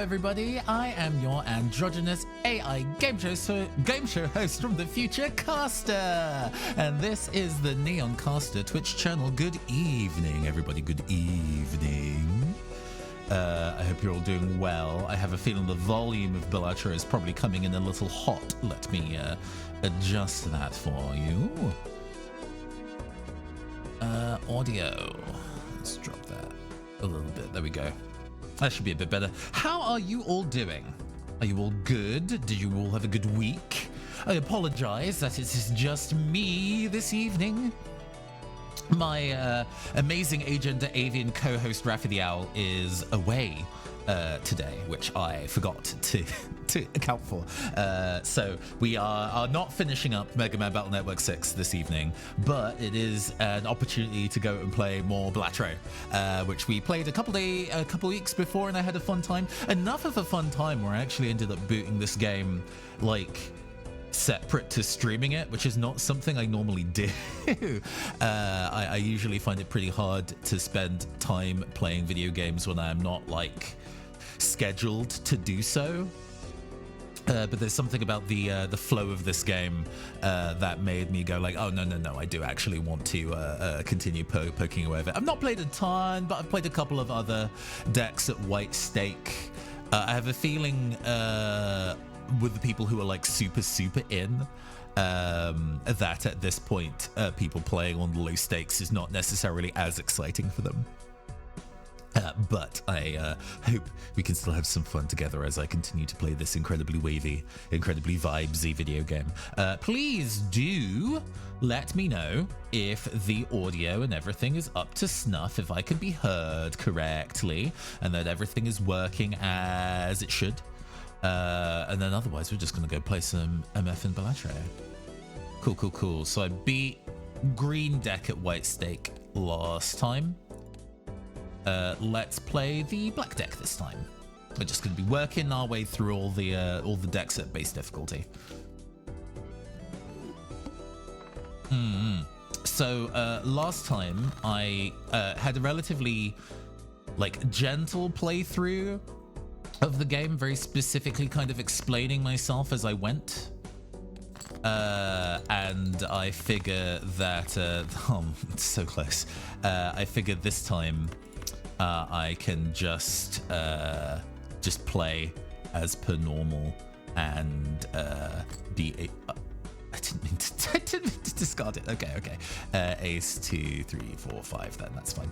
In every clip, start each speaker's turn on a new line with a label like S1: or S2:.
S1: everybody, I am your androgynous AI game show host from the future, Caster, and this is the Neon Caster Twitch channel. Good evening, everybody. Good evening. I hope you're all doing well. I have a feeling the volume of Balatro is probably coming in a little hot. Let me adjust that for you. Audio. Let's drop that a little bit. There we go. That should be a bit better. How are you all doing? Are you all good? Did you all have a good week? I apologize that it is just me this evening. My amazing Agent Avian co-host Raphael is away today, which I forgot to account for. So we are not finishing up Mega Man Battle Network 6 this evening, but it is an opportunity to go and play more Balatro, which we played a couple weeks before, and I had a fun time. Enough of a fun time where I actually ended up booting this game like separate to streaming it, which is not something I normally do. I usually find it pretty hard to spend time playing video games when I'm not like scheduled to do so. But there's something about the flow of this game that made me go like, oh no, I do actually want to continue poking away at it. I've not played a ton, but I've played a couple of other decks at White Stake. I have a feeling with the people who are like super in that at this point people playing on the low stakes is not necessarily as exciting for them. But I hope we can still have some fun together as I continue to play this incredibly wavy, incredibly vibesy video game. Please do let me know if the audio and everything is up to snuff, if I can be heard correctly, and that everything is working as it should. And then otherwise, we're just going to go play some MF and Balatro. Cool. So I beat green deck at White Stake last time. Let's play the black deck this time. We're just going to be working our way through all the decks at base difficulty. So last time I had a relatively like gentle playthrough of the game, very specifically kind of explaining myself as I went. And I figure that it's so close. I figured this time I can just play as per normal and be a I didn't mean to discard it. Okay. Ace 2 3 4 5, then that's fine.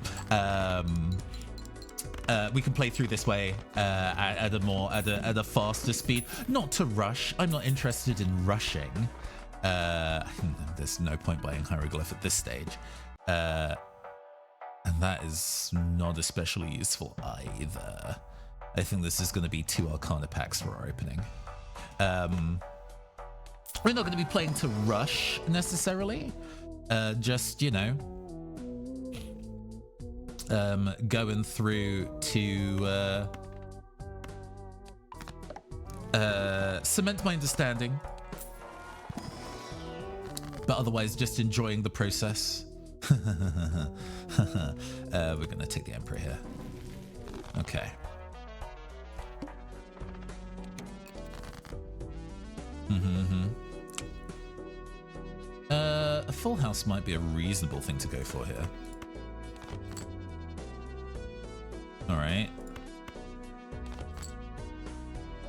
S1: We can play through this way at a faster speed. Not to rush. I'm not interested in rushing. There's no point buying hieroglyph at this stage. And that is not especially useful either. I think this is going to be 2 Arcana packs for our opening. We're not going to be playing to rush necessarily. Just, you know, going through to cement my understanding, but otherwise just enjoying the process. We're gonna take the Emperor here. Okay. A full house might be a reasonable thing to go for here. All right.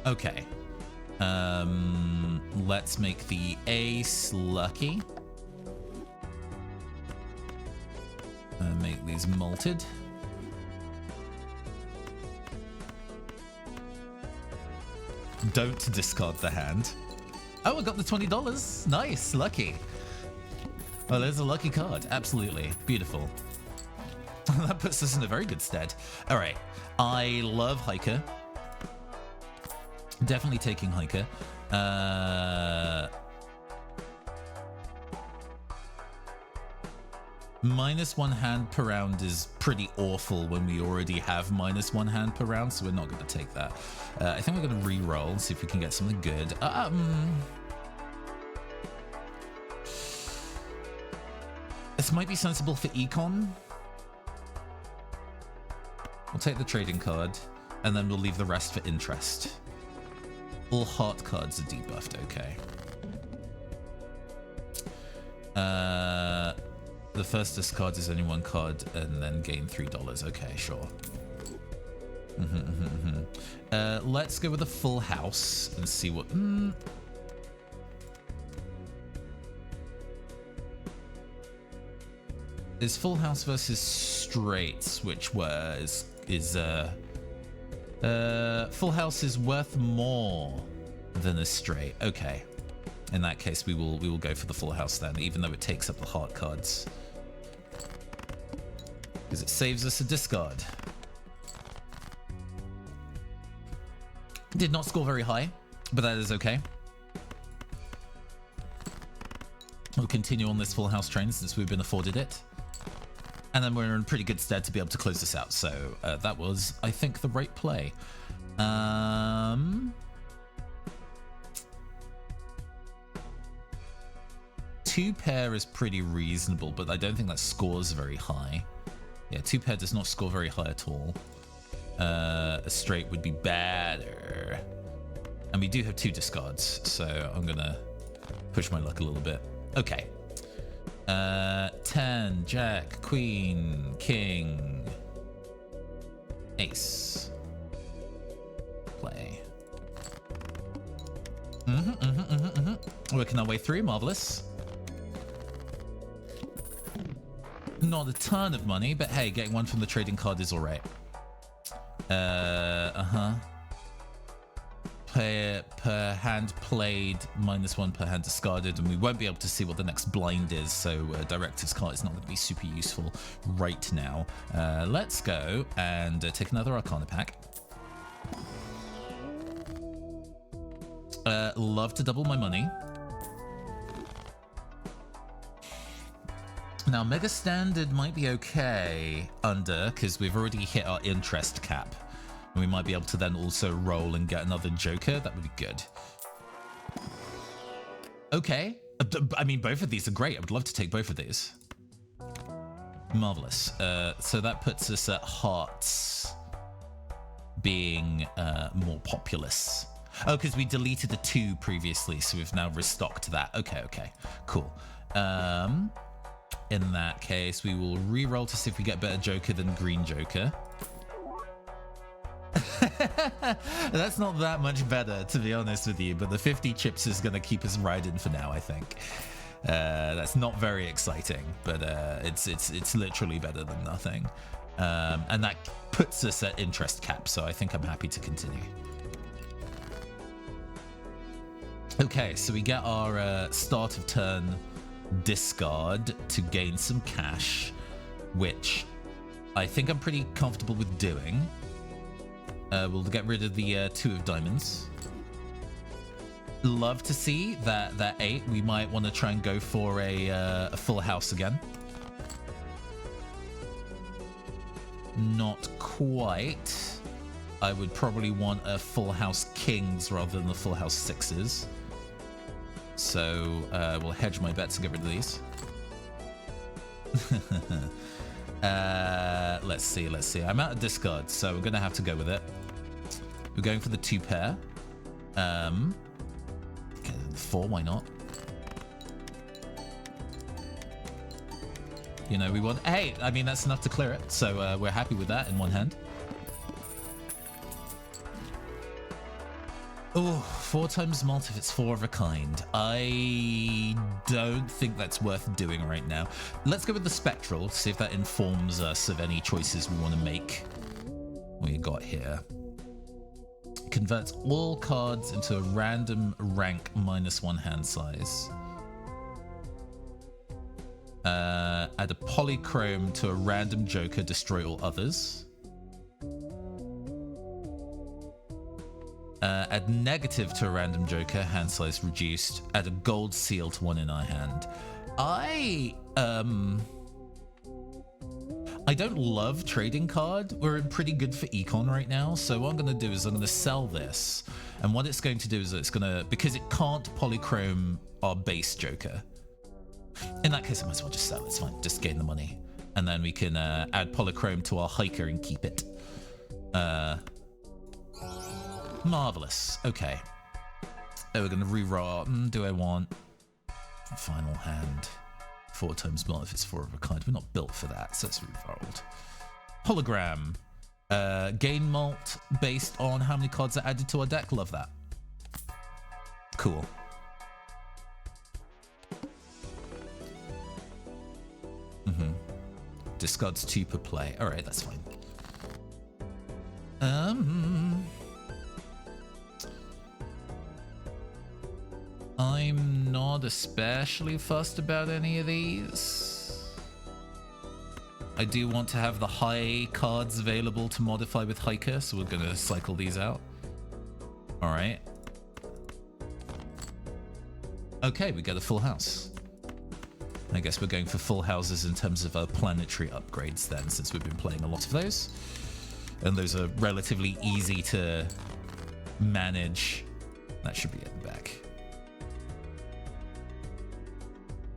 S1: Okay. Let's make the ace lucky. Make these malted. Don't discard the hand. Oh, I got the $20. Nice, lucky. Well, there's a lucky card. Absolutely. Beautiful. That puts us in a very good stead. All right. I love Hiker. Definitely taking Hiker. -1 hand per round is pretty awful when we already have -1 hand per round, so we're not going to take that. I think we're going to re-roll, see if we can get something good. This might be sensible for Econ. We'll take the trading card. and then we'll leave the rest for interest. All heart cards are debuffed, okay. The first discard is only one card and then gain $3. Okay, sure. Let's go with a full house and see what... Is full house versus straights, which was... full house is worth more than a straight. Okay. In that case, we will go for the full house then, even though it takes up the heart cards. Because it saves us a discard. Did not score very high, but that is okay. We'll continue on this full house train since we've been afforded it. And then we're in pretty good stead to be able to close this out. So that was, I think, the right play. Two pair is pretty reasonable, but I don't think that scores very high. Yeah, two pair does not score very high at all. A straight would be better. And we do have two discards, so I'm gonna push my luck a little bit. Okay. 10, Jack, Queen, King, Ace. Play. Working our way through, marvelous. Not a ton of money, but hey, getting one from the trading card is alright. Per hand played, -1 per hand discarded, and we won't be able to see what the next blind is, so Director's card is not going to be super useful right now. Let's go and take another Arcana pack. Love to double my money. Now, Mega Standard might be okay under, because we've already hit our interest cap. And we might be able to then also roll and get another Joker. That would be good. Okay. I mean, both of these are great. I would love to take both of these. Marvelous. So that puts us at hearts being more populous. Oh, because we deleted the 2 previously, so we've now restocked that. Okay, cool. In that case, we will re-roll to see if we get better Joker than Green Joker. That's not that much better, to be honest with you, but the 50 chips is going to keep us riding for now, I think. That's not very exciting, but it's literally better than nothing. And that puts us at interest cap, so I think I'm happy to continue. Okay, so we get our start of turn discard to gain some cash, which I think I'm pretty comfortable with doing. We'll get rid of the 2 of diamonds. Love to see that 8. We might want to try and go for a full house again. Not quite. I would probably want a full house kings rather than the full house 6s. So we'll hedge my bets and get rid of these. Let's see. I'm out of discard, so we're going to have to go with it. We're going for the 2 pair. Okay, 4, why not? You know, we want... Hey, I mean, that's enough to clear it, so we're happy with that in one hand. Oh, 4 times malt if it's 4 of a kind. I don't think that's worth doing right now. Let's go with the spectral, see if that informs us of any choices we want to make. What you got here? Converts all cards into a random rank -1 hand size. Add a polychrome to a random joker, destroy all others. Add negative to a random joker, hand size reduced. Add a gold seal to one in our hand. I don't love trading card. We're in pretty good for econ right now. So what I'm going to do is I'm going to sell this. And what it's going to do is it's going to, because it can't polychrome our base joker. In that case, I might as well just sell it. It's fine. Just gain the money. And then we can add polychrome to our hiker and keep it. Marvelous. Okay. Oh, we're going to re-roll. Do I want final hand? 4 times more if it's 4 of a kind. We're not built for that, so let's re-rolled. Hologram. Gain malt based on how many cards are added to our deck. Love that. Cool. Discards 2 per play. All right, that's fine. I'm not especially fussed about any of these. I do want to have the high cards available to modify with Hiker, so we're going to cycle these out. All right. Okay, we get a full house. I guess we're going for full houses in terms of our planetary upgrades then, since we've been playing a lot of those. And those are relatively easy to manage. That should be at the back.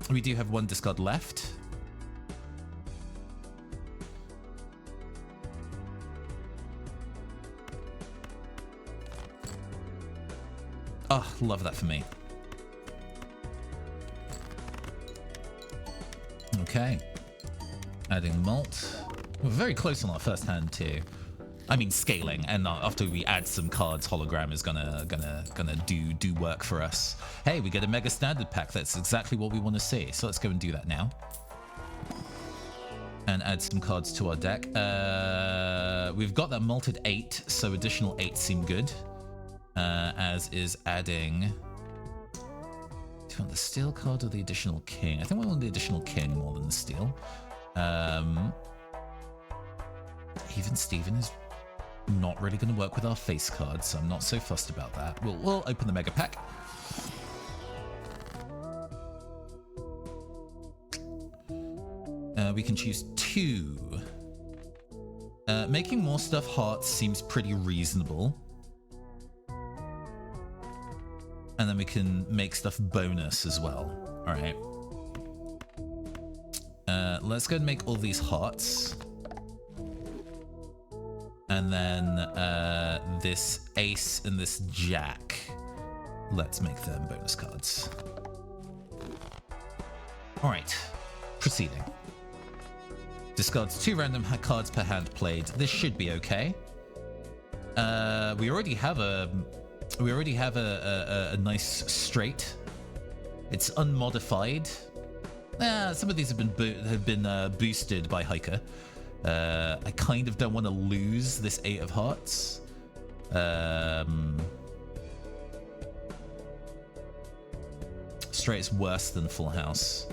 S1: We do have 1 discard left. Oh, love that for me. Okay. Adding malt. We're very close on our first hand too. I mean scaling, and after we add some cards, hologram is gonna do work for us. Hey, we get a mega standard pack. That's exactly what we want to see. So let's go and do that now. And add some cards to our deck. We've got that malted 8, so additional 8 seem good. As is adding... Do you want the steel card or the additional king? I think we want the additional king more than the steel. Even Steven is not really going to work with our face cards, so I'm not so fussed about that. We'll open the mega pack. We can choose 2. Making more stuff hearts seems pretty reasonable. And then we can make stuff bonus as well. All right. Let's go and make all these hearts. And then this ace and this jack. Let's make them bonus cards. All right. Proceeding. Discards 2 random cards per hand played. This should be okay. We already have a nice straight. It's unmodified. Some of these have been boosted by Hiker. I kind of don't want to lose this 8 of hearts. Straight is worse than full house.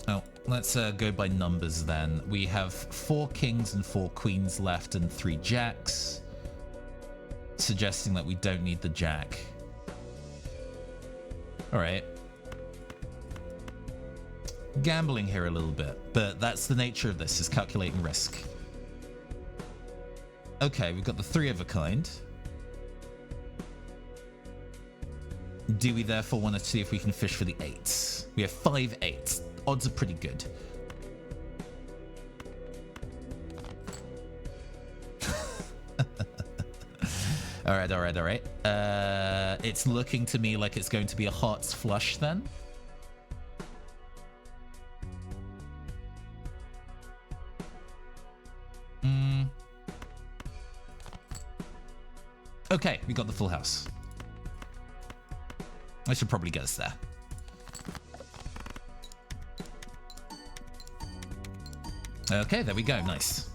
S1: Oh, let's go by numbers then. We have 4 kings and 4 queens left and 3 jacks, suggesting that we don't need the jack. All right. Gambling here a little bit, but that's the nature of this, is calculating risk. Okay, we've got the 3 of a kind. Do we therefore want to see if we can fish for the 8s? We have 5 8s. Odds are pretty good. All right. It's looking to me like it's going to be a hearts flush then. Okay, we got the full house. I should probably get us there. Okay, there we go. Nice.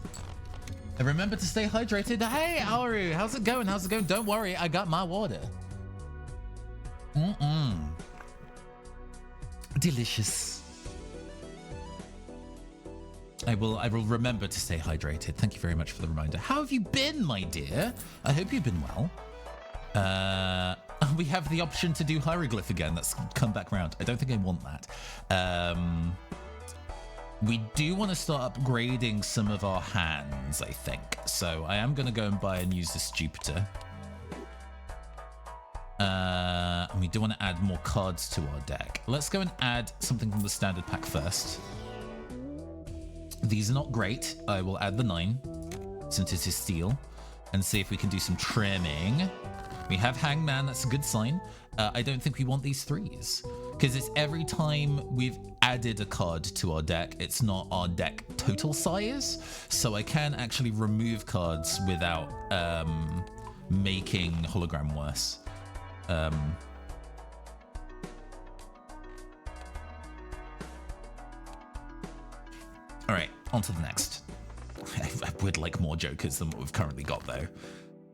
S1: And remember to stay hydrated. Hey, Auru, how's it going? Don't worry, I got my water. Delicious. I will remember to stay hydrated. Thank you very much for the reminder. How have you been, my dear? I hope you've been well. We have the option to do hieroglyph again. That's come back round. I don't think I want that. We do want to start upgrading some of our hands, I think. So I am going to go and buy and use this Jupiter. And we do want to add more cards to our deck. Let's go and add something from the standard pack first. These are not great. I will add the 9, since it is steel, and see if we can do some trimming. We have Hangman, that's a good sign. I don't think we want these 3s, because it's every time we've added a card to our deck, it's not our deck total size, so I can actually remove cards without making hologram worse. All right, on to the next. I would like more jokers than what we've currently got, though.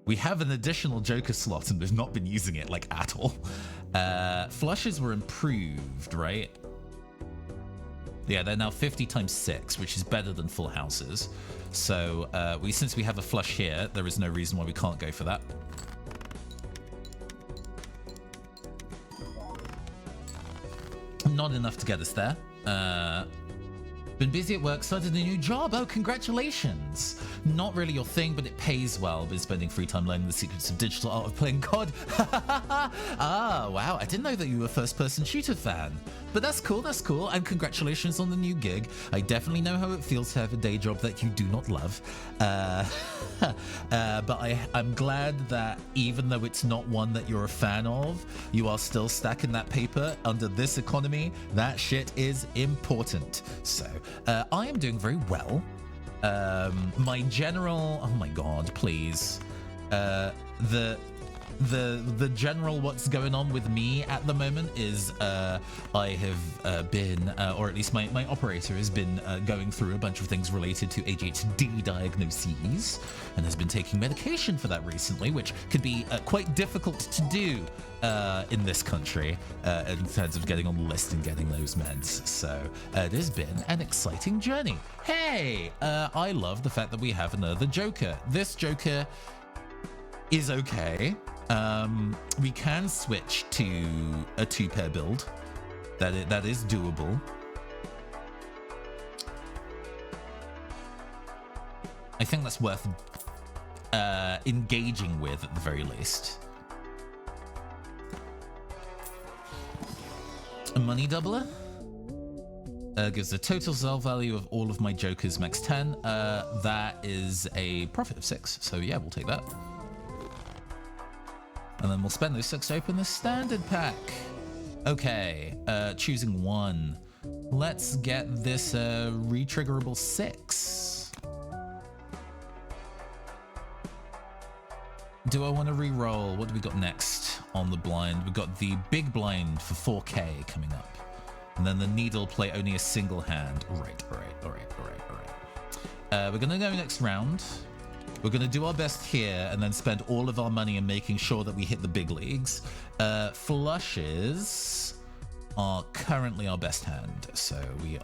S1: We have an additional joker slot, and we've not been using it, like, at all. Flushes were improved, right? Yeah, they're now 50 times 6, which is better than full houses. So, since we have a flush here, there is no reason why we can't go for that. Not enough to get us there. Been busy at work, started a new job. Oh, congratulations. Not really your thing, but it pays well. Been spending free time learning the secrets of digital art of playing COD. Ah, wow. I didn't know that you were a first-person shooter fan. But that's cool, and congratulations on the new gig. I definitely know how it feels to have a day job that you do not love. But I'm glad that even though it's not one that you're a fan of, you are still stacking that paper. Under this economy, that shit is important. So, I am doing very well. My general... Oh my god, please. The general what's going on with me at the moment is I have been, or at least my operator has been going through a bunch of things related to ADHD diagnoses and has been taking medication for that recently, which could be quite difficult to do in this country in terms of getting on the list and getting those meds. So it has been an exciting journey. Hey, I love the fact that we have another Joker. This Joker is okay. We can switch to a 2-pair build. That is doable. I think that's worth engaging with at the very least. A money doubler gives the total sell value of all of my jokers max 10. That is a profit of 6. So yeah, we'll take that. And then we'll spend those 6 to open the standard pack. Okay, choosing 1. Let's get this re-triggerable 6. Do I want to re-roll? What do we got next on the blind? We've got the big blind for 4K coming up. And then the needle play only a single hand. All right. We're going to go next round. We're going to do our best here and then spend all of our money in making sure that we hit the big leagues. Flushes are currently our best hand. So we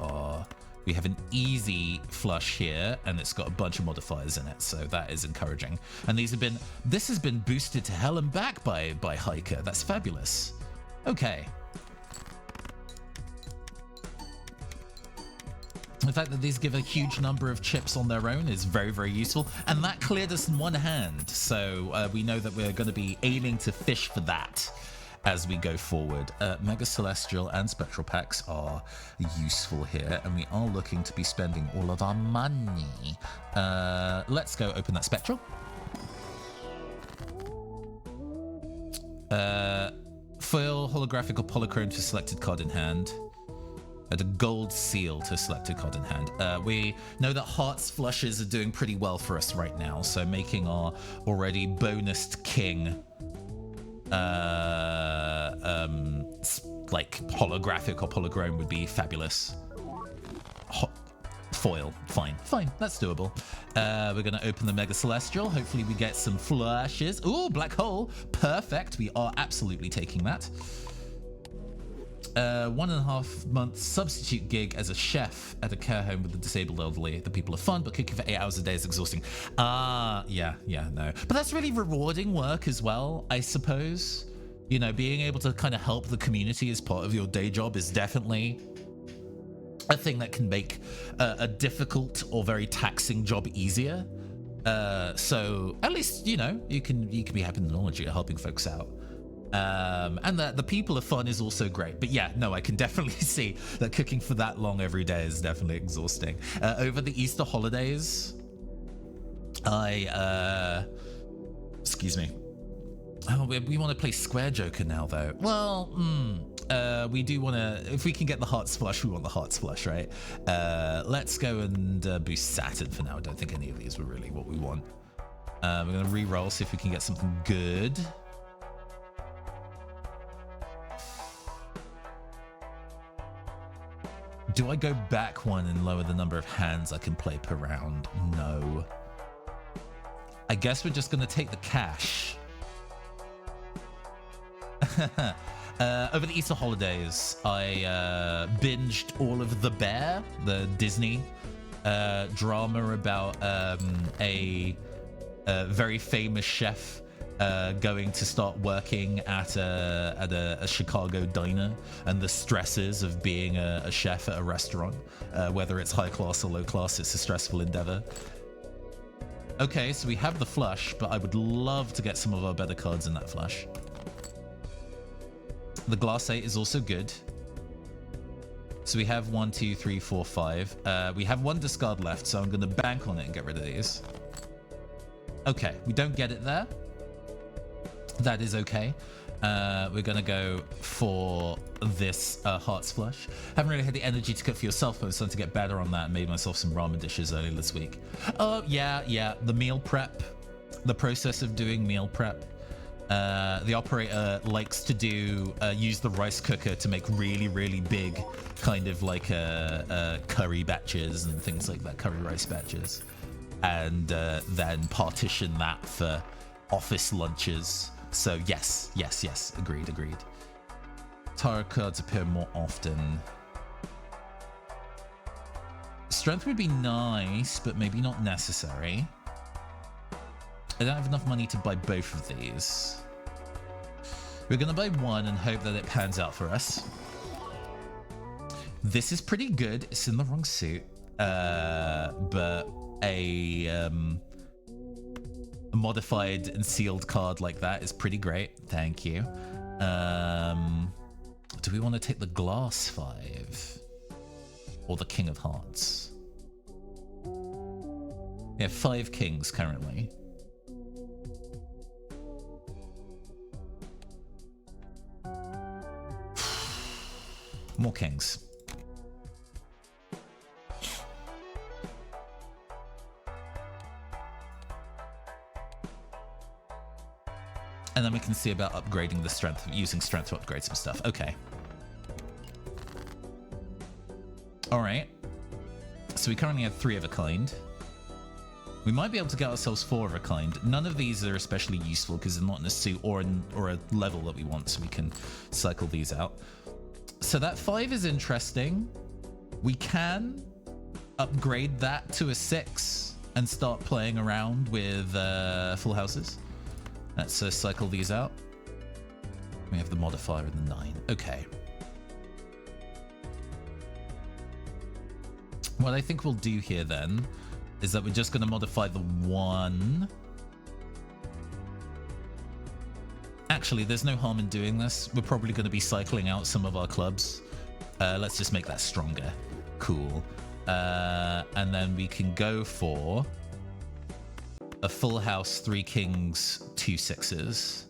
S1: have an easy flush here, and it's got a bunch of modifiers in it. So that is encouraging. And this has been boosted to hell and back by Hiker. That's fabulous. Okay. The fact that these give a huge number of chips on their own is very, very useful. And that cleared us in one hand. So we know that we're going to be aiming to fish for that as we go forward. Mega Celestial and Spectral packs are useful here. And we are looking to be spending all of our money. Let's go open that Spectral. Foil, holographic, or polychrome to selected card in hand. Add a gold seal to selected card in hand. We know that Hearts flushes are doing pretty well for us right now, so making our already bonused king like holographic or polychrome would be fabulous. Foil, fine, that's doable. We're gonna open the Mega Celestial. Hopefully we get some flushes. Ooh, black hole, perfect. We are absolutely taking that. 1.5 month substitute gig as a chef at a care home with the disabled elderly. The people are fun, but cooking for 8 hours a day is exhausting. Yeah, no. But that's really rewarding work as well, I suppose. You know, being able to kind of help the community as part of your day job is definitely a thing that can make a difficult or very taxing job easier. So at least, you know, you can be happy in the knowledge you're helping folks out. And the people are fun is also great. But yeah, no, I can definitely see that cooking for that long every day is definitely exhausting. Over the Easter holidays, excuse me. Oh, we want to play Square Joker now, though. Well, we do want to... If we can get the Hearts Flush, we want the Hearts Flush, right? Let's go and boost Saturn for now. I don't think any of these were really what we want. We're going to re-roll, see if we can get something good. Do I go back one and lower the number of hands I can play per round? No. I guess we're just going to take the cash. Over the Easter holidays, I binged all of The Bear, the Disney drama about a very famous chef going to start working at a Chicago diner, and the stresses of being a chef at a restaurant, whether it's high class or low class, it's a stressful endeavor. Okay, so we have the flush, but I would love to get some of our better cards in that flush. The glass 8 is also good. So we have 1, 2, 3, 4, 5. We have one discard left, so I'm going to bank on it and get rid of these. Okay, we don't get it there. That is okay. We're going to go for this Hearts Flush. Haven't really had the energy to cook for yourself, but I was starting to get better on that and made myself some ramen dishes earlier this week. Oh, yeah. The meal prep. The process of doing meal prep. The operator likes to use the rice cooker to make really, really big kind of like curry batches and things like that, curry rice batches. And then partition that for office lunches. So yes, agreed. Tarot cards appear more often. Strength would be nice, but maybe not necessary. I don't have enough money to buy both of these. We're going to buy one and hope that it pans out for us. This is pretty good. It's in the wrong suit. But a modified and sealed card like that is pretty great. Thank you. Do we want to take the glass 5? Or the King of Hearts? We have 5 kings currently. More kings. And then we can see about upgrading the strength, using strength to upgrade some stuff. Okay. All right. So we currently have 3 of a kind. We might be able to get ourselves 4 of a kind. None of these are especially useful because they're not in a suit or a level that we want, so we can cycle these out. So that 5 is interesting. We can upgrade that to a 6 and start playing around with full houses. Let's cycle these out. We have the modifier and the 9. Okay. What I think we'll do here then is that we're just going to modify the 1. Actually, there's no harm in doing this. We're probably going to be cycling out some of our clubs. Let's just make that stronger. Cool. And then we can go for a full house, 3 kings, 2 6s.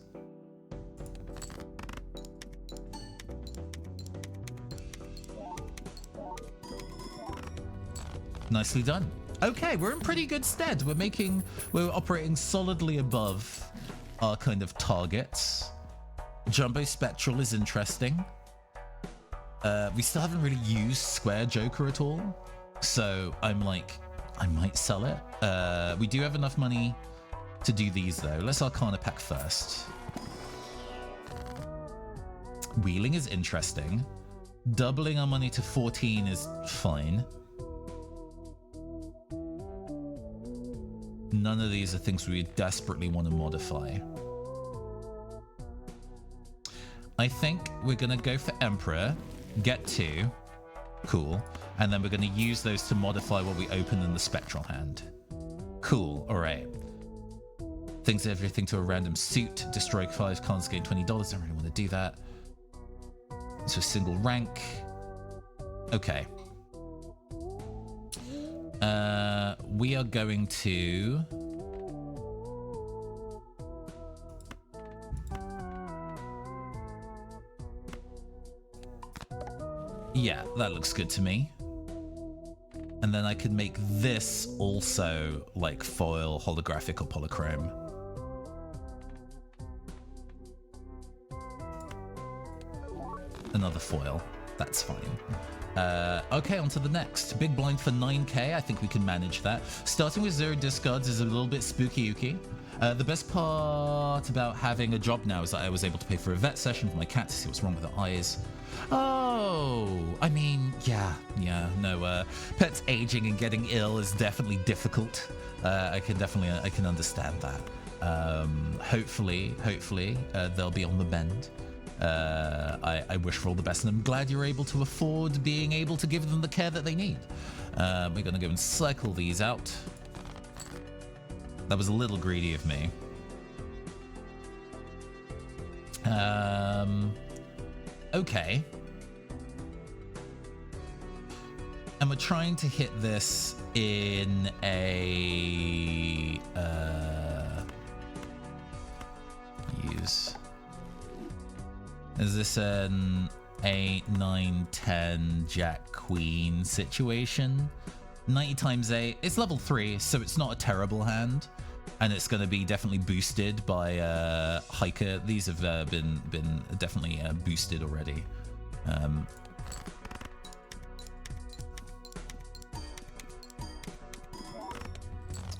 S1: Nicely done. Okay, we're in pretty good stead. We're operating solidly above our kind of targets. Jumbo Spectral is interesting. We still haven't really used Square Joker at all. So I'm like, I might sell it. We do have enough money to do these though. Let's Arcana pack first. Wheeling is interesting. Doubling our money to 14 is fine. None of these are things we desperately want to modify. I think we're going to go for Emperor, get 2. Cool. And then we're going to use those to modify what we open in the Spectral hand. Cool. All right. Things everything to a random suit. Destroy 5 cards, gain $20. Don't really want to do that. So single rank. Okay. We are going to... Yeah, that looks good to me. And then I could make this also like foil, holographic, or polychrome. Another foil. That's fine. Okay, on to the next. Big blind for 9k. I think we can manage that. Starting with 0 discards is a little bit spooky-ooky. The best part about having a job now is that I was able to pay for a vet session for my cat to see what's wrong with her eyes. Oh, I mean, yeah, no, pets aging and getting ill is definitely difficult. I can understand that. Hopefully, they'll be on the mend. I wish for all the best, and I'm glad you're able to afford being able to give them the care that they need. We're gonna go and cycle these out. That was a little greedy of me. Okay. And we're trying to hit this in a... use... Is this an 8, 9, 10, Jack, Queen situation? 90 times 8. It's level 3, so it's not a terrible hand. And it's going to be definitely boosted by Hiker. These have been definitely boosted already.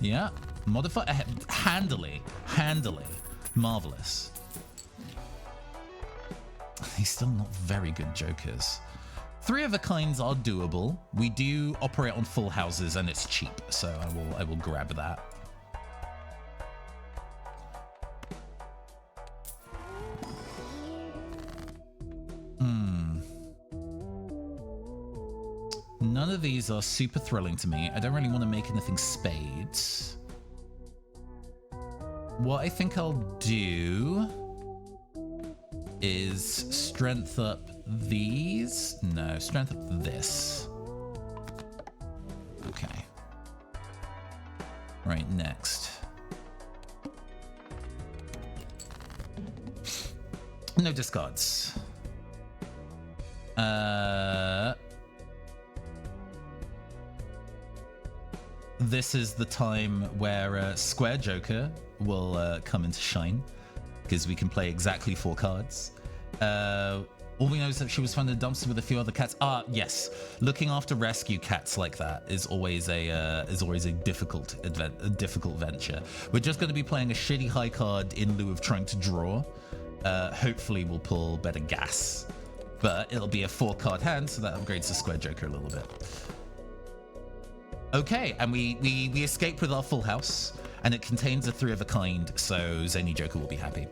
S1: Yeah, modify handily, marvelous. He's still not very good jokers. 3 of a kinds are doable. We do operate on full houses and it's cheap, so I will grab that. None of these are super thrilling to me. I don't really want to make anything spades. What I think I'll do is strength up these. No, strength up this. Okay. Right, next. No discards. This is the time where Square Joker will come into shine, because we can play exactly 4 cards. All we know is that she was found in a dumpster with a few other cats. Ah, yes, looking after rescue cats like that is always a difficult venture. We're just going to be playing a shitty high card in lieu of trying to draw. Hopefully, we'll pull better gas, but it'll be a 4-card hand, so that upgrades the Square Joker a little bit. Okay, and we escape with our full house, and it contains a 3 of a kind, so Zany Joker will be happy.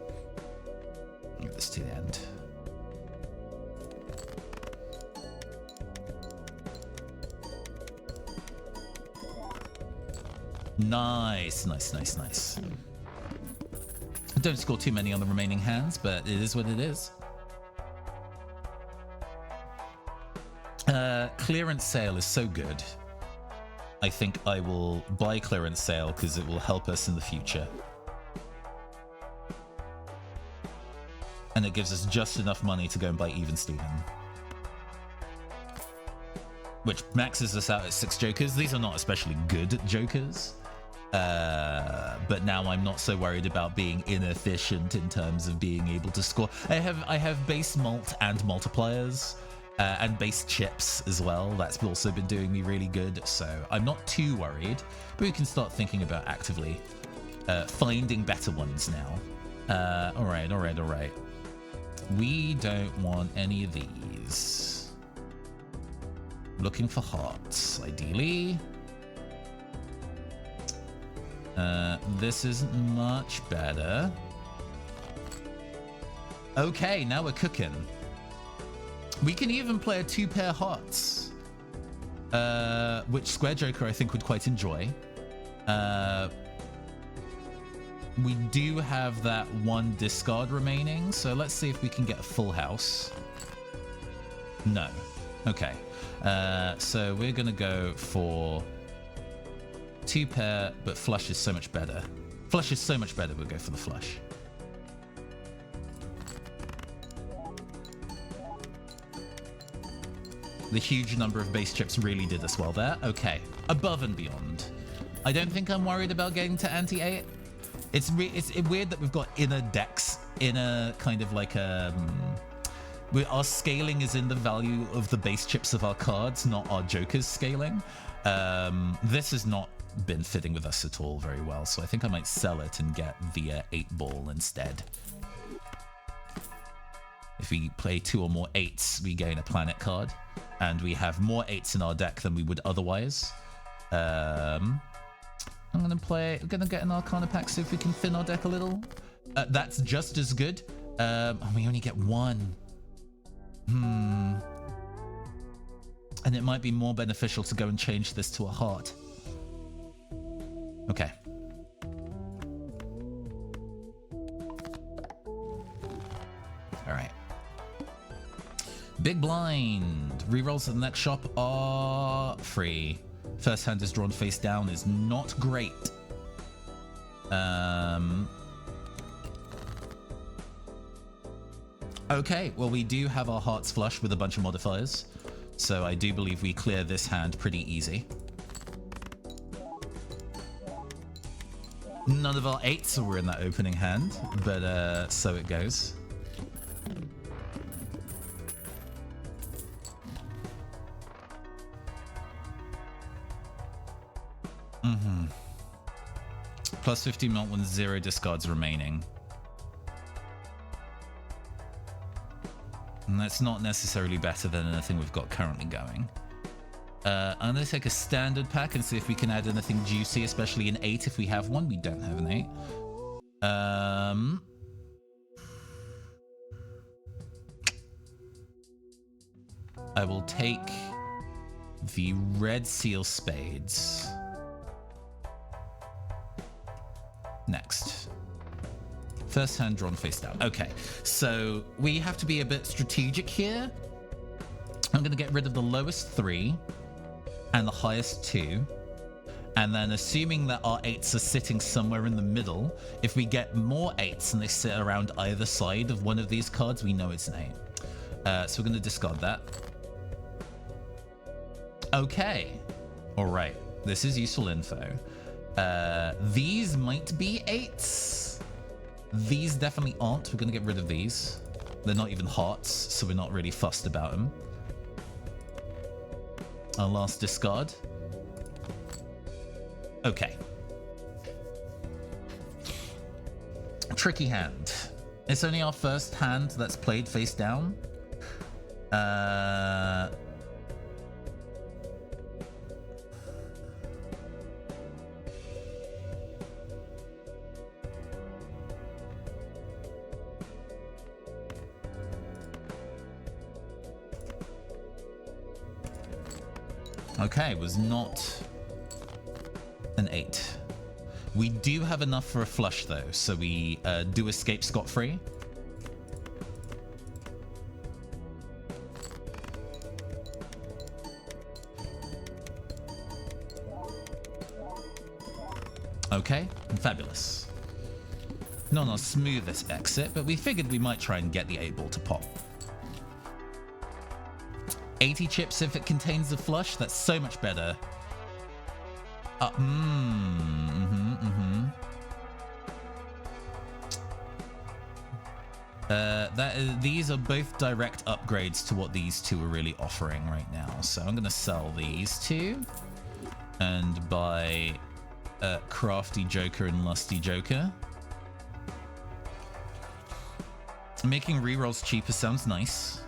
S1: Move this to the end. Nice. Don't score too many on the remaining hands, but it is what it is. Clearance sale is so good. I think I will buy clearance sale because it will help us in the future. And it gives us just enough money to go and buy Even Steven. Which maxes us out at 6 jokers. These are not especially good jokers. But now I'm not so worried about being inefficient in terms of being able to score. I have base malt and multipliers. And base chips as well. That's also been doing me really good, so I'm not too worried. But we can start thinking about actively finding better ones now. All right. We don't want any of these. Looking for hearts, ideally. This isn't much better. Okay, now we're cooking. We can even play a 2-pair hearts, which Square Joker I think would quite enjoy. We do have that one discard remaining, so let's see if we can get a full house. No. Okay. So we're going to go for 2 pair, but flush is so much better. Flush is so much better, we'll go for the flush. The huge number of base chips really did us well there. Okay, above and beyond. I don't think I'm worried about getting to anti-8. It's weird that we've got inner decks, inner kind of like our scaling is in the value of the base chips of our cards, not our Joker's scaling. This has not been fitting with us at all very well, so I think I might sell it and get the 8-ball instead. If we play 2 or more 8s, we gain a planet card, and we have more 8s in our deck than we would otherwise. I'm gonna get an Arcana pack, see if we can thin our deck a little. That's just as good. And we only get 1. And it might be more beneficial to go and change this to a heart. Okay. All right. Big blind. Rerolls at the next shop are free. First hand is drawn face down is not great. Okay, well, we do have our hearts flush with a bunch of modifiers, so I do believe we clear this hand pretty easy. None of our 8s were in that opening hand, but so it goes. Plus 15 melt when 0 discards remaining. And that's not necessarily better than anything we've got currently going. I'm going to take a standard pack and see if we can add anything juicy, especially an 8 if we have one. We don't have an 8. I will take the red seal spades. Next. First hand drawn face down. Okay, so we have to be a bit strategic here. I'm going to get rid of the lowest 3 and the highest 2. And then assuming that our 8s are sitting somewhere in the middle, if we get more 8s and they sit around either side of one of these cards, we know it's an 8. So we're going to discard that. Okay. All right. This is useful info. These might be 8s. These definitely aren't. We're going to get rid of these. They're not even hearts, so we're not really fussed about them. Our last discard. Okay. Tricky hand. It's only our first hand that's played face down. Okay, was not an 8. We do have enough for a flush though, so we do escape scot-free. Okay, fabulous. Not our smoothest exit, but we figured we might try and get the 8-ball to pop. 80 chips if it contains the flush, that's so much better. These are both direct upgrades to what these two are really offering right now. So I'm going to sell these two and buy Crafty Joker and Lusty Joker. Making rerolls cheaper sounds nice.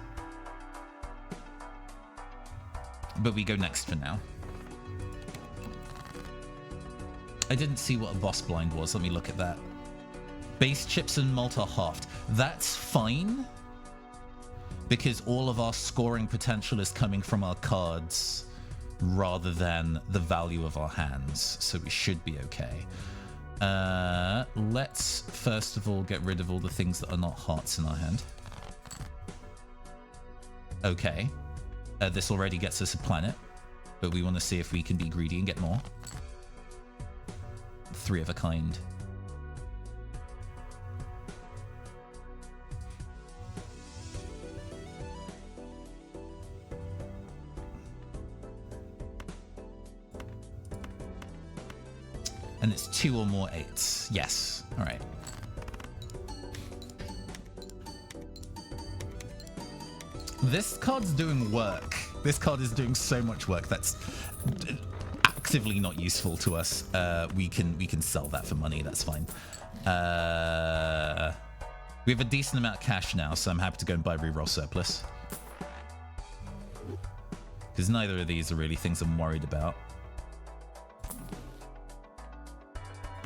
S1: But we go next for now. I didn't see what a boss blind was. Let me look at that. Base chips and malt are halved. That's fine. Because all of our scoring potential is coming from our cards rather than the value of our hands. So we should be okay. Let's first of all get rid of all the things that are not hearts in our hand. Okay. This already gets us a planet, but we want to see if we can be greedy and get more. 3 of a kind. And it's 2 or more 8s. Yes. All right. This card's doing work. This card is doing so much work that's actively not useful to us. We can sell that for money. That's fine. We have a decent amount of cash now, so I'm happy to go and buy reroll surplus. Because neither of these are really things I'm worried about.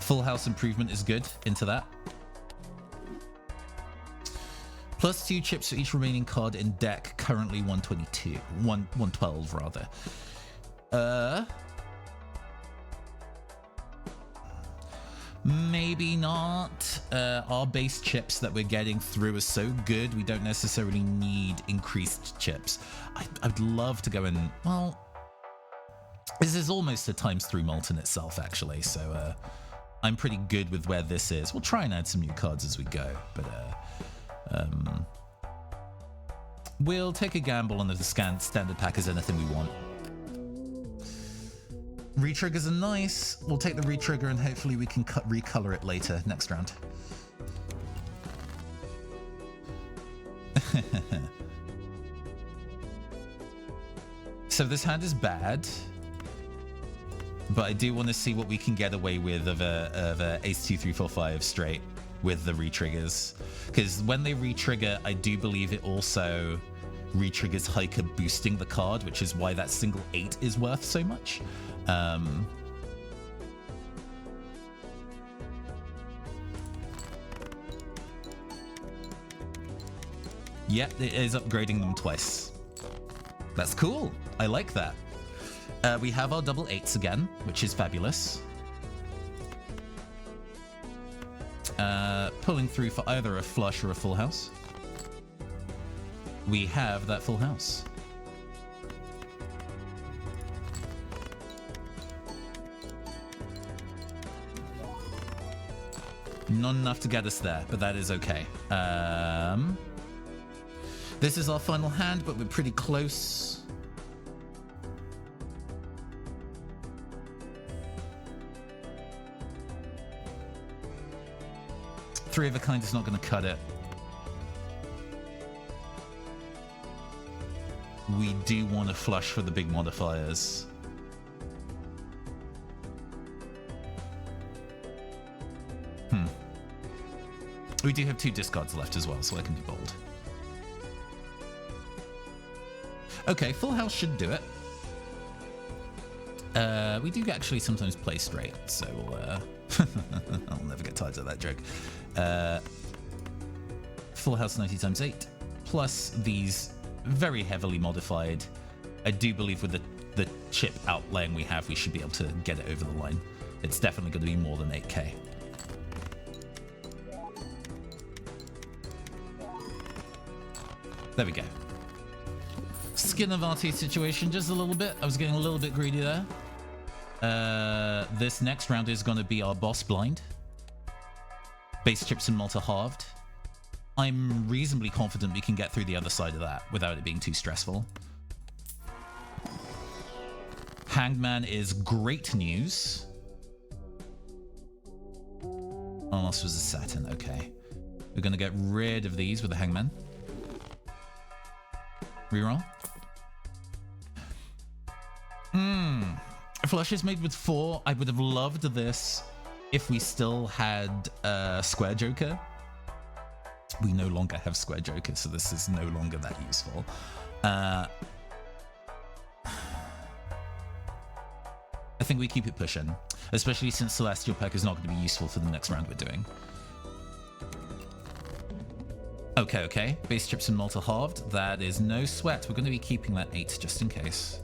S1: Full house improvement is good. Into that. Plus 2 chips for each remaining card in deck. Currently 112 rather. Maybe not. Our base chips that we're getting through are so good, we don't necessarily need increased chips. I'd love to go and, well, this is almost a ×3 Molten itself, actually, so I'm pretty good with where this is. We'll try and add some new cards as we go, but we'll take a gamble on if the standard pack is anything we want. Retriggers are nice. We'll take the retrigger and hopefully we can recolor it later next round. So this hand is bad, but I do want to see what we can get away with of a ace 2 3 4 5 straight with the retriggers, because when they retrigger, I do believe it also retriggers Hiker boosting the card, which is why that single 8 is worth so much. Yep, it is upgrading them twice. That's cool. I like that. We have our double 8s again, which is fabulous. Pulling through for either a flush or a full house. We have that full house. Not enough to get us there, but that is okay. This is our final hand, but we're pretty close. Three of a kind is not going to cut it. We do want to flush for the big modifiers. We do have 2 discards left as well, so I can be bold. Okay, full house should do it. We do actually sometimes play straight, so I'll never get tired of that joke. Full house 90 times 8, plus these very heavily modified. I do believe with the chip outlaying we have, we should be able to get it over the line. It's definitely going to be more than 8k. There we go. Skin of RT situation just a little bit. I was getting a little bit greedy there. This next round is going to be our boss blind. Base chips and Malta halved. I'm reasonably confident we can get through the other side of that without it being too stressful. Hangman is great news. Oh, this was a Saturn. Okay. We're going to get rid of these with the Hangman. Reroll. Flush is made with 4. I would have loved this if we still had Square Joker. We no longer have Square Joker, so this is no longer that useful. I think we keep it pushing, especially since Celestial Pack is not going to be useful for the next round we're doing. Okay. Base chips and Malta halved. That is no sweat. We're going to be keeping that 8 just in case.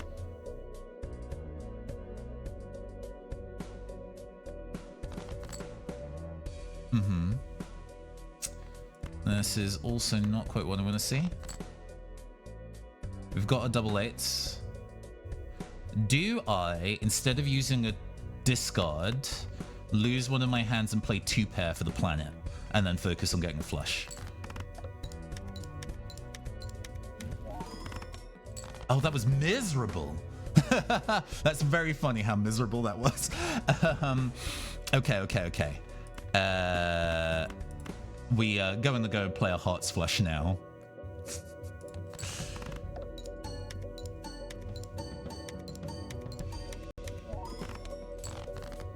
S1: Mm-hmm. This is also not quite what I want to see. We've got a double eights. Do I, instead of using a discard, lose one of my hands and play 2 pair for the planet, and then focus on getting a flush? Oh, that was miserable. That's very funny how miserable that was. Okay. We are going to go play a Hearts Flush now.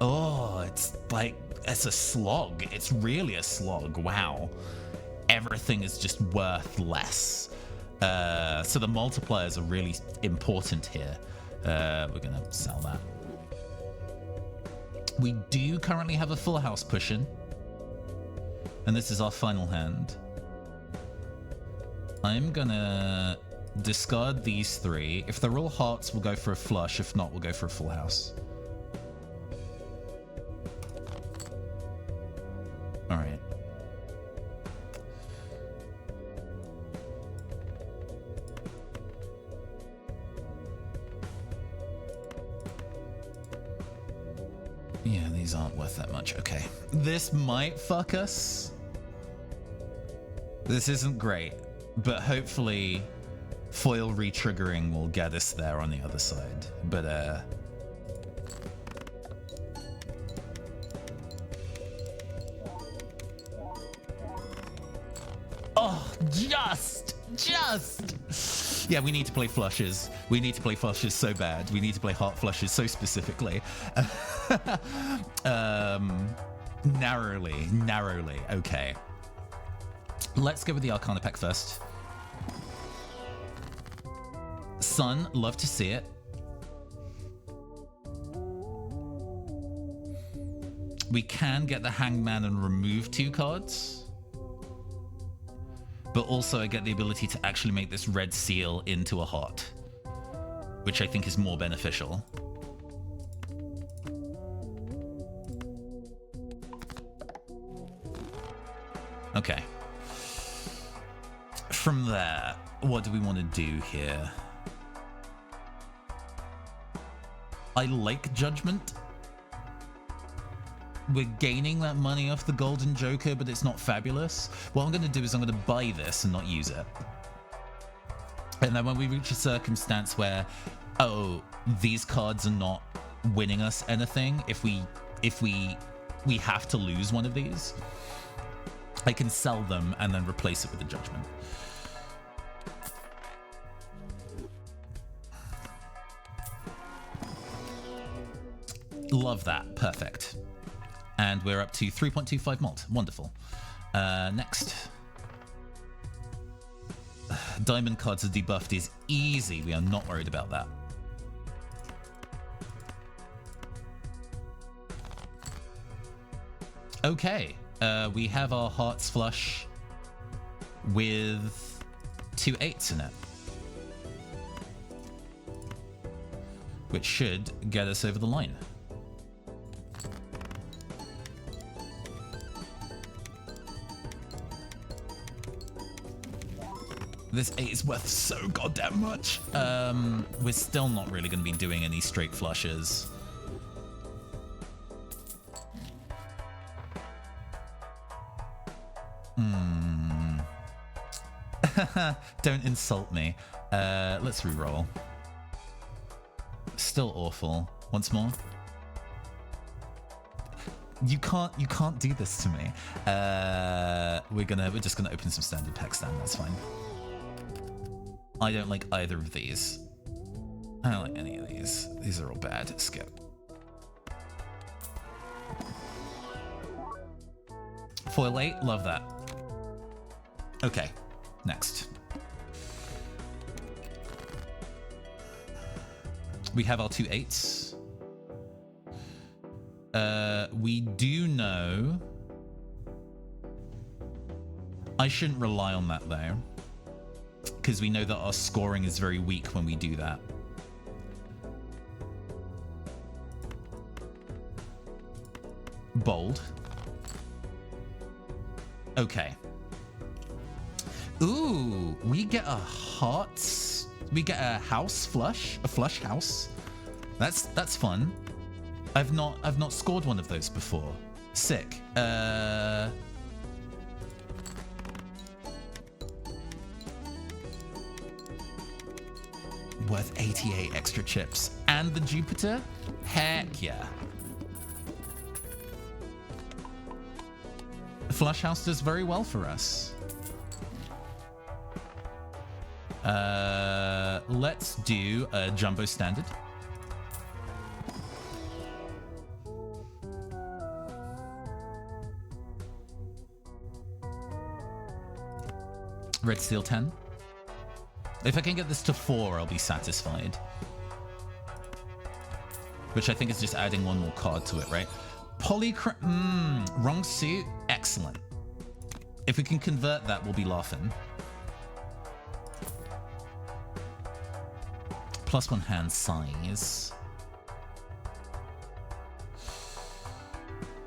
S1: Oh, it's like, it's a slog. It's really a slog. Wow. Everything is just worth less. So the multipliers are really important here. We're going to sell that. We do currently have a full house push-in. And this is our final hand. I'm going to discard these 3. If they're all hearts, we'll go for a flush. If not, we'll go for a full house. All right. Yeah, these aren't worth that much. Okay. This might fuck us. This isn't great, but hopefully foil re-triggering will get us there on the other side. But, oh, just! Yeah, we need to play flushes. We need to play flushes so bad. We need to play heart flushes so specifically. Narrowly. Okay. Let's go with the Arcana pack first. Sun, love to see it. We can get the Hangman and remove 2 cards. But also I get the ability to actually make this red seal into a heart, which I think is more beneficial. Okay. From there, what do we want to do here? I like Judgment. We're gaining that money off the Golden Joker, but it's not fabulous. What I'm going to do is I'm going to buy this and not use it. And then when we reach a circumstance where, oh, these cards are not winning us anything, if we have to lose one of these, I can sell them and then replace it with a Judgment. Love that. Perfect. And we're up to 3.25 malt. Wonderful. Next. Diamond cards are debuffed is easy. We are not worried about that. Okay. We have our Hearts Flush with 2 8s in it, which should get us over the line. This 8 is worth so goddamn much. We're still not really going to be doing any straight flushes. Don't insult me. Let's reroll. Still awful. Once more. You can't do this to me. We're just gonna open some standard packs then. That's fine. I don't like either of these. I don't like any of these. These are all bad. Skip. Foil 8, love that. Okay, next. We have our 2 8s. We do know... I shouldn't rely on that though, because we know that our scoring is very weak when we do that. Bold. Okay. Ooh, we get a heart. We get a house flush, a flush house. That's fun. I've not scored one of those before. Sick. Worth 88 extra chips. And the Jupiter? Heck yeah. The flush house does very well for us. Let's do a jumbo standard. Red steel 10. If I can get this to 4, I'll be satisfied. Which I think is just adding one more card to it, right? Wrong suit. Excellent. If we can convert that, we'll be laughing. +1 hand size.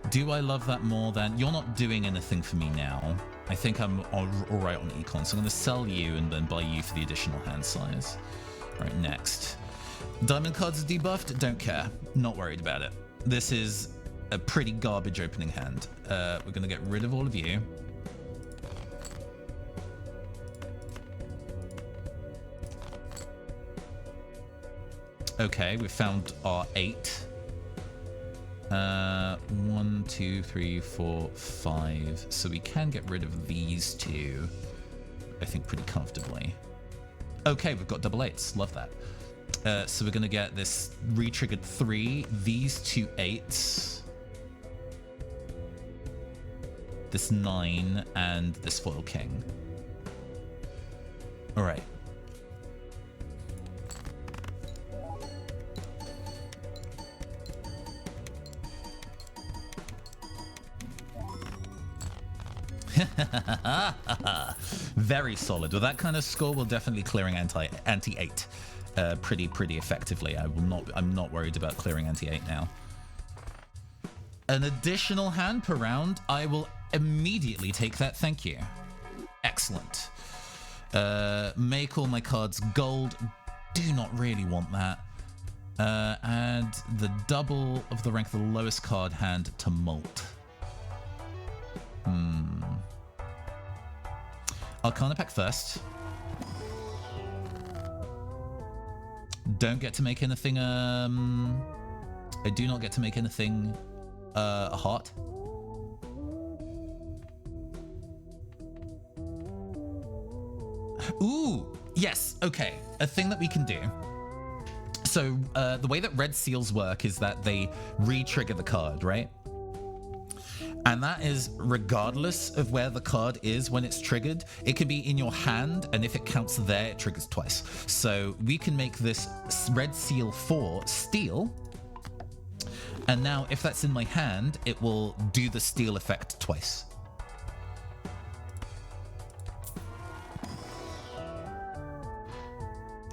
S1: Do I love that more than... You're not doing anything for me now. I think I'm all right on econ, so I'm going to sell you and then buy you for the additional hand size. All right, next. Diamond cards are debuffed. Don't care. Not worried about it. This is a pretty garbage opening hand. We're going to get rid of all of you. Okay, we found our 8. 1, 2, 3, 4, 5. So we can get rid of these two, I think, pretty comfortably. Okay, we've got double 8s. Love that. So we're going to get this re-triggered 3, these 2 8s, this 9, and this foil king. All right. Very solid. With that kind of score, we're definitely clearing anti-8 pretty effectively. I'm not worried about clearing anti-8 now. An additional hand per round. I will immediately take that. Thank you. Excellent. Make all my cards gold. Do not really want that. Add the double of the rank of the lowest card hand to Molt. Arcana pack first. Don't get to make anything, I do not get to make anything, a heart. Ooh, yes, okay. A thing that we can do. So, the way that red seals work is that they re-trigger the card, right? And that is regardless of where the card is when it's triggered. It can be in your hand, and if it counts there, it triggers twice. So we can make this red seal 4 steel. And now if that's in my hand, it will do the steel effect twice.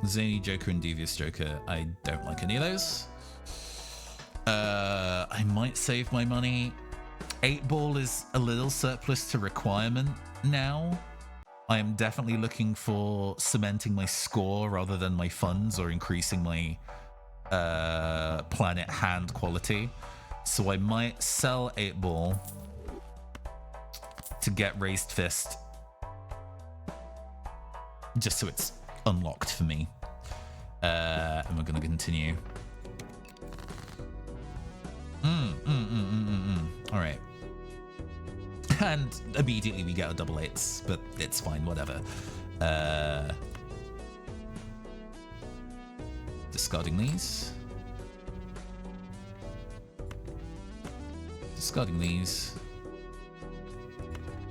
S1: Zany Joker and Devious Joker. I don't like any of those. I might save my money. 8-ball is a little surplus to requirement now. I am definitely looking for cementing my score rather than my funds or increasing my planet hand quality. So I might sell 8-ball to get Raised Fist just so it's unlocked for me. And we're going to continue. All right. And immediately we get our double 8s, but it's fine, whatever. Discarding these. Discarding these.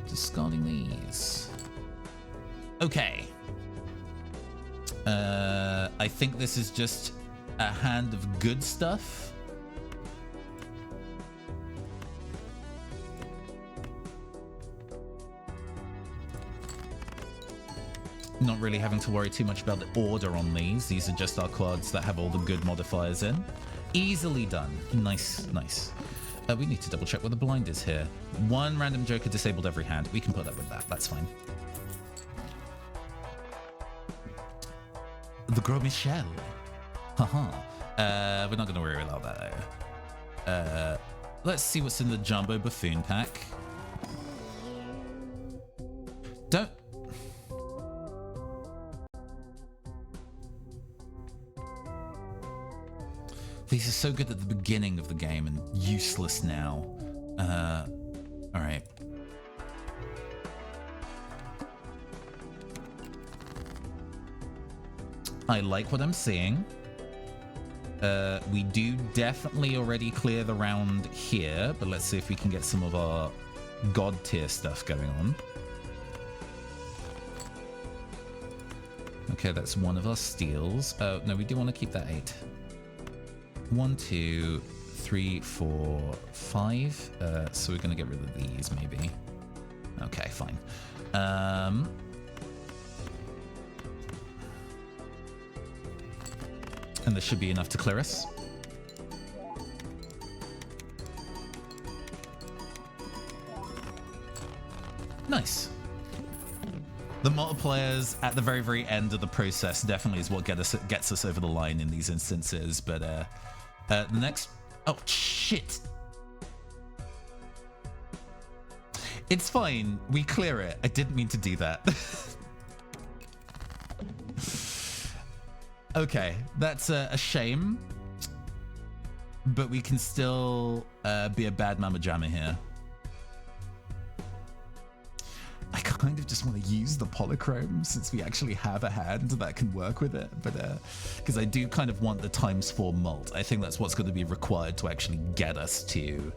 S1: Discarding these. Okay. I think this is just a hand of good stuff. Not really having to worry too much about the order on these. These are just our cards that have all the good modifiers in. Easily done. Nice, nice. We need to double check what the blind is here. One random joker disabled every hand. We can put up with that. That's fine. The Gros Michel. Haha. We're not going to worry about that though. Let's see what's in the Jumbo Buffoon pack. Don't... These are so good at the beginning of the game and useless now. Alright. I like what I'm seeing. We do definitely already clear the round here, but let's see if we can get some of our god tier stuff going on. Okay, that's one of our steals. Oh, no, we do want to keep that 8. 1, 2, 3, 4, 5. So we're going to get rid of these, maybe. Okay, fine. And this should be enough to clear us. Nice. The multipliers at the very, very end of the process definitely is what gets us over the line in these instances. But the next... Oh, shit. It's fine. We clear it. I didn't mean to do that. Okay, that's a shame. But we can still be a bad mama jamma here. I kind of just want to use the polychrome since we actually have a hand that can work with it, but because I do kind of want the ×4 mult. I think that's what's going to be required to actually get us to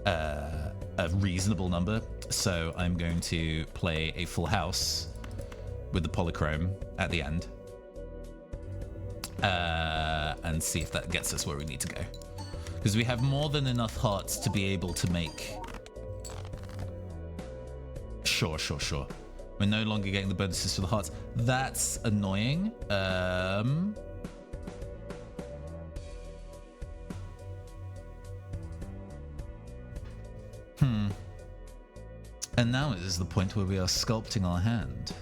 S1: a reasonable number. So I'm going to play a full house with the polychrome at the end and see if that gets us where we need to go, because we have more than enough hearts to be able to make... Sure. We're no longer getting the bonuses for the hearts. That's annoying. And now it is the point where we are sculpting our hand.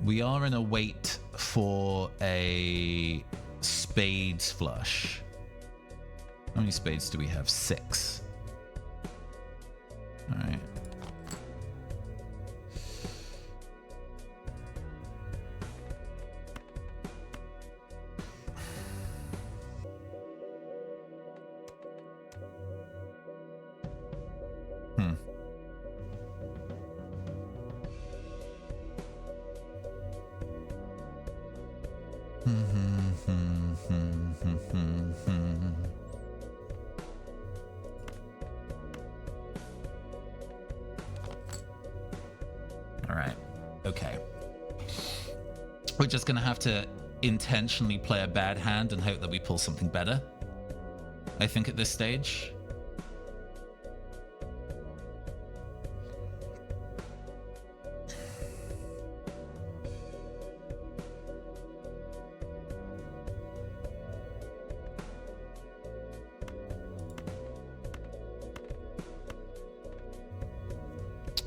S1: We are in a wait for a spades flush. How many spades do we have? 6. All right. We're just going to have to intentionally play a bad hand and hope that we pull something better, I think, at this stage.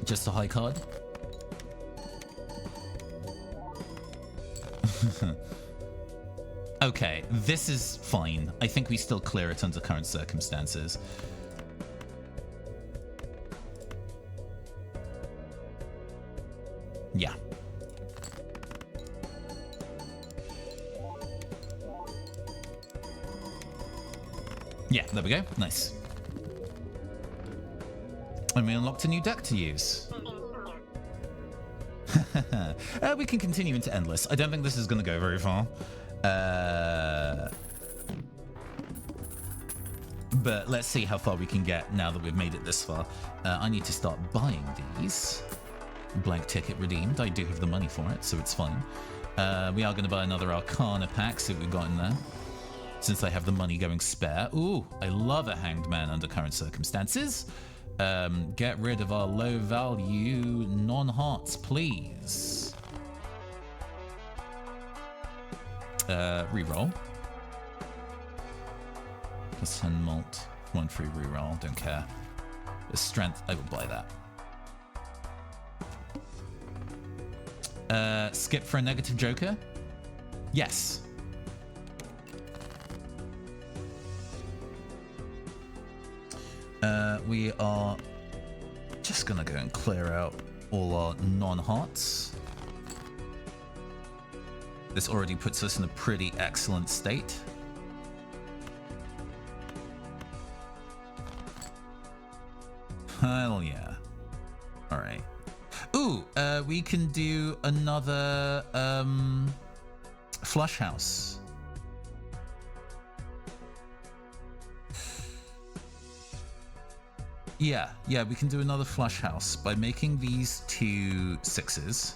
S1: Just a high card. Okay, this is fine. I think we still clear it under current circumstances. Yeah. Yeah, there we go. Nice. And we unlocked a new deck to use. We can continue into Endless. I don't think this is going to go very far. But let's see how far we can get now that we've made it this far. I need to start buying these. Blank ticket redeemed. I do have the money for it, so it's fine. We are going to buy another Arcana pack, see what we've got in there, since I have the money going spare. Ooh, I love a Hanged Man under current circumstances. Get rid of our low value non-hearts, please. Reroll. Plus 10 malt, 1 free reroll, don't care. The strength, I will buy that. Skip for a negative joker? Yes. We are just gonna go and clear out all our non-hearts. This already puts us in a pretty excellent state. Hell yeah. Alright. Ooh, we can do another flush house. Yeah, we can do another flush house by making these 2 6s.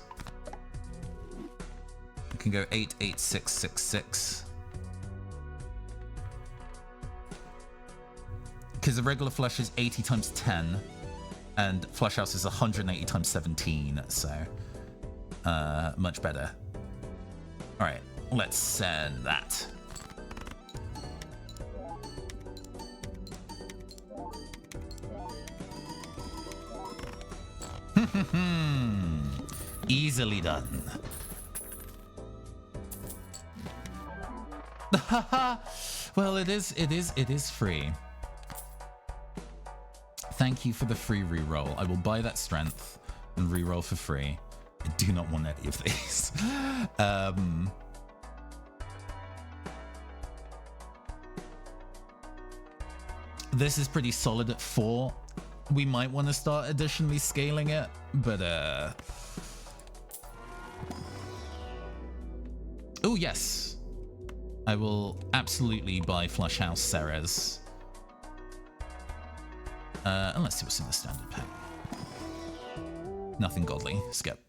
S1: We can go 8, 8, 6, 6, 6. Because the regular flush is 80 times 10, and flush house is 180 times 17, so much better. All right, let's send that. Easily done. Well, it is free. Thank you for the free reroll. I will buy that strength and reroll for free. I do not want any of these. This is pretty solid at 4. We might want to start additionally scaling it, but oh yes, I will absolutely buy Flush House Ceres. And let's see what's in the standard pack. Nothing godly. Skip.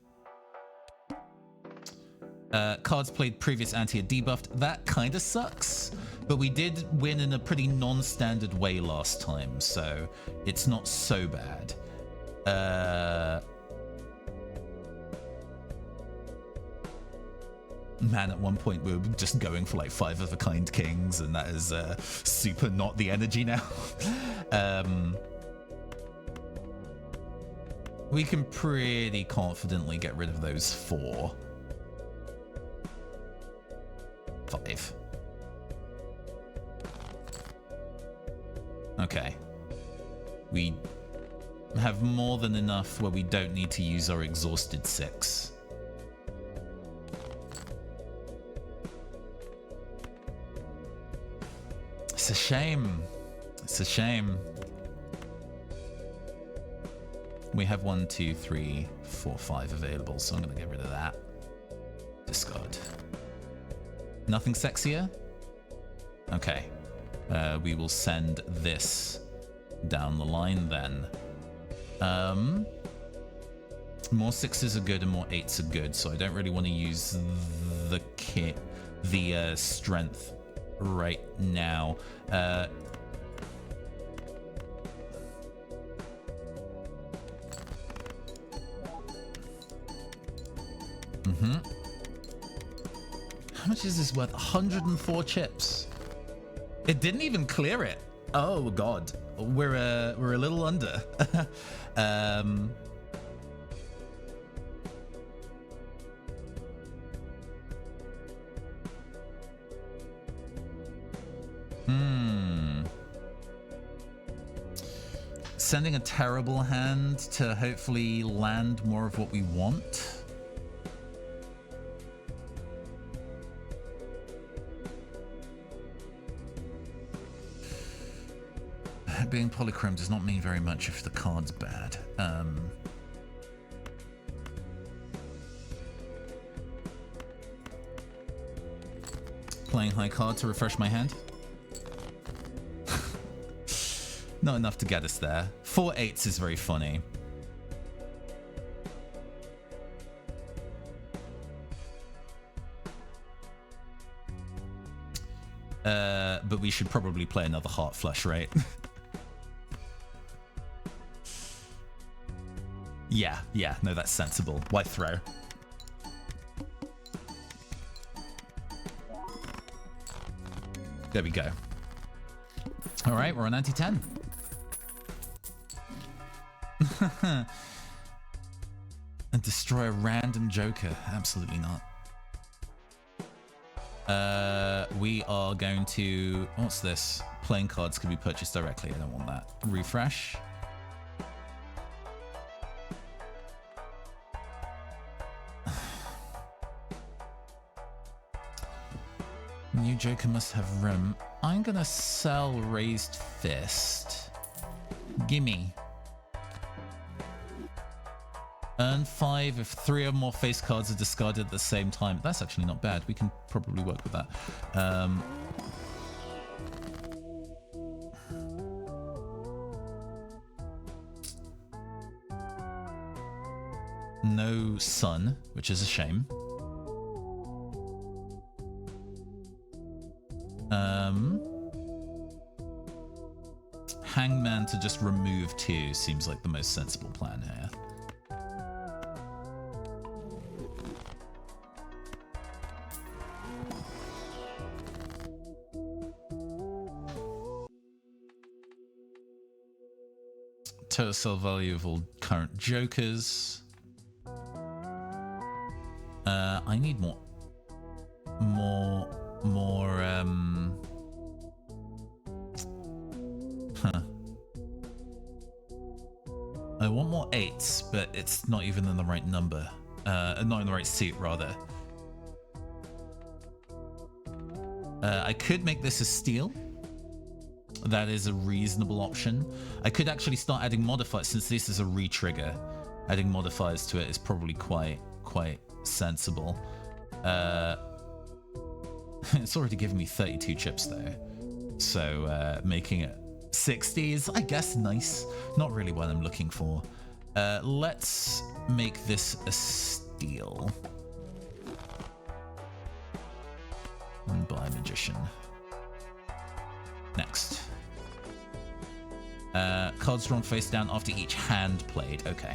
S1: Cards played previous anti are debuffed. That kind of sucks, but we did win in a pretty non-standard way last time, so it's not so bad. Man, at one point we were just going for like 5 of a kind kings, and that is super not the energy now. We can pretty confidently get rid of those 4. 5. Okay. We have more than enough where we don't need to use our exhausted 6. It's a shame. It's a shame. We have 1, 2, 3, 4, 5 available, so I'm going to get rid of that. Discard. Nothing sexier? Okay. We will send this down the line then. More 6s are good and more 8s are good, so I don't really want to use the strength right now. How much is this worth? 104 chips. It didn't even clear it. Oh god, we're a little under. Sending a terrible hand to hopefully land more of what we want. Being polychrome does not mean very much if the card's bad. Playing high card to refresh my hand. Not enough to get us there. 4 8s is very funny. But we should probably play another heart flush, right? Yeah, no, that's sensible. Why throw? There we go. All right, we're on anti-10. And destroy a random joker. Absolutely not. We are going to... What's this? Playing cards can be purchased directly. I don't want that. Refresh. New joker must have room. I'm gonna sell Raised Fist. Gimme. Earn 5 if 3 or more face cards are discarded at the same time. That's actually not bad. We can probably work with that. No sun, which is a shame. Hangman to just remove 2 seems like the most sensible plan here. Total sell value of all current jokers. I need more. I want more 8s, but it's not even in the right number. Not in the right suit, rather. I could make this a steal. That is a reasonable option. I could actually start adding modifiers, since this is a re-trigger. Adding modifiers to it is probably quite sensible. It's already given me 32 chips though, so making it 60s, I guess, nice. Not really what I'm looking for. Let's make this a steal. And buy Magician. Next. Cards drawn face down after each hand played. Okay.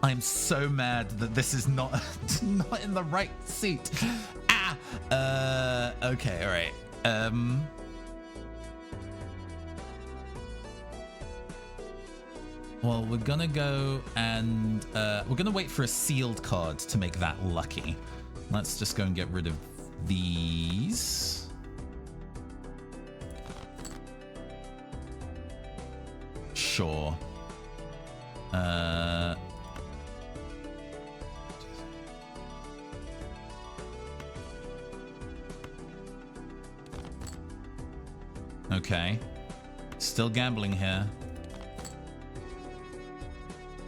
S1: I'm so mad that this is not in the right seat. Okay, all right. Well, we're gonna go and we're gonna wait for a sealed card to make that lucky. Let's just go and get rid of these. Sure. Okay. Still gambling here.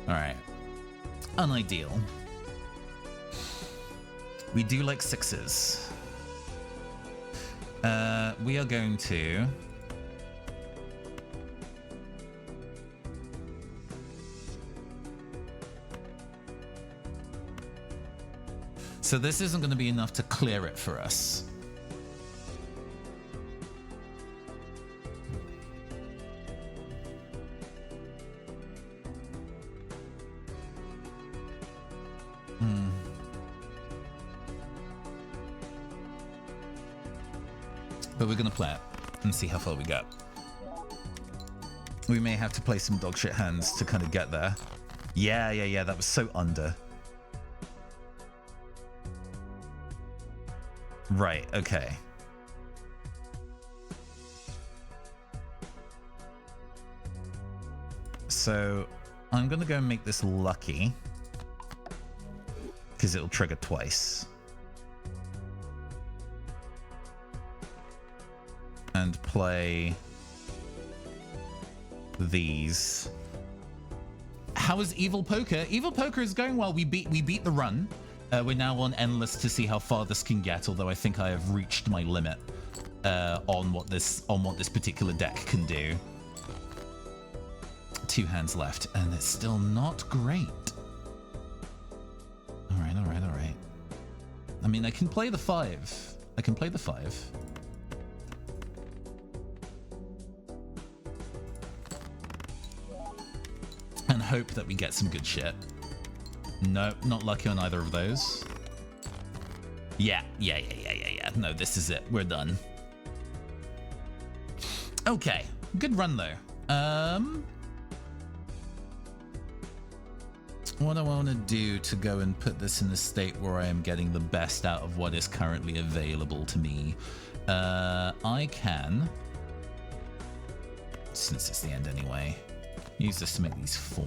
S1: Alright. Unideal. We do like 6s. We are going to... So this isn't going to be enough to clear it for us. But we're going to play it and see how far we get. We may have to play some dogshit hands to kind of get there. Yeah, that was so under. Right, okay. So I'm going to go and make this lucky because it'll trigger twice. And play these. How is Evil Poker? Evil Poker is going well. We beat the run. We're now on Endless to see how far this can get, although I think I have reached my limit on what this particular deck can do. 2 hands left, and it's still not great. All right. I mean, I can play the 5. And hope that we get some good shit. Nope, not lucky on either of those. Yeah. no, this is it. We're done. Okay, good run though. What I want to do to go and put this in a state where I am getting the best out of what is currently available to me. I can, since it's the end anyway, use this to make these 4.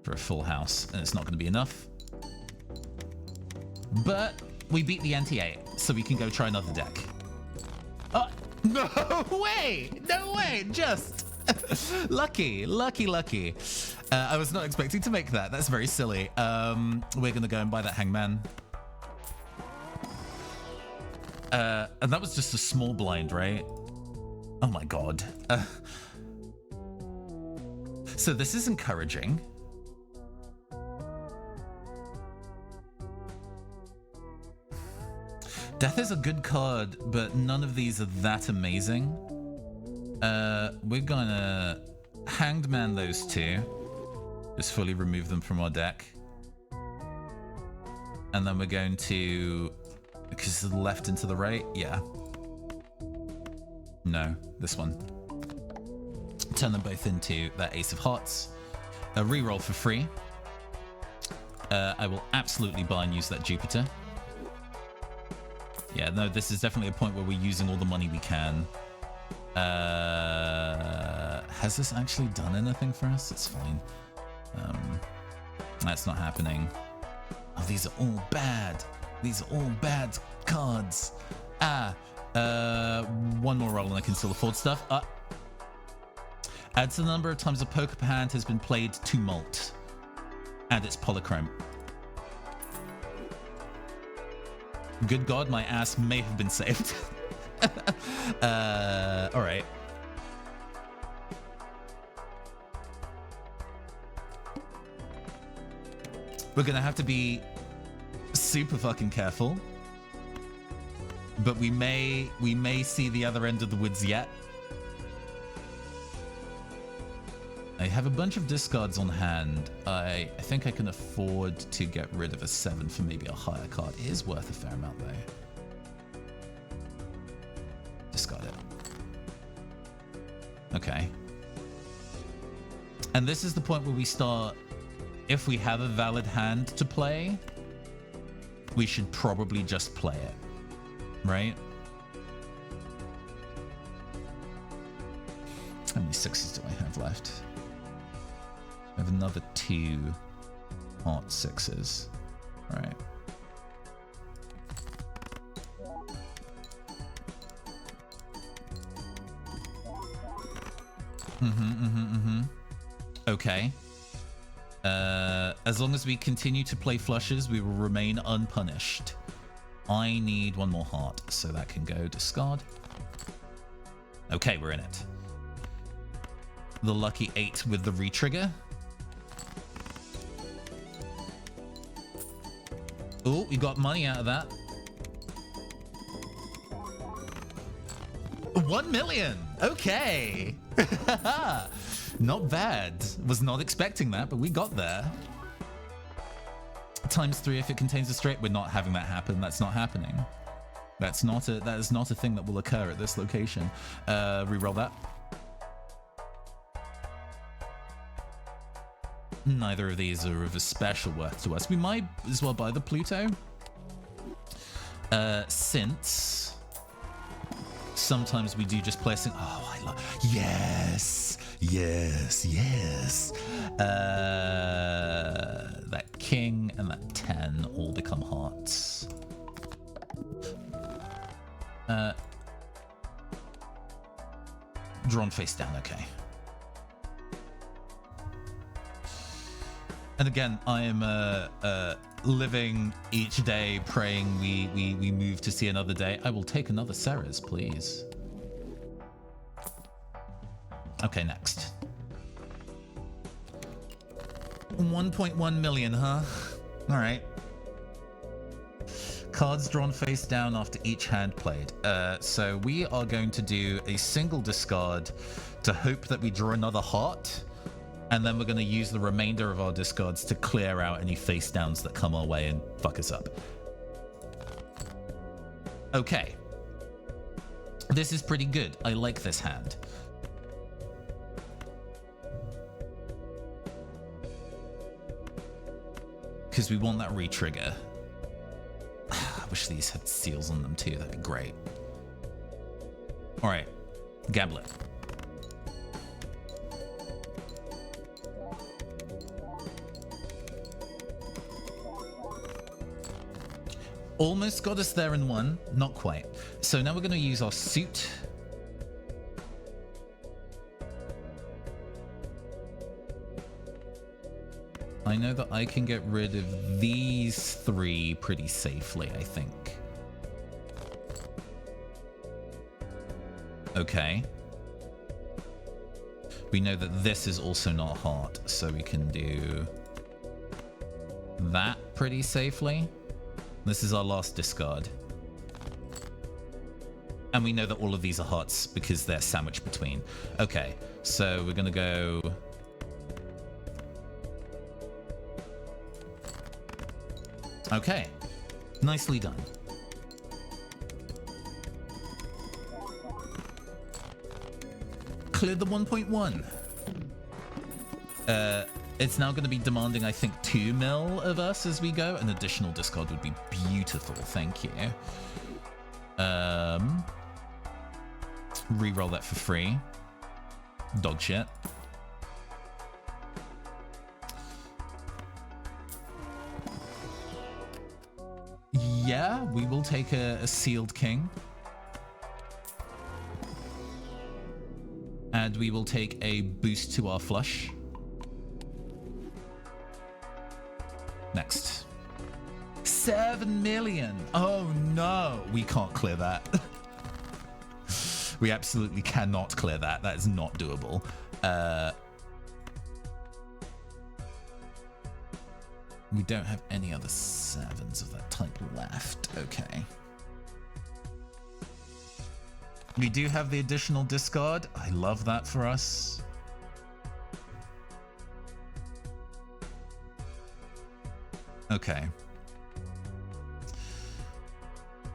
S1: For a full house, and it's not going to be enough. But we beat the NT8, so we can go try another deck. Oh, no way! No way! Just lucky. I was not expecting to make that. That's very silly. We're going to go and buy that Hangman. And that was just a small blind, right? Oh my god. So this is encouraging. Death is a good card, but none of these are that amazing. We're gonna Hanged Man those 2. Just fully remove them from our deck. And then we're going to... Because it's the left into the right? Yeah. No, this one. Turn them both into that Ace of Hearts. A reroll for free. I will absolutely buy and use that Jupiter. Yeah, no, this is definitely a point where we're using all the money we can. Has this actually done anything for us? It's fine. That's not happening. Oh, these are all bad. These are all bad cards. One more roll and I can still afford stuff. Adds the number of times a poker hand has been played to malt. And it's polychrome. Good God, my ass may have been saved. All right. We're gonna have to be super fucking careful, but we may see the other end of the woods yet. I have a bunch of discards on hand. I think I can afford to get rid of a 7 for maybe a higher card. It is worth a fair amount though. Discard it. Okay. And this is the point where we start, if we have a valid hand to play, we should probably just play it, right? How many 6s do I have left? I have another 2 heart 6s. Right. Okay. As long as we continue to play flushes, we will remain unpunished. I need 1 more heart, so that can go discard. Okay, we're in it. The lucky 8 with the retrigger. Oh, we got money out of that. 1 million. Okay. Not bad. Was not expecting that, but we got there. ×3 if it contains a straight. We're not having that happen. That's not happening. That is not a thing that will occur at this location. Reroll that. Neither of these are of a special worth to us. We might as well buy the Pluto. Since sometimes we do just play a oh, I love, yes. That king and that 10 all become hearts. Drawn face down, okay. And again, I am living each day praying we move to see another day. I will take another Ceres, please. Okay, next. 1.1 million, huh? All right. Cards drawn face down after each hand played. So we are going to do a single discard to hope that we draw another heart. And then we're going to use the remainder of our discards to clear out any face downs that come our way and fuck us up. Okay. This is pretty good. I like this hand. Because we want that re-trigger. I wish these had seals on them too. That'd be great. All right. Gamble it. Almost got us there in one, not quite. So now we're going to use our suit. I know that I can get rid of these three pretty safely, I think. Okay. We know that this is also not heart, so we can do that pretty safely. This is our last discard. And we know that all of these are hearts because they're sandwiched between. Okay, so we're gonna go... Okay, nicely done. Cleared the 1.1. It's now going to be demanding, I think, 2 mil of us as we go. An additional discard would be beautiful. Thank you. Reroll that for free. Dog shit. Yeah, we will take a sealed king. And we will take a boost to our flush. Next. 7 million. Oh no, we can't clear that. We absolutely cannot clear that. That is not doable. We don't have any other 7s of that type left. Okay. We do have the additional discard. I love that for us. Okay.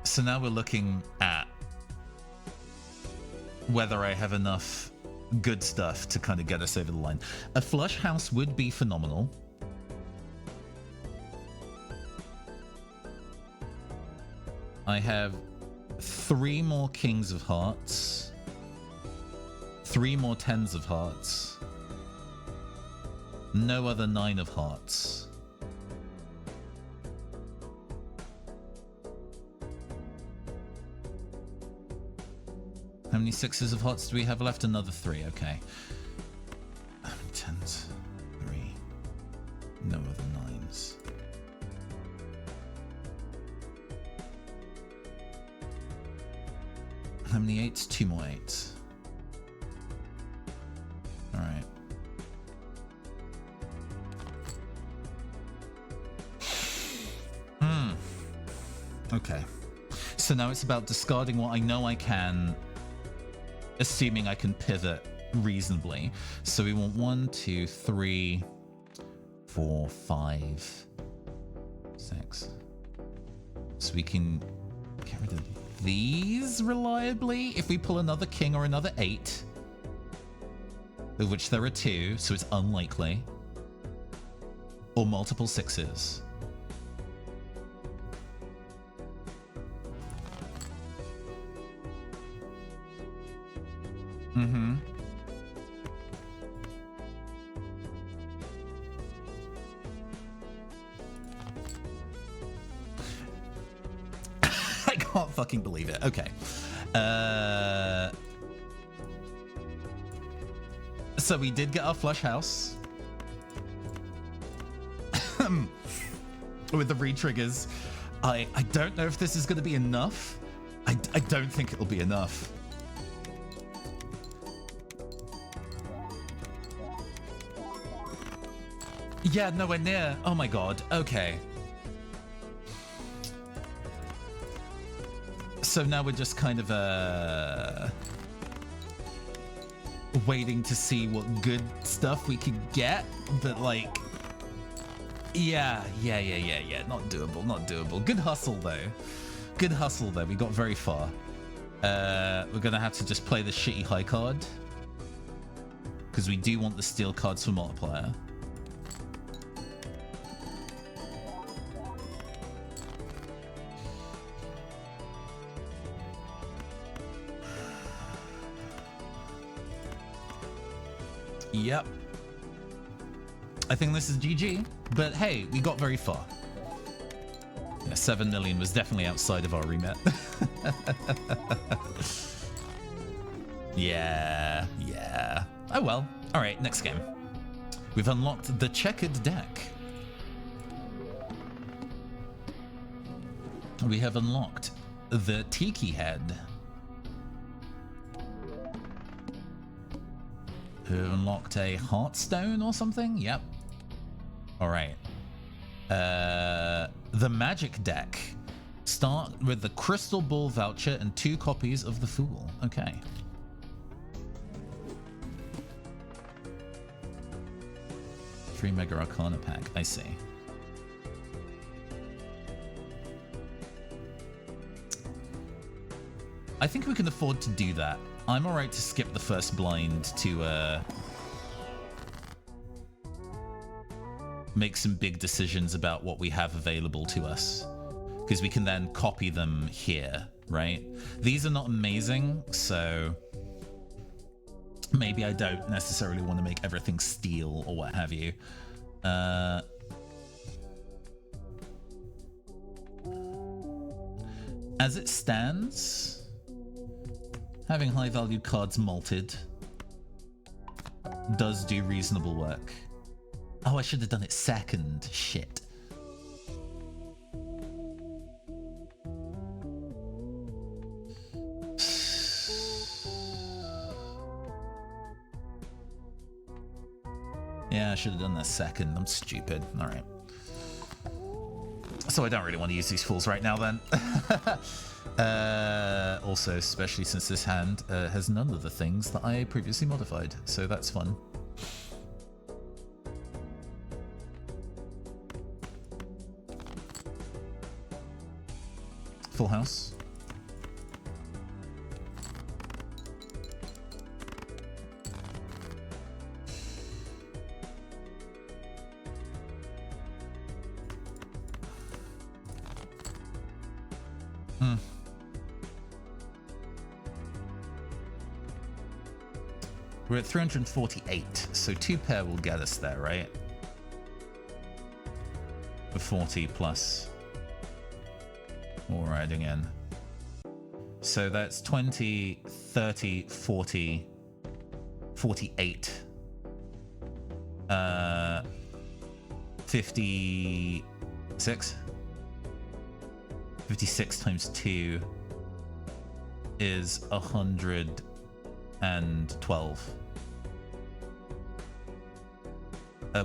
S1: So now we're looking at whether I have enough good stuff to kind of get us over the line. A flush house would be phenomenal. I have 3 more kings of hearts, 3 more 10s of hearts, no other 9 of hearts. How many 6s of hearts do we have left? Another 3, okay. 10s, 3, no other 9s. How many 8s? 2 more 8s. Alright. Okay. So now it's about discarding what I know I can, assuming I can pivot reasonably. So we want 1, 2, 3, 4, 5, 6. So we can get rid of these reliably. If we pull another king or another 8, of which there are 2, so it's unlikely, or multiple 6s. I can't fucking believe it. Okay. So we did get our flush house. With the re-triggers. I don't know if this is going to be enough. I don't think it'll be enough. Yeah, nowhere near. Oh my god. Okay. So now we're just kind of waiting to see what good stuff we could get, but like, yeah. Not doable. Good hustle though. We got very far. We're gonna have to just play the shitty high card because we do want the steel cards for multiplier. Yep. I think this is GG, but hey, we got very far. Yeah, 7 million was definitely outside of our remit. Yeah. Oh well. All right, next game. We've unlocked the checkered deck. We have unlocked the Tiki Head. We have unlocked a Heartstone or something? Yep. All right. The Magic Deck. Start with the Crystal Ball voucher and 2 copies of the Fool. Okay. Free Mega Arcana pack. I see. I think we can afford to do that. I'm alright to skip the first blind to make some big decisions about what we have available to us, because we can then copy them here, right? These are not amazing, so maybe I don't necessarily want to make everything steel or what have you. As it stands, having high-value cards malted does do reasonable work. Oh, I should have done it second. Shit. Yeah, I should have done that second. I'm stupid. All right. So I don't really want to use these fools right now then. Also, especially since this hand has none of the things that I previously modified, so that's fun. Full house. We're at 348, so 2 pair will get us there, right? For 40 plus. All right, again. So that's 20, 30, 40, 48. 56? 56 times 2 is 112.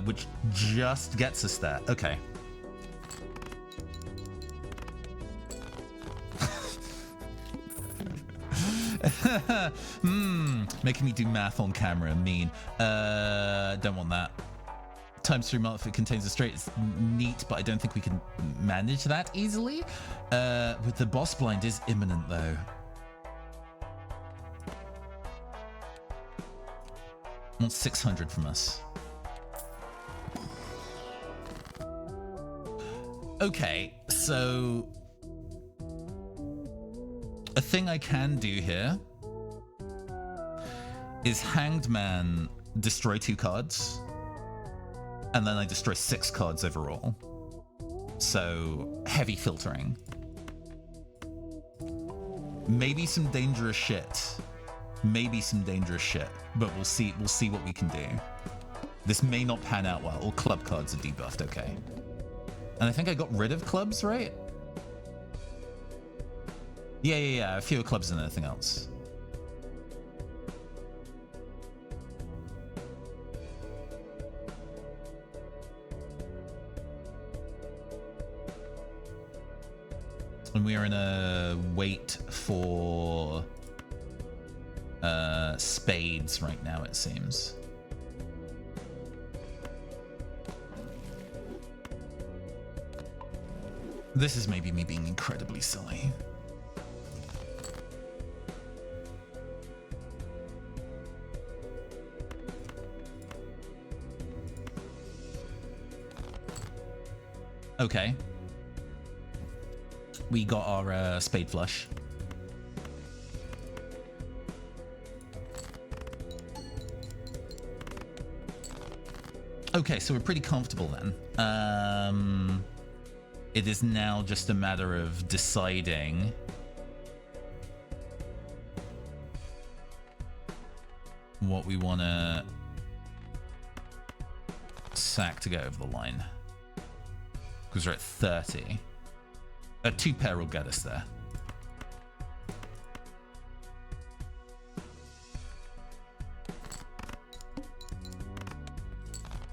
S1: Which just gets us there. Okay. Making me do math on camera. Mean. Don't want that. Times 3 if it contains a straight. It's neat, but I don't think we can manage that easily. With the boss blind is imminent though. Want 600 from us. Okay, so a thing I can do here is Hanged Man destroy 2 cards, and then I destroy 6 cards overall. So heavy filtering. Maybe some dangerous shit. But we'll see what we can do. This may not pan out well. All club cards are debuffed, okay. And I think I got rid of clubs, right? Yeah. Fewer clubs than anything else. And we are in a wait for spades right now, it seems. This is maybe me being incredibly silly. Okay. We got our spade flush. Okay, so we're pretty comfortable then. It is now just a matter of deciding what we want to sack to get over the line. Because we're at 30. A 2-pair will get us there.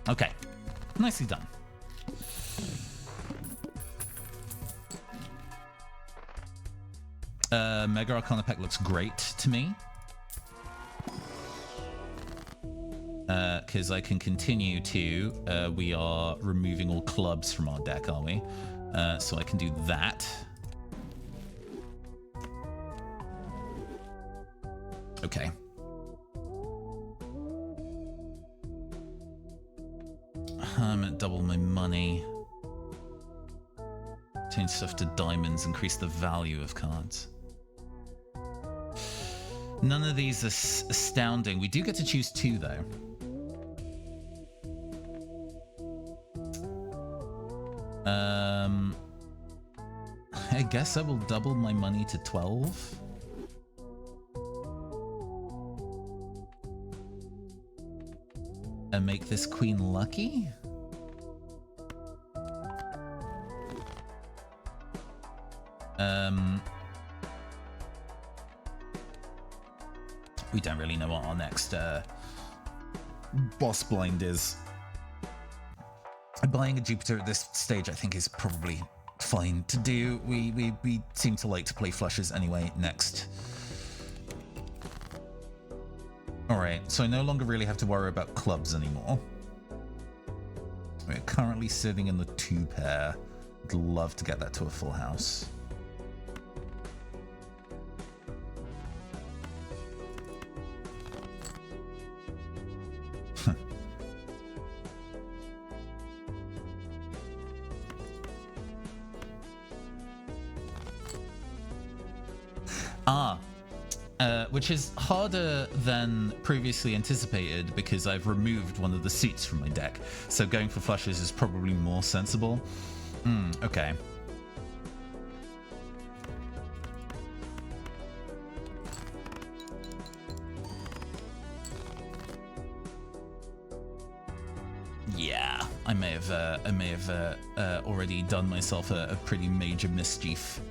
S1: Okay, nicely done. Mega Arcana pack looks great to me. Because I can continue to... we are removing all clubs from our deck, are we? So I can do that. Okay. I'm gonna double my money. Change stuff to diamonds, increase the value of cards. None of these are astounding. We do get to choose 2, though. I guess I will double my money to 12. And make this queen lucky? We don't really know what our next boss blind is. Buying a Jupiter at this stage, I think, is probably fine to do. We seem to like to play flushes anyway next. Alright, so I no longer really have to worry about clubs anymore. We're currently sitting in the 2-pair. I'd love to get that to a full house. Which is harder than previously anticipated because I've removed one of the suits from my deck. So going for flushes is probably more sensible. Okay. Yeah, I may have already done myself a pretty major mischief.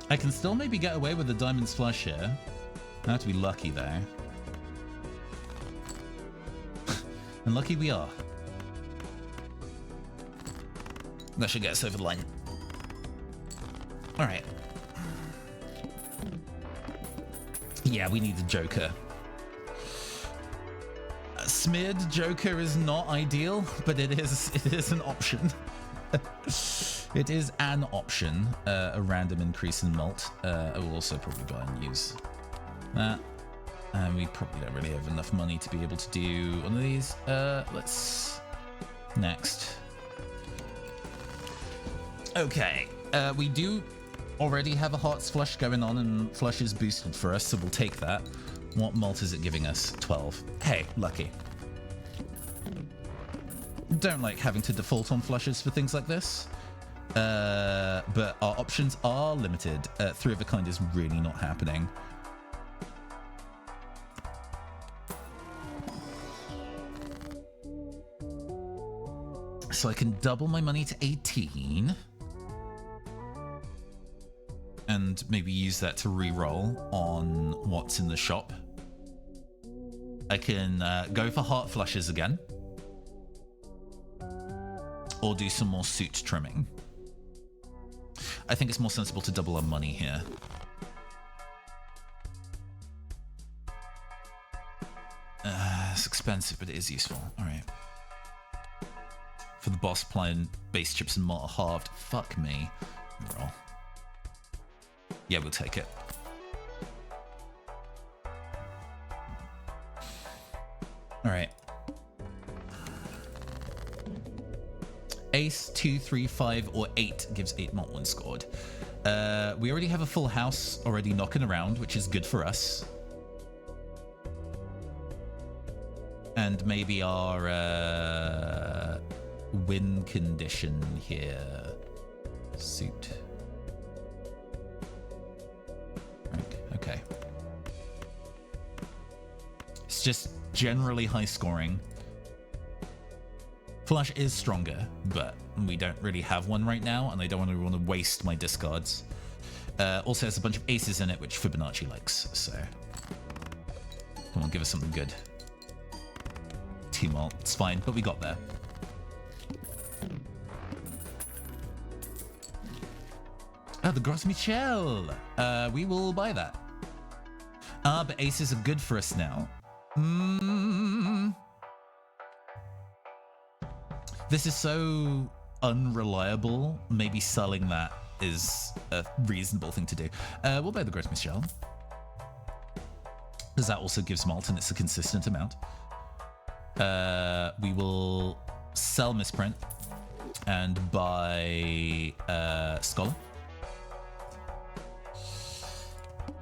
S1: I can still maybe get away with the diamonds flush here. I have to be lucky though. And lucky we are. That should get us over the line. Alright. Yeah, we need a Joker. A smeared Joker is not ideal, but it is an option. It is an option, a random increase in mult. I will also probably buy and use that. And we probably don't really have enough money to be able to do one of these. Let's... Next. Okay, we do already have a Hearts flush going on, and flush is boosted for us, so we'll take that. What mult is it giving us? 12. Hey, lucky. Don't like having to default on flushes for things like this. But our options are limited. 3 of a kind is really not happening. So I can double my money to 18. And maybe use that to re-roll on what's in the shop. I can go for heart flushes again. Or do some more suit trimming. I think it's more sensible to double our money here. It's expensive, but it is useful. All right. For the boss plan, base chips and mortar halved. Fuck me. Roll. Yeah, we'll take it. All right. Ace, 2, 3, 5, or 8 gives 8 not 1 scored. We already have a full house already knocking around, which is good for us. And maybe our win condition here. Suit. Okay. It's just generally high scoring. Flush is stronger, but we don't really have one right now, and I don't want to waste my discards. Also has a bunch of aces in it, which Fibonacci likes, so... Come on, give us something good. 2 malt, it's fine, but we got there. Oh, the Gros Michel! We will buy that. But aces are good for us now. This is so unreliable. Maybe selling that is a reasonable thing to do. We'll buy the Gros Michel. Because that also gives malt and it's a consistent amount. We will sell Misprint and buy Scholar.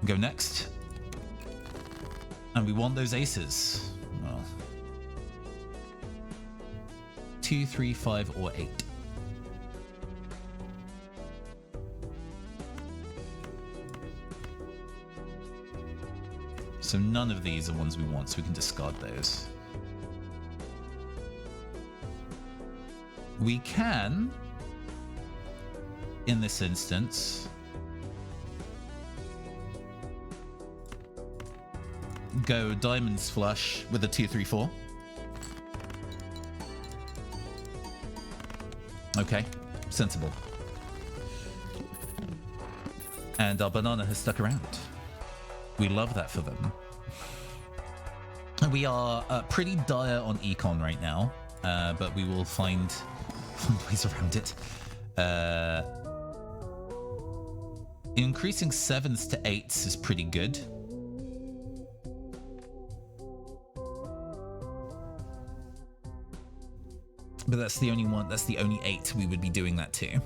S1: Go next. And we want those aces. Well, 2, 3, 5, or 8. So none of these are ones we want, so we can discard those. We can, in this instance, go diamonds flush with a 2, 3, 4. Okay, sensible. And our banana has stuck around. We love that for them. We are pretty dire on econ right now, but we will find ways around it. Increasing 7s to 8s is pretty good. But that's the only one, that's the only 8 we would be doing that to.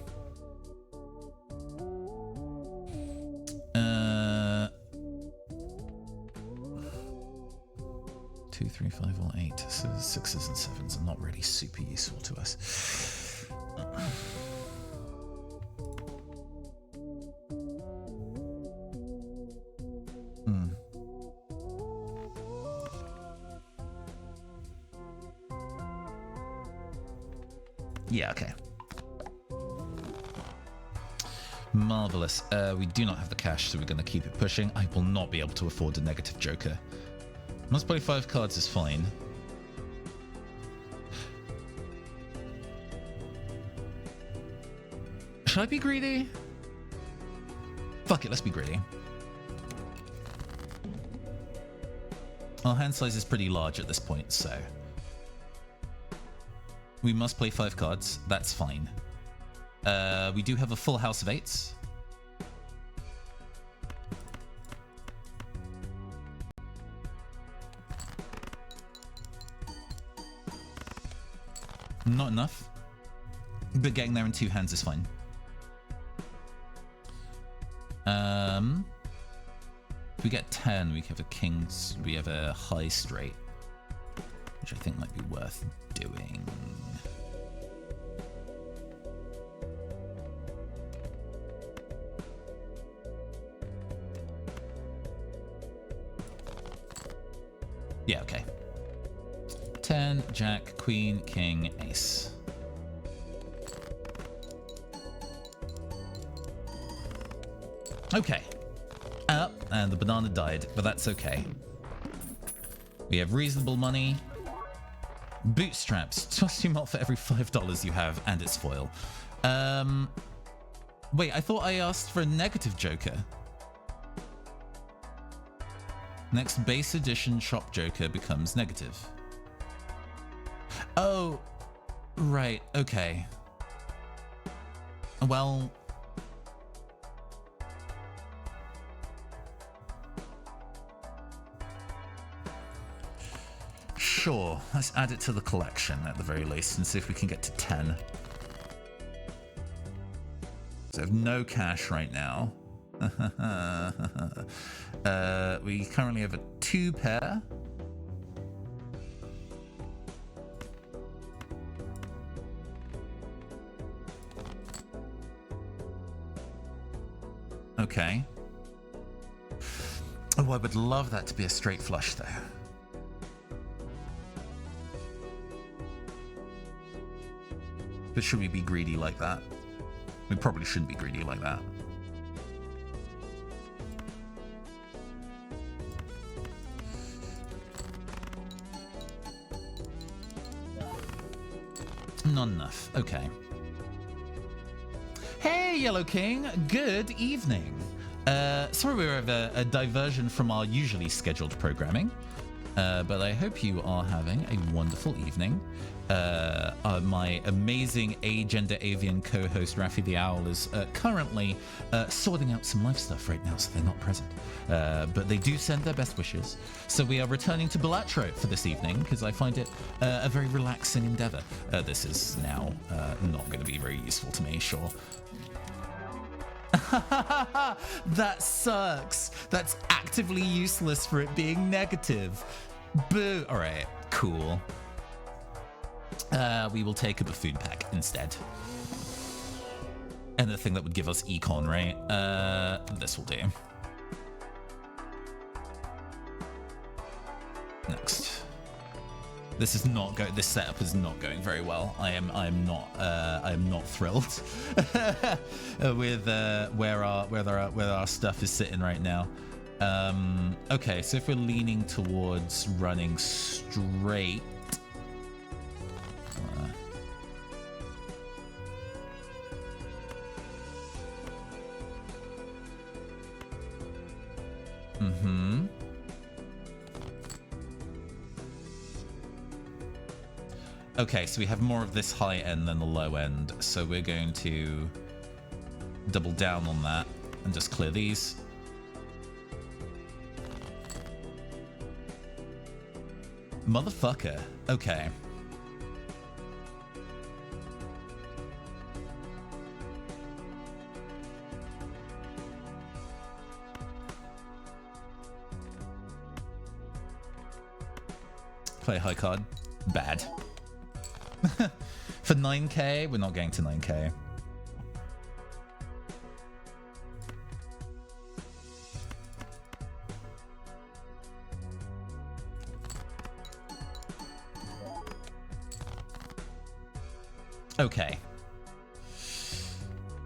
S1: 2, 3, 5, or 8. So 6s and 7s are not really super useful to us. Yeah, okay. Marvelous. We do not have the cash, so we're going to keep it pushing. I will not be able to afford a negative joker. Must play 5 cards is fine. Should I be greedy? Fuck it, let's be greedy. Our hand size is pretty large at this point, so... We must play 5 cards. That's fine. We do have a full house of 8s. Not enough. But getting there in 2 hands is fine. If we get 10, we have a king's... We have a high straight. Which I think might be worth doing. Yeah, okay. 10, Jack, Queen, King, Ace. Okay. And the banana died, but that's okay. We have reasonable money. Bootstraps. Costume alt for every $5 you have, and it's foil. Wait, I thought I asked for a negative Joker. Next base edition shop Joker becomes negative. Oh, right, okay. Well... Sure, let's add it to the collection at the very least and see if we can get to 10. So I have no cash right now. We currently have a 2 pair. Okay. Oh, I would love that to be a straight flush though. But should we be greedy like that? We probably shouldn't be greedy like that. Not enough. Okay. Hey, Yellow King. Good evening. Sorry we have a diversion from our usually scheduled programming, but I hope you are having a wonderful evening. My amazing agender avian co-host Rafi the Owl is currently sorting out some life stuff right now, so they're not present. But they do send their best wishes. So we are returning to Balatro for this evening because I find it a very relaxing endeavor. This is now not going to be very useful to me, sure. That sucks. That's actively useless for it being negative. Boo. All right, cool. We will take up a food pack instead. Anything that would give us econ, right? This will do. Next. This is not go. This setup is not going very well. I am not thrilled with where our stuff is sitting right now. Okay, so if we're leaning towards running straight. Okay, so we have more of this high end than the low end, so we're going to double down on that and just clear these. Motherfucker. Okay. Play high card. Bad. For 9k, we're not going to 9k. Okay.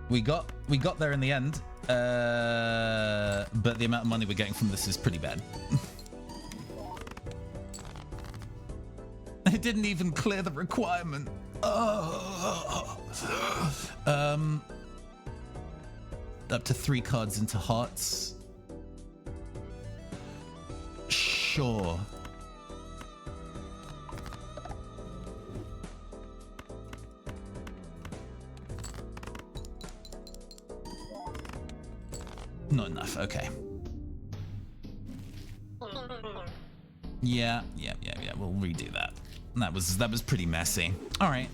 S1: We got there in the end, but the amount of money we're getting from this is pretty bad. It didn't even clear the requirement. Up to 3 cards into hearts. Sure. Not enough. Okay. Yeah. We'll redo that. That was pretty messy. All right.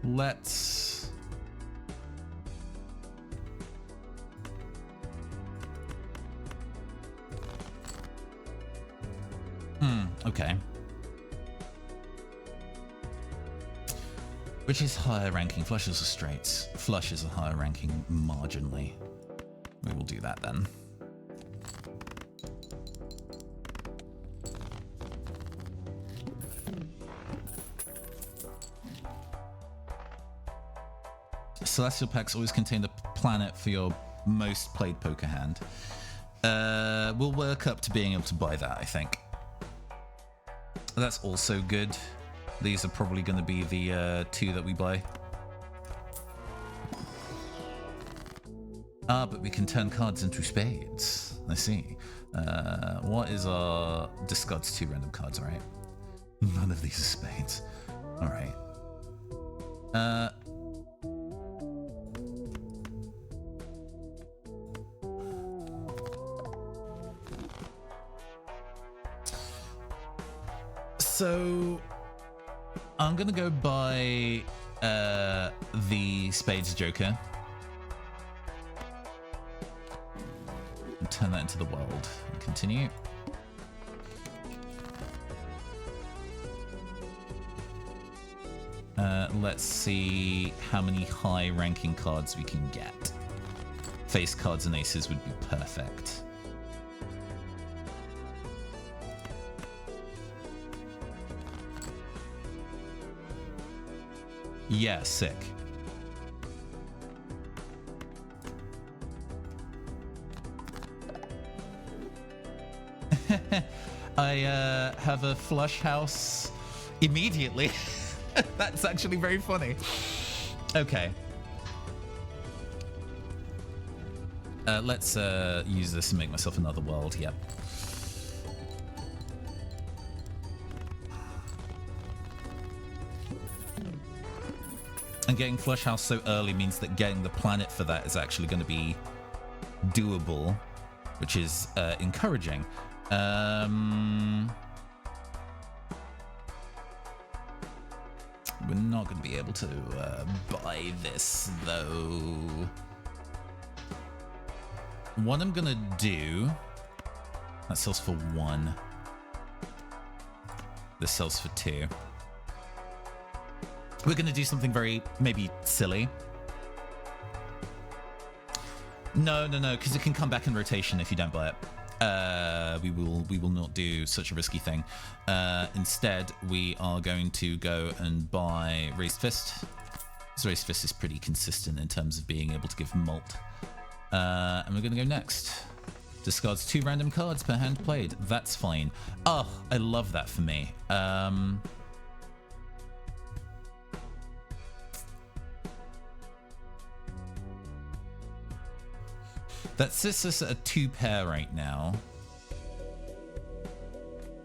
S1: Let's. Okay. Which is higher ranking, flushes or straights? Flushes are higher ranking marginally. We will do that then. Celestial packs always contain the planet for your most played poker hand. We'll work up to being able to buy that, I think. That's also good. These are probably going to be the 2 that we buy. Ah, but we can turn cards into spades. I see. What is our... Discards 2 random cards, alright? None of these are spades. Alright. So... I'm gonna go buy the spades joker. And turn that into the world. And continue. Let's see how many high ranking cards we can get. Face cards and aces would be perfect. Yeah, sick. I have a flush house immediately. That's actually very funny. Okay. Let's use this and make myself another world. Yep. And getting Flush House so early means that getting the planet for that is actually going to be doable, which is encouraging. We're not going to be able to buy this, though. What I'm going to do... That sells for 1. This sells for 2. We're going to do something very, maybe, silly. No, because it can come back in rotation if you don't buy it. We will not do such a risky thing. Instead, we are going to go and buy Raised Fist. So Raised Fist is pretty consistent in terms of being able to give mult. And we're going to go next. Discards 2 random cards per hand played. That's fine. Oh, I love that for me. That sits us at a 2 pair right now.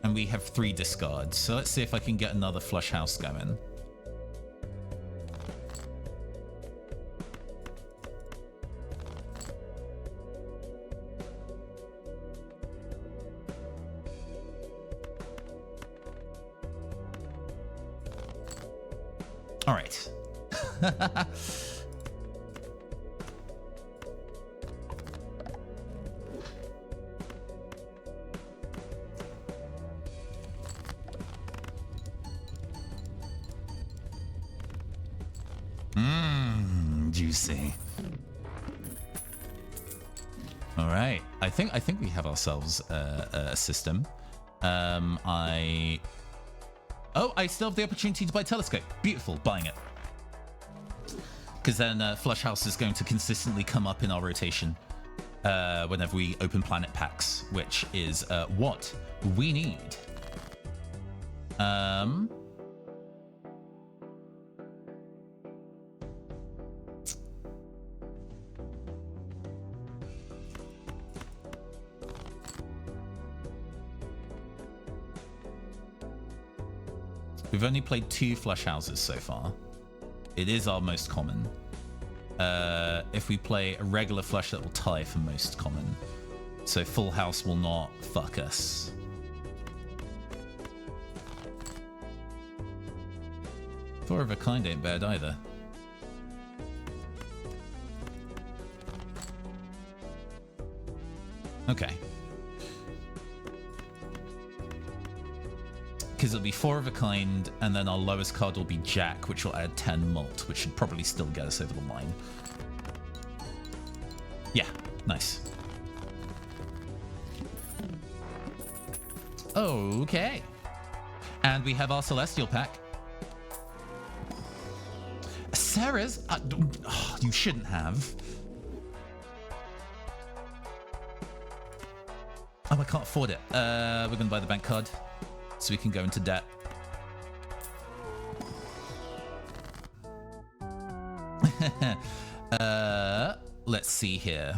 S1: And we have 3 discards. So let's see if I can get another flush house going. All right. Juicy. All right. I think we have ourselves a system. I still have the opportunity to buy Telescope. Beautiful, buying it. Because then Flush House is going to consistently come up in our rotation whenever we open planet packs, which is what we need. We've only played 2 flush houses so far. It is our most common. If we play a regular flush, that will tie for most common. So full house will not fuck us. Four of a kind ain't bad either. Okay. Because it'll be 4 of a kind, and then our lowest card will be Jack, which will add 10 mult, which should probably still get us over the line. Yeah, nice. Okay. And we have our Celestial pack. Sarah's? Oh, you shouldn't have. Oh, I can't afford it. We're going to buy the bank card so we can go into debt. Let's see here.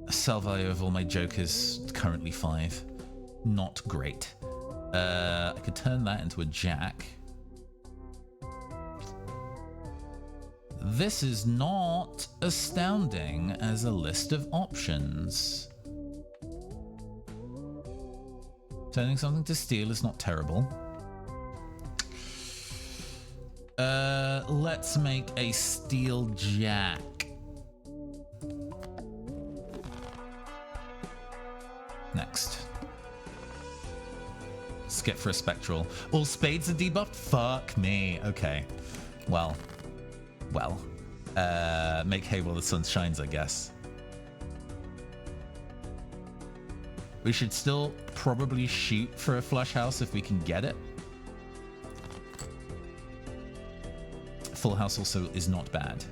S1: Sell value of all my jokers, currently 5. Not great. I could turn that into a jack. This is not astounding as a list of options. Turning something to steal is not terrible. Let's make a steel jack. Next. Skip for a spectral. All spades are debuffed? Fuck me. Okay. Well. Make hay while the sun shines, I guess. We should still probably shoot for a flush house if we can get it. Full house also is not bad.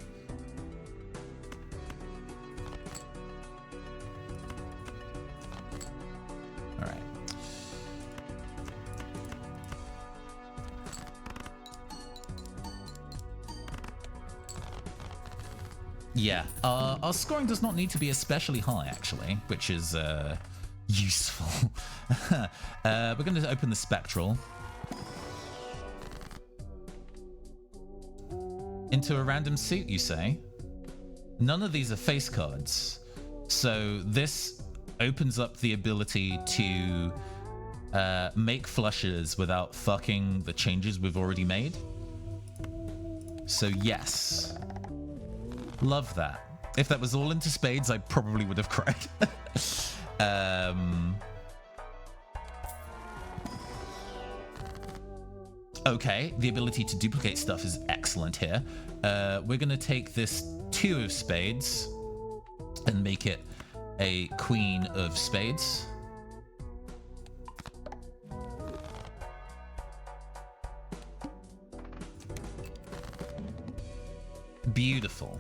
S1: All right. Yeah, our scoring does not need to be especially high, actually, which is useful. We're going to open the spectral. Into a random suit, you say? None of these are face cards. So this opens up the ability to make flushes without fucking the changes we've already made. So yes. Love that. If that was all into spades, I probably would have cried. Okay, the ability to duplicate stuff is excellent here. We're going to take this 2 of spades and make it a queen of spades. Beautiful.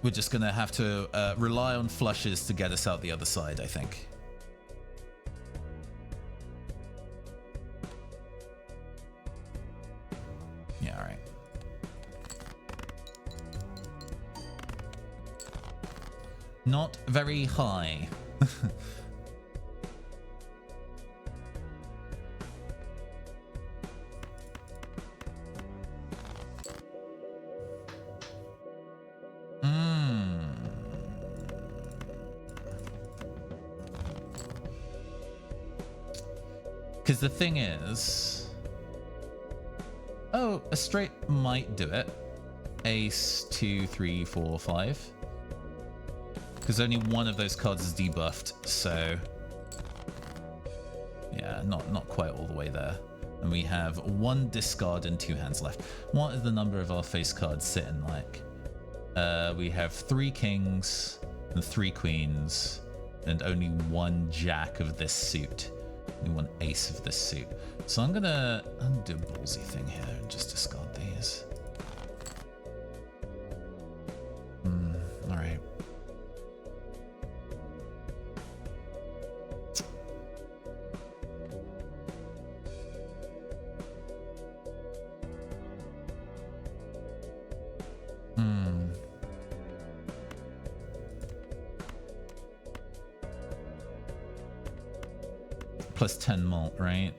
S1: We're just going to have to rely on flushes to get us out the other side, I think. Yeah, all right. Not very high. Because the thing is... Oh, a straight might do it. Ace, 2, 3, 4, 5. Because only one of those cards is debuffed, so... Yeah, not quite all the way there. And we have 1 discard and 2 hands left. What is the number of our face cards sitting like? We have 3 kings and 3 queens and only 1 jack of this suit. Only 1 ace of this suit. So I'm gonna do a ballsy thing here and just discard these. Alright. Plus 10 malt, right?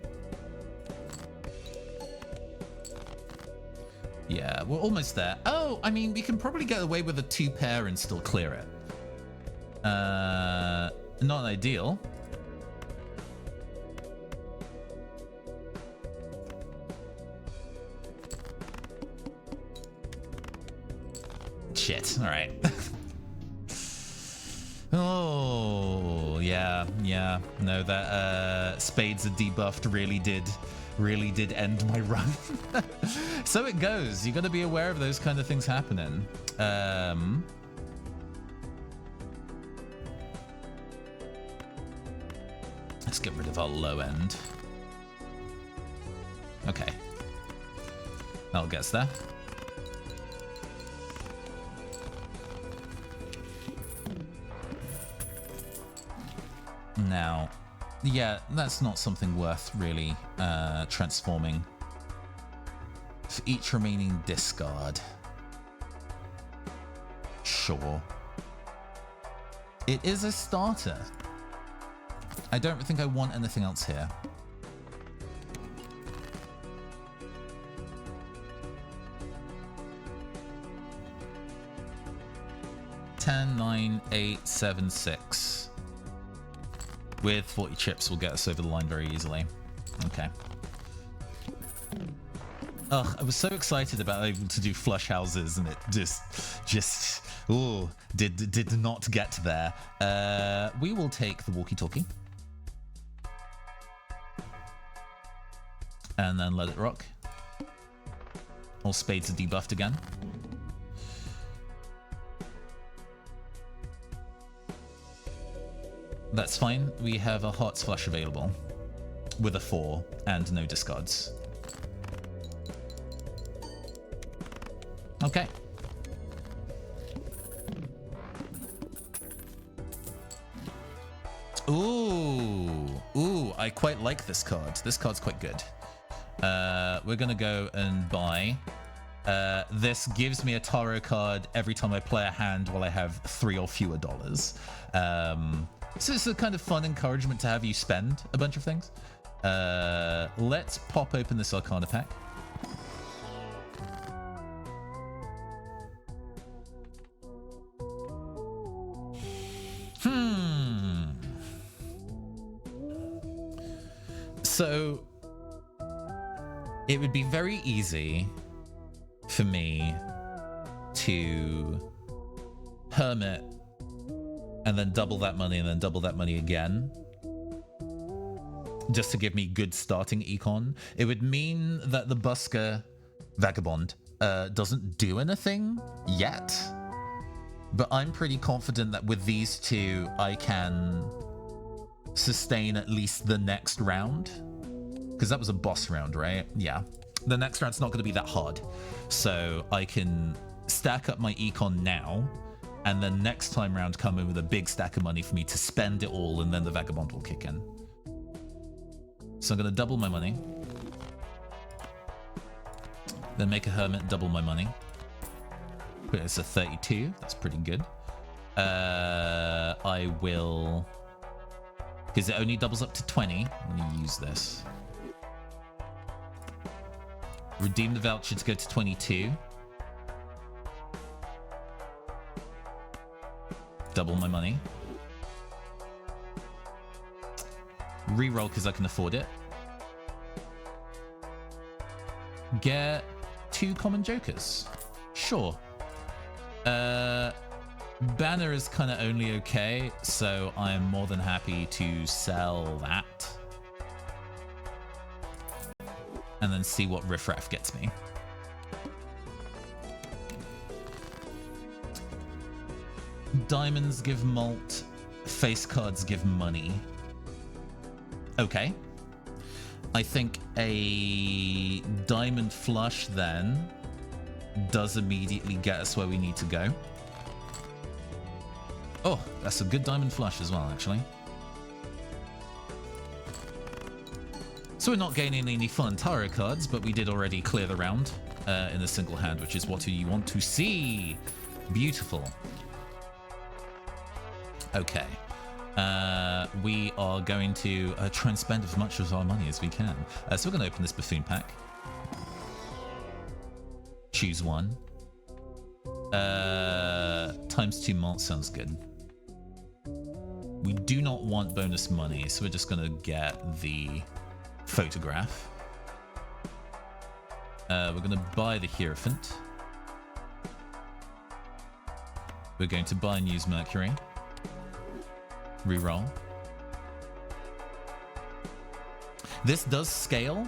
S1: Yeah, we're almost there. Oh, I mean, we can probably get away with a 2 pair and still clear it. Not ideal. Shit, all right. Oh, yeah. No, that spades are debuffed really did end my run. So it goes. You got to be aware of those kind of things happening. Let's get rid of our low end. Okay. That'll get us there. Now, yeah, that's not something worth really transforming. For each remaining discard. Sure. It is a starter. I don't think I want anything else here. $10, $9, $8, $7, $6. With 40 chips will get us over the line very easily. Okay. Ugh, I was so excited about able to do flush houses, and it just, ooh, did not get there. We will take the walkie-talkie. And then let it rock. All spades are debuffed again. That's fine. We have a Hearts Flush available with a 4 and no discards. Okay. Ooh, I quite like this card. This card's quite good. We're gonna go and buy. This gives me a tarot card every time I play a hand while I have $3 or fewer dollars. So it's a kind of fun encouragement to have you spend a bunch of things. Let's pop open this Arcana pack. So it would be very easy for me to hermit and then double that money and then double that money again, just to give me good starting econ. It would mean that the Busker Vagabond doesn't do anything yet, but I'm pretty confident that with these two I can sustain at least the next round, because that was a boss round, right? Yeah, the next round's not going to be that hard, so I can stack up my econ now, and then next time round come in with a big stack of money for me to spend it all, and then the Vagabond will kick in. So I'm going to double my money, then make a Hermit, double my money. It's a 32, that's pretty good. I will, because it only doubles up to 20, I'm going to use this. Redeem the voucher to go to 22. Double my money. Reroll because I can afford it. Get 2 common jokers. Sure. Banner is kind of only okay, so I'm more than happy to sell that. And then see what riffraff gets me. Diamonds give malt, face cards give money. Okay. I think a diamond flush then does immediately get us where we need to go. Oh, that's a good diamond flush as well, actually. So we're not gaining any fun tarot cards, but we did already clear the round in a single hand, which is what you want to see. Beautiful. Okay. We are going to try and spend as much of our money as we can. So we're going to open this buffoon pack. Choose one. ×2 malt sounds good. We do not want bonus money, so we're just going to get the photograph. We're going to buy the Hierophant. We're going to buy and use Mercury. Reroll. This does scale,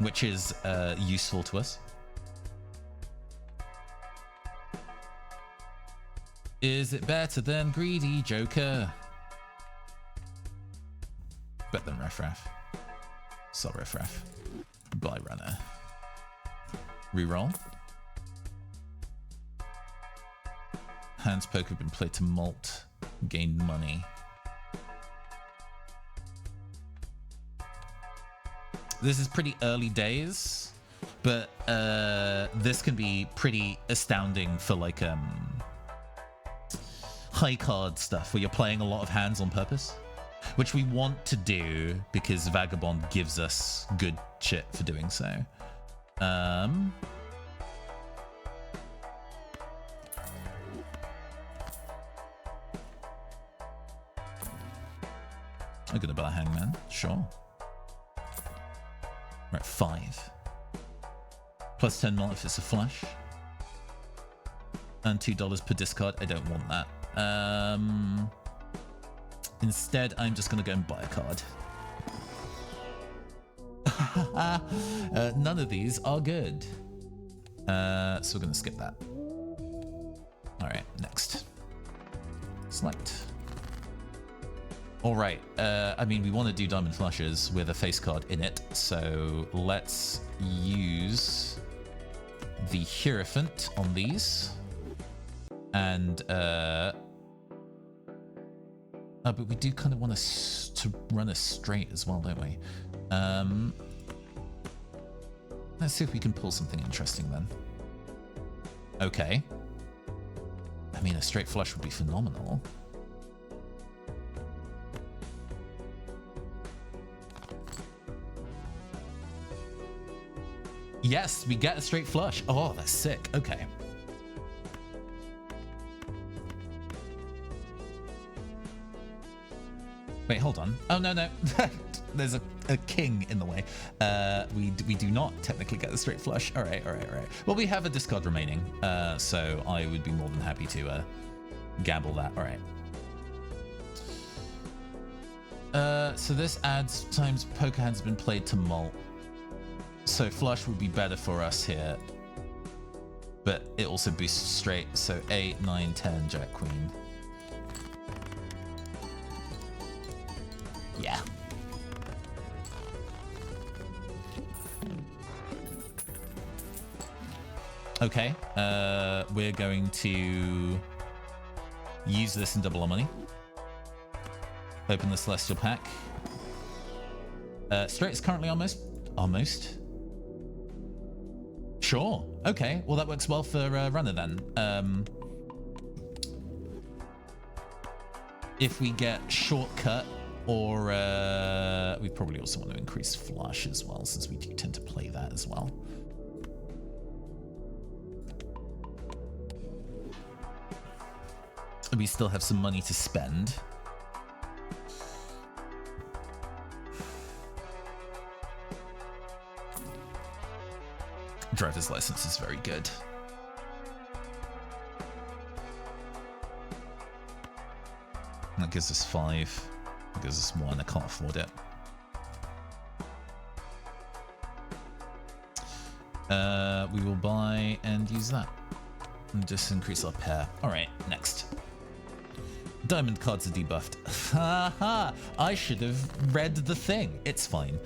S1: which is useful to us. Is it better than Greedy Joker? Better than Riffraff. So Riffraff. Goodbye, runner. Reroll. Hands poker have been played to malt. Gained money. This is pretty early days, but this can be pretty astounding for like high card stuff where you're playing a lot of hands on purpose, which we want to do because Vagabond gives us good shit for doing so. I'm gonna buy a hangman, sure. We're at 5. Plus 10 mil if it's a flush. And $2 per discard. I don't want that. Instead, I'm just gonna go and buy a card. None of these are good. So we're gonna skip that. Alright, next. Select. Alright, I mean, we want to do diamond flushes with a face card in it, so let's use the Hierophant on these. And, but we do kind of want to run a straight as well, don't we? Let's see if we can pull something interesting then. Okay. I mean, a straight flush would be phenomenal. Yes, we get a straight flush. Oh, that's sick. Okay. Wait, hold on. Oh, no, no. There's a king in the way. We do not technically get the straight flush. All right, all right, all right. Well, we have a discard remaining, so I would be more than happy to gamble that. All right. So this adds times poker hands have been played to malt. So flush would be better for us here. But it also boosts straight. So 8, 9, 10, Jack, Queen. Yeah. Okay. We're going to use this in double our money. Open the Celestial Pack. Straight is currently almost. Sure. Okay. Well, that works well for runner then. If we get shortcut, or we probably also want to increase flush as well, since we do tend to play that as well. We still have some money to spend. Driver's license is very good. That gives us 5. That gives us 1. I can't afford it. We will buy and use that. And just increase our pair. Alright, next. Diamond cards are debuffed. Haha! I should have read the thing. It's fine.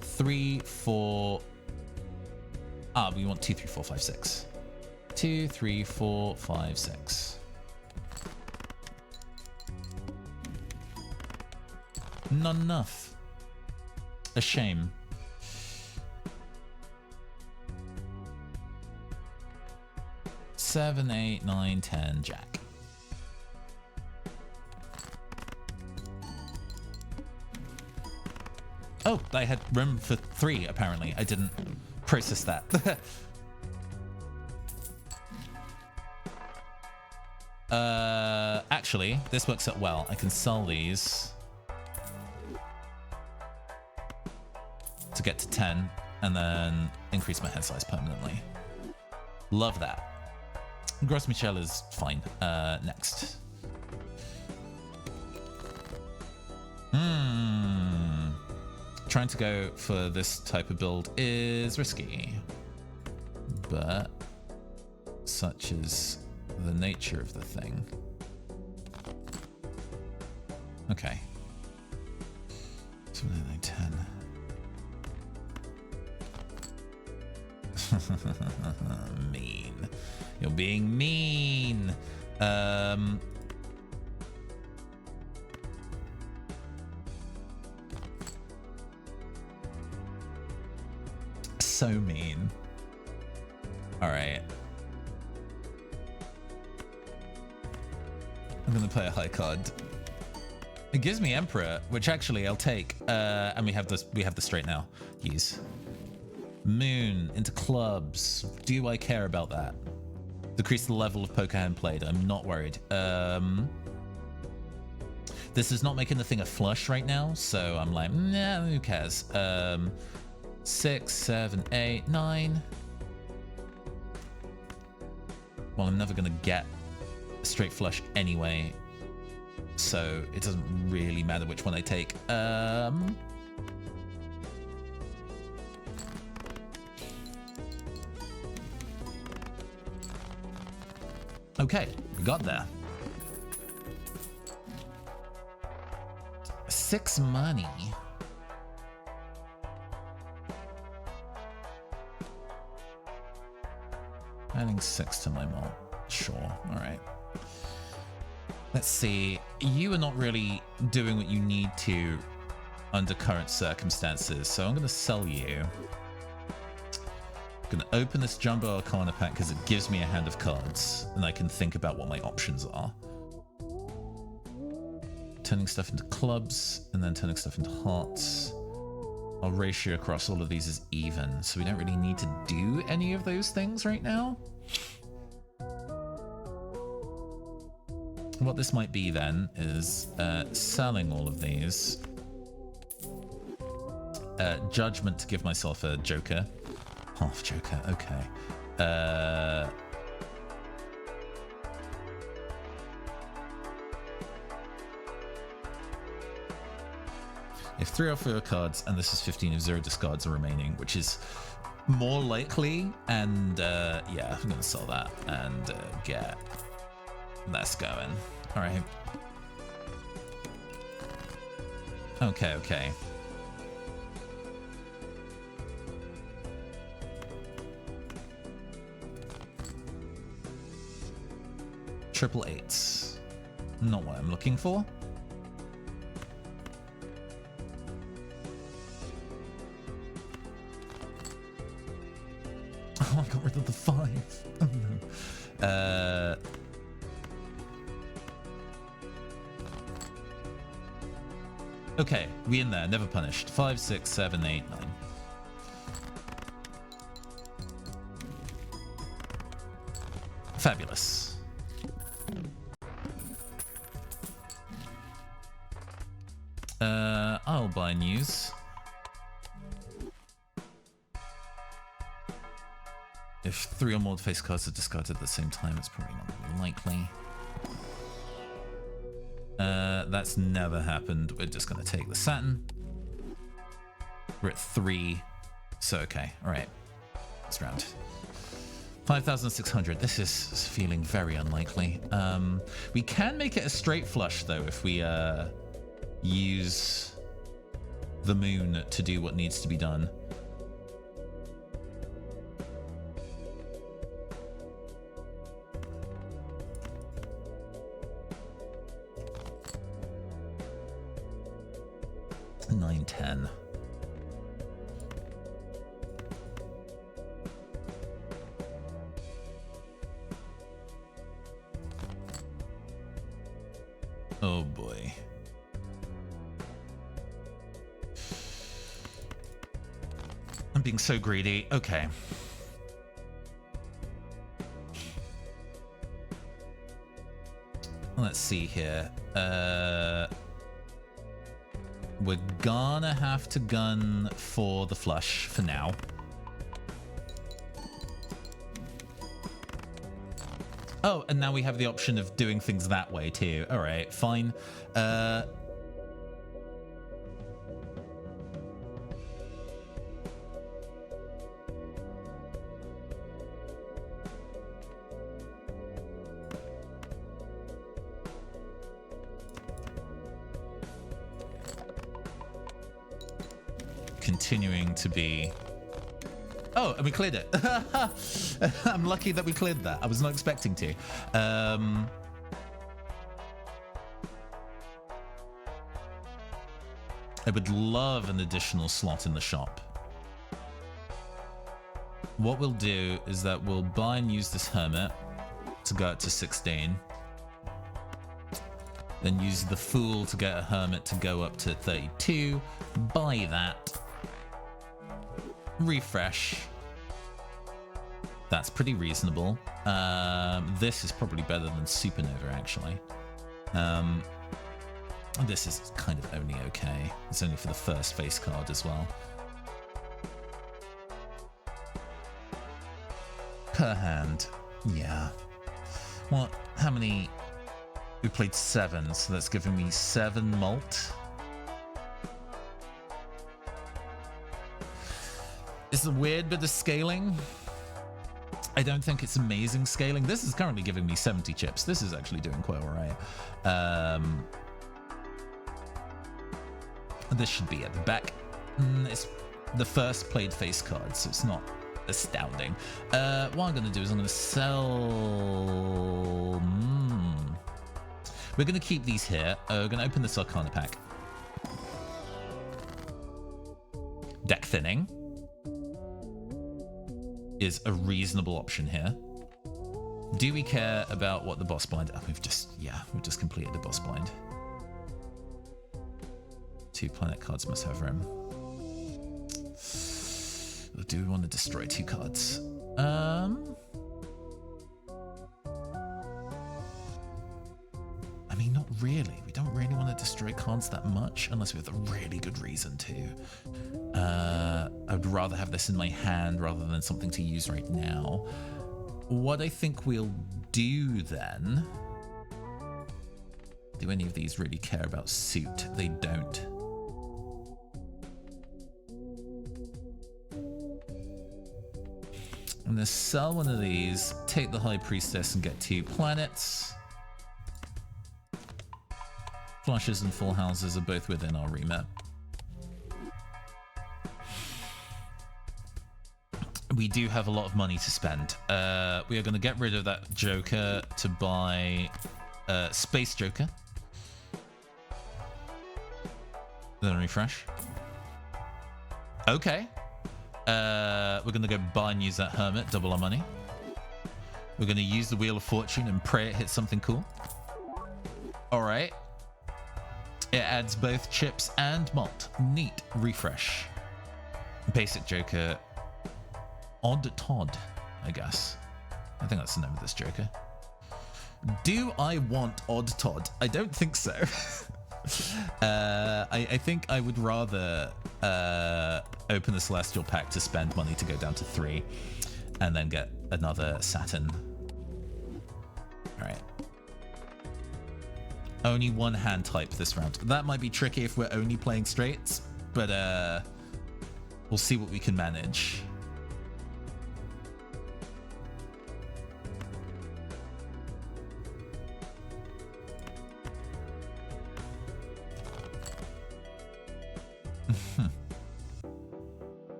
S1: 3, 4. We want 2, 3, 4, 5, 6. 2, 3, 4, 5, 6. Not enough. A shame. Seven, 8, 9, 10, Jack. Oh, I had room for 3, apparently. I didn't process that. Actually, this works out well. I can sell these to get to 10 and then increase my head size permanently. Love that. Gross Michelle is fine. Next. Trying to go for this type of build is risky, but such is the nature of the thing. Okay. 7, 8, 9, 10. Mean. You're being mean. So mean. All right. I'm gonna play a high card. It gives me Emperor, which actually I'll take. And we have this. We have the straight now. Use Moon into clubs. Do I care about that? Decrease the level of poker hand played. I'm not worried. This is not making the thing a flush right now, so I'm like, nah, who cares? 6, 7, 8, 9. Well, I'm never gonna get a straight flush anyway, so it doesn't really matter which one I take. Okay, we got there. 6 money. Adding 6 to my mall. Sure, all right. Let's see. You are not really doing what you need to under current circumstances, so I'm going to sell you. I'm going to open this Jumbo Arcana pack because it gives me a hand of cards, and I can think about what my options are. Turning stuff into clubs, and then turning stuff into hearts. Our ratio across all of these is even, so we don't really need to do any of those things right now. What this might be then is selling all of these. Judgment to give myself a joker. Half joker, okay. If 3 or 4 cards, and this is 15 if 0 discards are remaining, which is more likely, and yeah, I'm gonna sell that and get this going. All right. Okay, okay. Triple 8s. Not what I'm looking for. Oh, I got rid of the 5. Oh no. Okay, we in there, never punished. 5, 6, 7, 8, 9. Fabulous. I'll buy news. If 3 or more face cards are discarded at the same time, it's probably not really likely. That's never happened. We're just going to take the Saturn. We're at 3. So, okay. All right. Let's round. 5,600. This is feeling very unlikely. We can make it a straight flush, though, if we use the moon to do what needs to be done. Nine, 10. Oh boy. I'm being so greedy. Okay. Let's see here. We're gonna have to gun for the flush for now. Oh, and now we have the option of doing things that way too. All right, fine. Continuing to be Oh, and we cleared it. I'm lucky that we cleared that. I was not expecting to. I would love an additional slot in the shop. What we'll do is that we'll buy and use this hermit to go up to 16. Then use the fool to get a hermit to go up to 32. Buy that. Refresh. That's pretty reasonable. This is probably better than Supernova, actually. This is kind of only okay. It's only for the first face card as well. Per hand. Yeah. What? How many? We played 7, so that's giving me 7 malt. It's a weird bit of scaling. I don't think it's amazing scaling. This is currently giving me 70 chips. This is actually doing quite alright. This should be at the back. It's the first played face card, so it's not astounding. What I'm going to do is I'm going to sell... We're going to keep these here. We're going to open this Arcana pack. Deck thinning is a reasonable option here. Do we care about what the boss blind... Oh, we've just completed the boss blind. 2 planet cards must have room. Or do we want to destroy 2 cards? I mean, not really. We don't really want to destroy cards that much unless we have a really good reason to. I would rather have this in my hand rather than something to use right now. What I think we'll do then... Do any of these really care about suit? They don't. I'm going to sell one of these, take the High Priestess and get 2 planets. Flushes and full houses are both within our remit. We do have a lot of money to spend. We are going to get rid of that Joker to buy Space Joker. Then refresh. Okay. We're going to go buy and use that Hermit, double our money. We're going to use the Wheel of Fortune and pray it hits something cool. Alright. It adds both chips and malt. Neat. Refresh. Basic Joker. Odd Todd, I guess. I think that's the name of this Joker. Do I want Odd Todd? I don't think so. I think I would rather open the Celestial Pack to spend money to go down to 3 and then get another Saturn. Alright. Only 1 hand type this round. That might be tricky if we're only playing straights, but we'll see what we can manage.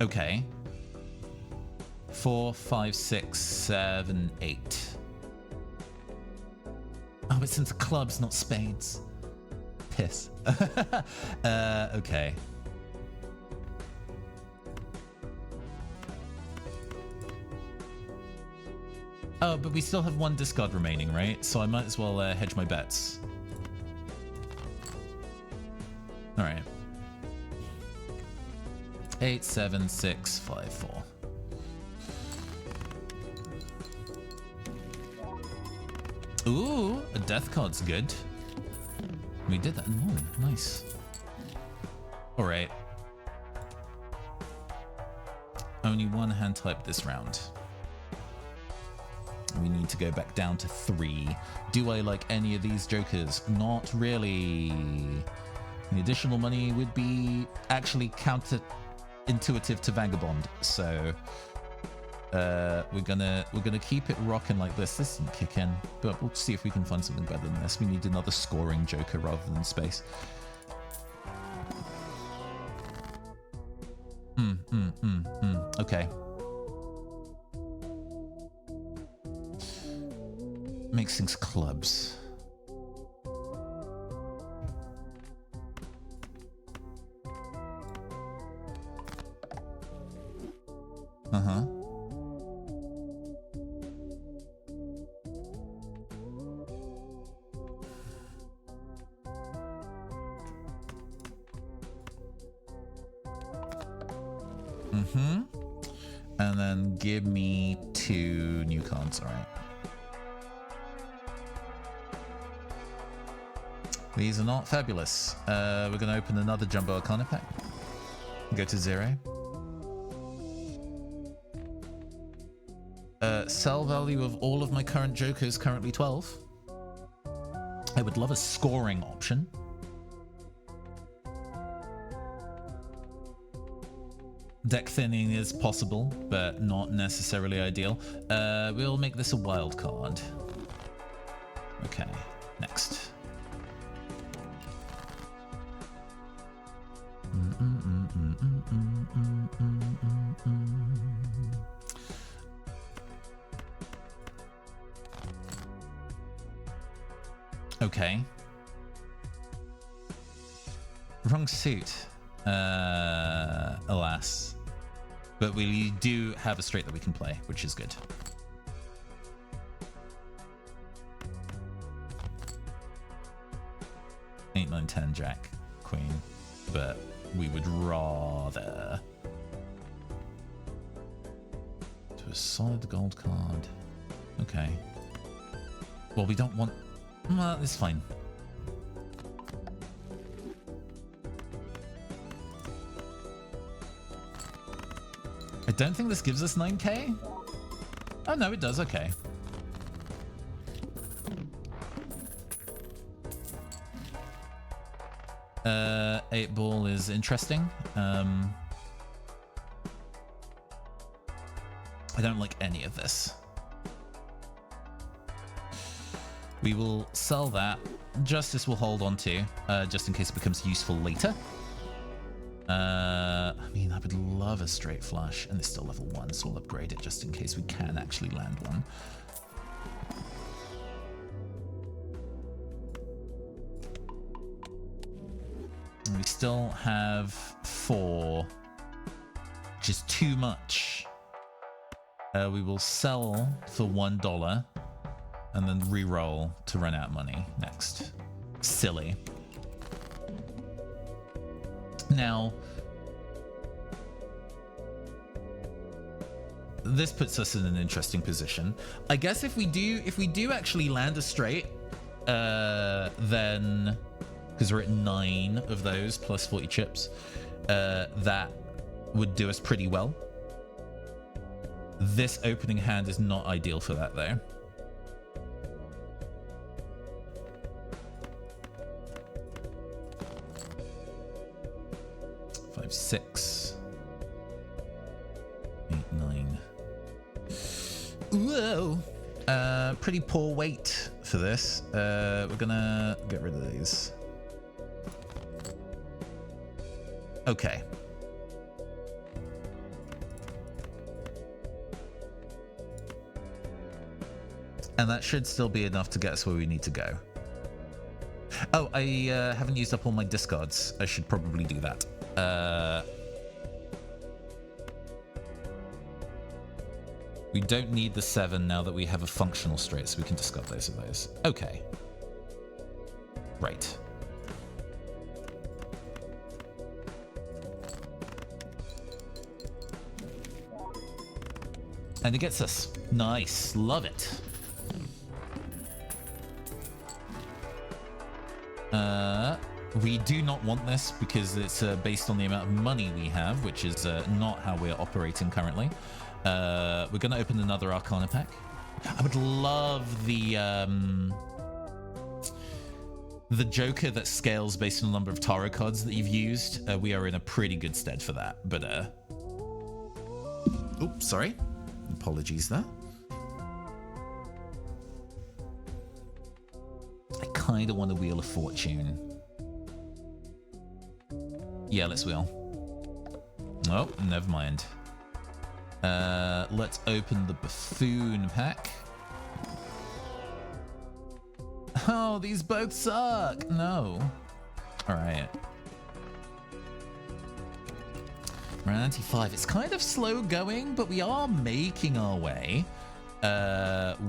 S1: Okay. 4, 5, 6, 7, 8. Oh, it's into clubs, not spades. Piss. Okay. Oh, but we still have 1 discard remaining, right? So I might as well hedge my bets. All right. 8, 7, 6, 5, 4. Ooh, a death card's good. We did that in 1. Nice. All right. Only 1 hand type this round. We need to go back down to 3. Do I like any of these jokers? Not really. The additional money would be actually counterintuitive to Vagabond, so We're gonna keep it rocking like this. This didn't kick in, but we'll see if we can find something better than this. We need another scoring joker rather than space. Okay. Makes things clubs. Uh-huh. Mm-hmm. And then give me 2 new cards, all right. These are not fabulous. We're going to open another Jumbo Arcana pack. Go to 0. Sell value of all of my current jokers, currently 12. I would love a scoring option. Deck thinning is possible, but not necessarily ideal. We'll make this a wild card. Okay, next. Okay. Wrong suit. Alas. But we do have a straight that we can play, which is good. Eight, 9, 10, Jack, Queen. But we would rather to a solid gold card. Okay. Well, we don't want. Well, it's fine. I don't think this gives us 9k. Oh no, it does. Okay. Eight ball is interesting. I don't like any of this. We will sell that. Justice will hold on to, just in case it becomes useful later. I mean, I would love a straight flush, and it's still level 1, so we'll upgrade it just in case we can actually land one. And we still have 4, which is too much. We will sell for $1 and then re-roll to run out money next. Silly. Now, this puts us in an interesting position. I guess if we do actually land a straight, then because we're at 9 of those plus 40 chips, that would do us pretty well. This opening hand is not ideal for that though. Five, 6, 8, 9. Whoa! Pretty poor weight for this. We're gonna get rid of these. Okay. And that should still be enough to get us where we need to go. Oh, I haven't used up all my discards. I should probably do that. We don't need the 7 now that we have a functional straight, so we can discard those of those. Okay. Right. And it gets us. Nice. Love it. We do not want this because it's based on the amount of money we have, which is not how we're operating currently. We're going to open another Arcana pack. I would love the Joker that scales based on the number of tarot cards that you've used. We are in a pretty good stead for that, but oops, sorry. Apologies there. I kind of want a Wheel of Fortune. Yeah, let's wheel. Oh, never mind. Let's open the Buffoon pack. Oh, these both suck. No. All right. We're at 95. It's kind of slow going, but we are making our way.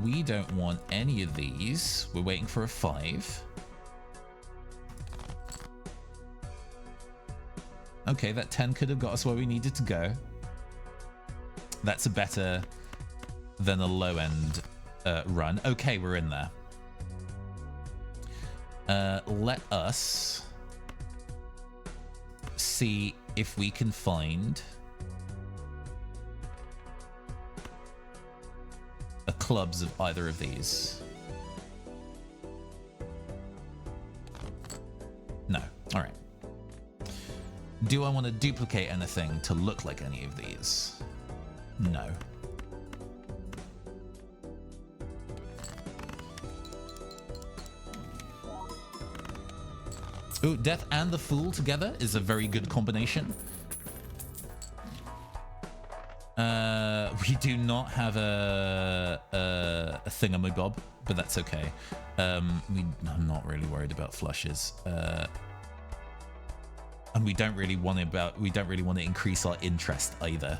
S1: We don't want any of these. We're waiting for a 5. Okay, that 10 could have got us where we needed to go. That's a better than a low-end run. Okay, we're in there. Let us see if we can find a clubs of either of these. No. All right. Do I want to duplicate anything to look like any of these? No. Ooh, Death and the Fool together is a very good combination. We do not have a thingamabob, but that's okay. I'm not really worried about flushes. And we don't really want to increase our interest either.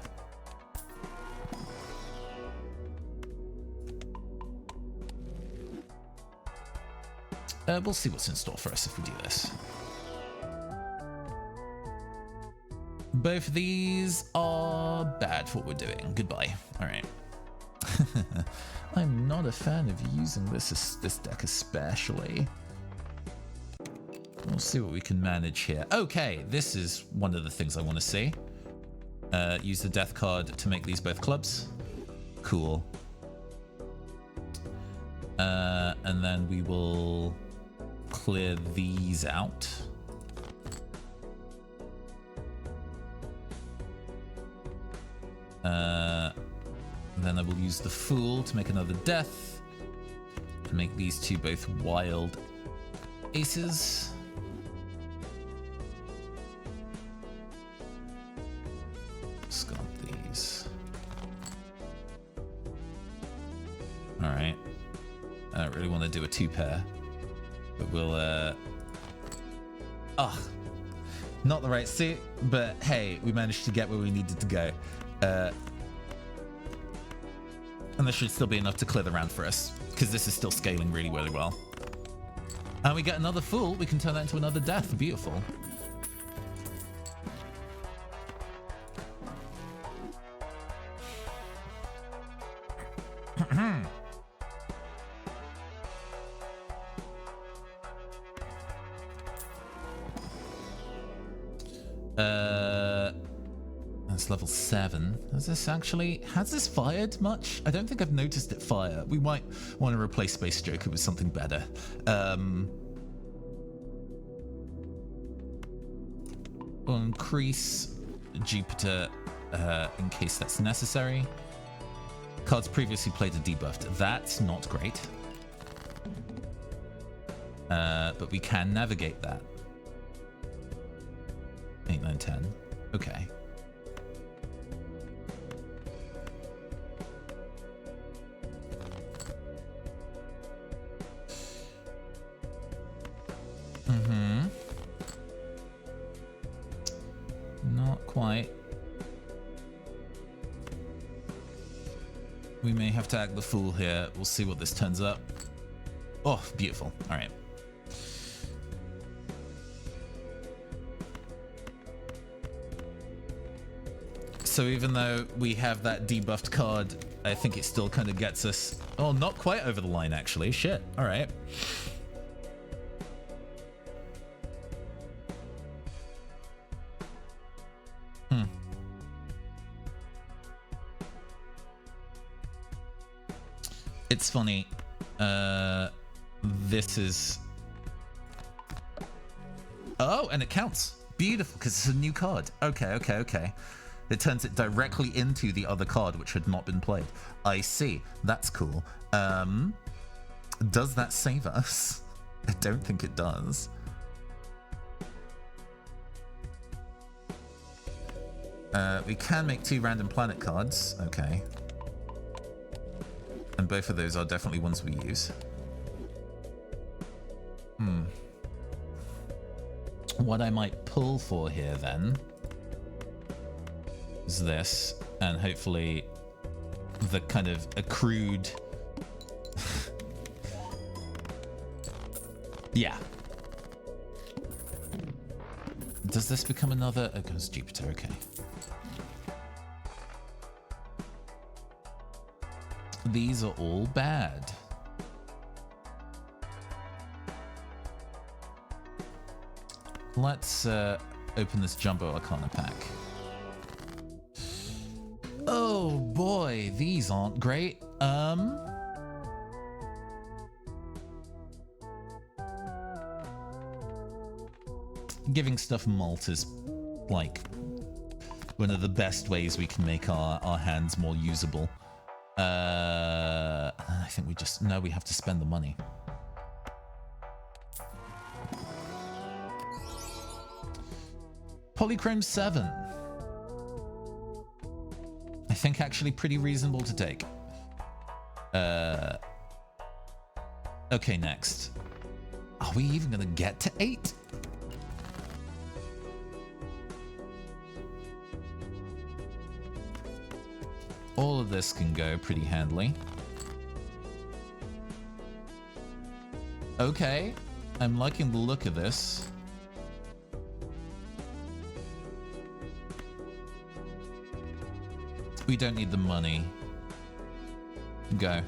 S1: We'll see what's in store for us if we do this. Both of these are bad for what we're doing. Goodbye. All right. I'm not a fan of using this deck especially. We'll see what we can manage here. Okay, this is one of the things I want to see. Use the death card to make these both clubs. Cool. And then we will clear these out. Then I will use the Fool to make another death. To make these two both wild aces. Sculpt these. Alright. I don't really want to do a 2-pair. But we'll, not the right suit, but hey, we managed to get where we needed to go. And there should still be enough to clear the round for us, because this is still scaling really, really well. And we get another Fool, we can turn that into another death. Beautiful. That's level 7. Has this fired much? I don't think I've noticed it fire. We might want to replace Space Joker with something better. We'll increase Jupiter in case that's necessary. Cards previously played are debuffed. That's not great. But we can navigate that. 8, 9, 10. Okay. Not quite. We may have to act the Fool here. We'll see what this turns up. Oh, beautiful. All right. So even though we have that debuffed card, I think it still kind of gets us... Oh, not quite over the line, actually. Shit. All right. It's funny. This is... Oh, and it counts. Beautiful, because it's a new card. Okay. It turns it directly into the other card, which had not been played. I see. That's cool. Does that save us? I don't think it does. We can make 2 random planet cards. Okay. And both of those are definitely ones we use. What I might pull for here then is this, and hopefully the kind of accrued... yeah. Does this become another... Oh, it goes Jupiter, okay. These are all bad. Let's open this Jumbo Arcana pack. Oh boy, these aren't great. Giving stuff malt is like one of the best ways we can make our hands more usable. I think we just... No, we have to spend the money. Polychrome 7. I think actually pretty reasonable to take. Okay, next. Are we even gonna get to 8? All of this can go pretty handily. Okay, I'm liking the look of this. We don't need the money. Go.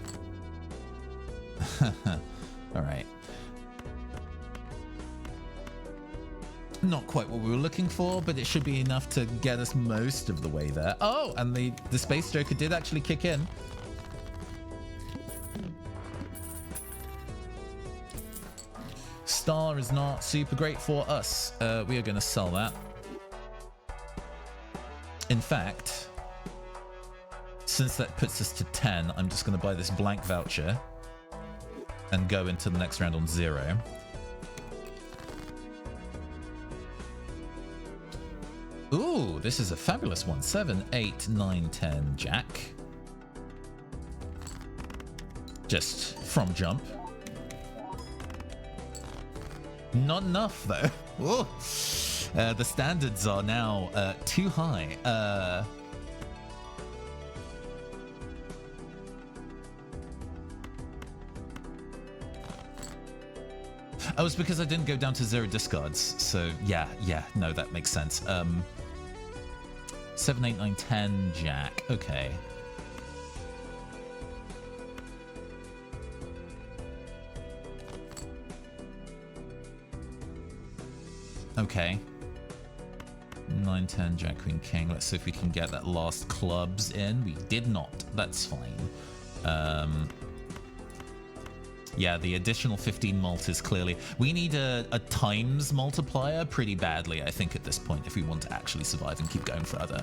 S1: Alright. Not quite what we were looking for, but it should be enough to get us most of the way there. Oh, and the Space Joker did actually kick in. Star is not super great for us. We are going to sell that. In fact, since that puts us to 10, I'm just going to buy this blank voucher and go into the next round on 0. Ooh, this is a fabulous one. 7, 8, 9, 10, Jack. Just from jump. Not enough, though. Ooh. The standards are now too high. Oh, it's because I didn't go down to 0 discards. So, yeah, no, that makes sense. 7, 8, 9, 10, Jack. Okay. Okay. 9, 10, Jack, Queen, King. Let's see if we can get that last clubs in. We did not. That's fine. Yeah, the additional 15 malt is clearly... We need a times multiplier pretty badly, I think, at this point, if we want to actually survive and keep going further.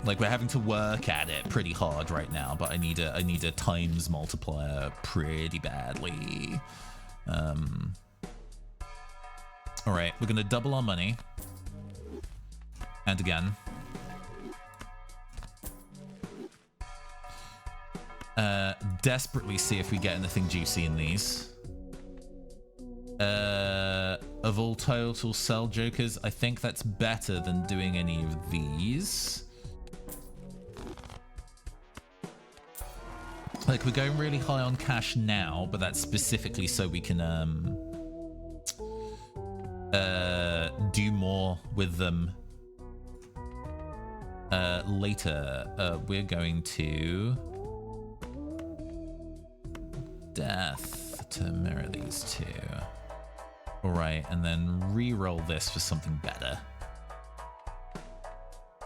S1: Like, we're having to work at it pretty hard right now, but I need a times multiplier pretty badly. Alright, we're gonna double our money. And again. Desperately see if we get anything juicy in these. Of all total sell jokers, I think that's better than doing any of these. Like, we're going really high on cash now, but that's specifically so we can do more with them later. We're going to death to mirror these two. Alright, and then re-roll this for something better.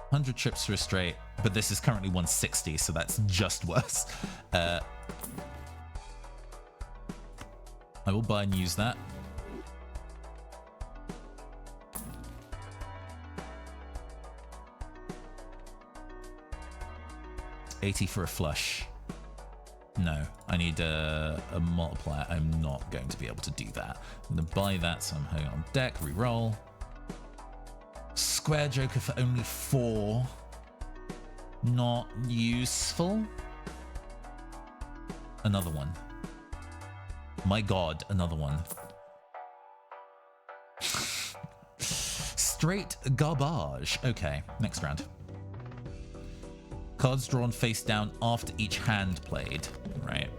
S1: 100 trips for a straight, but this is currently 160, so that's just worse. I will buy and use that. 80 for a flush. No, I need a multiplier. I'm not going to be able to do that. I'm going to buy that, so I'm hanging on deck, reroll. Square Joker for only 4. Not useful. Another one. My god, another one. Straight garbage. Okay, next round. Cards drawn face down after each hand played. Right.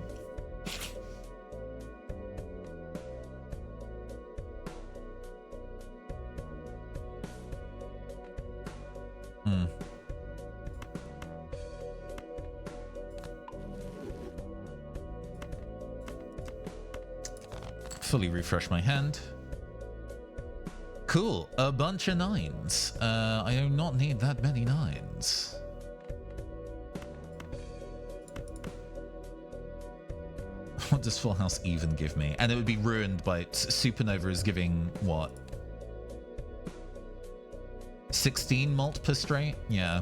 S1: Fully refresh my hand. Cool, a bunch of 9s. I do not need that many 9s. What does Full House even give me? And it would be ruined by Supernova is giving what? 16 mult per straight? Yeah.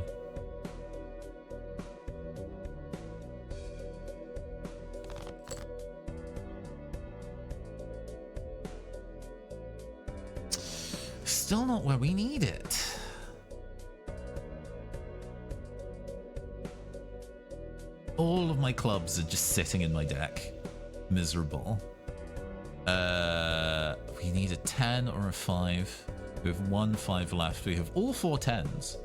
S1: Still not where we need it. All of my clubs are just sitting in my deck. Miserable. We need a 10 or a 5. We have 1 5 left. We have all 4 10s.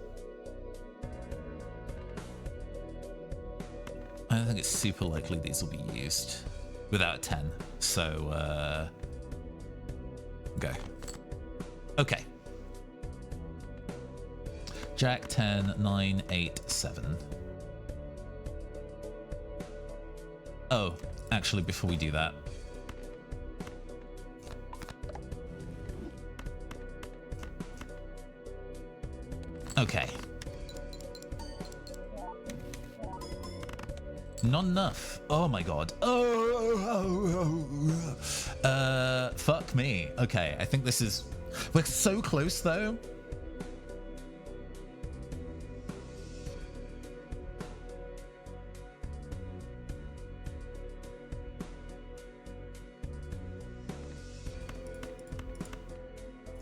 S1: I don't think it's super likely these will be used without a 10. So, go. Okay. Jack 10, 9, 8, 7. Oh, actually, before we do that. Okay. Not enough. Oh my god. Fuck me. Okay, I think this is... We're so close, though.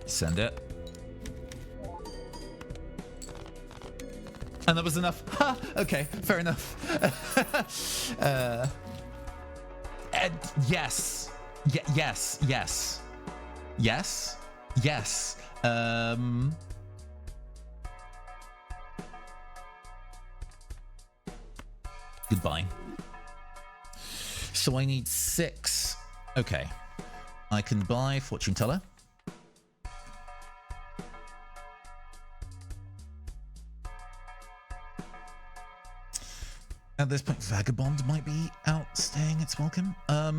S1: Send it. And that was enough. Ha! Okay, fair enough. Yes. Yes. Yes. Yes. Yes. Goodbye. So I need 6. Okay. I can buy Fortune Teller. At this point, Vagabond might be outstaying its welcome. I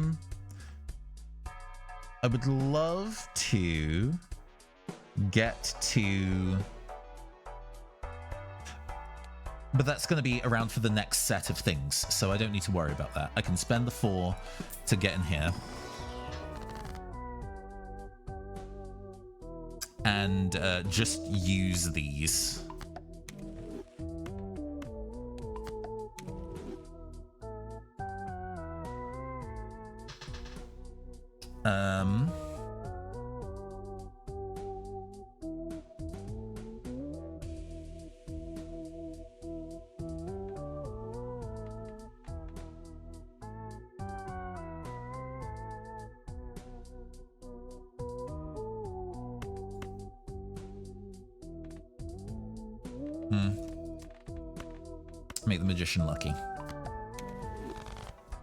S1: would love to get to... But that's going to be around for the next set of things, so I don't need to worry about that. I can spend the 4 to get in here. And just use these. Make the magician lucky.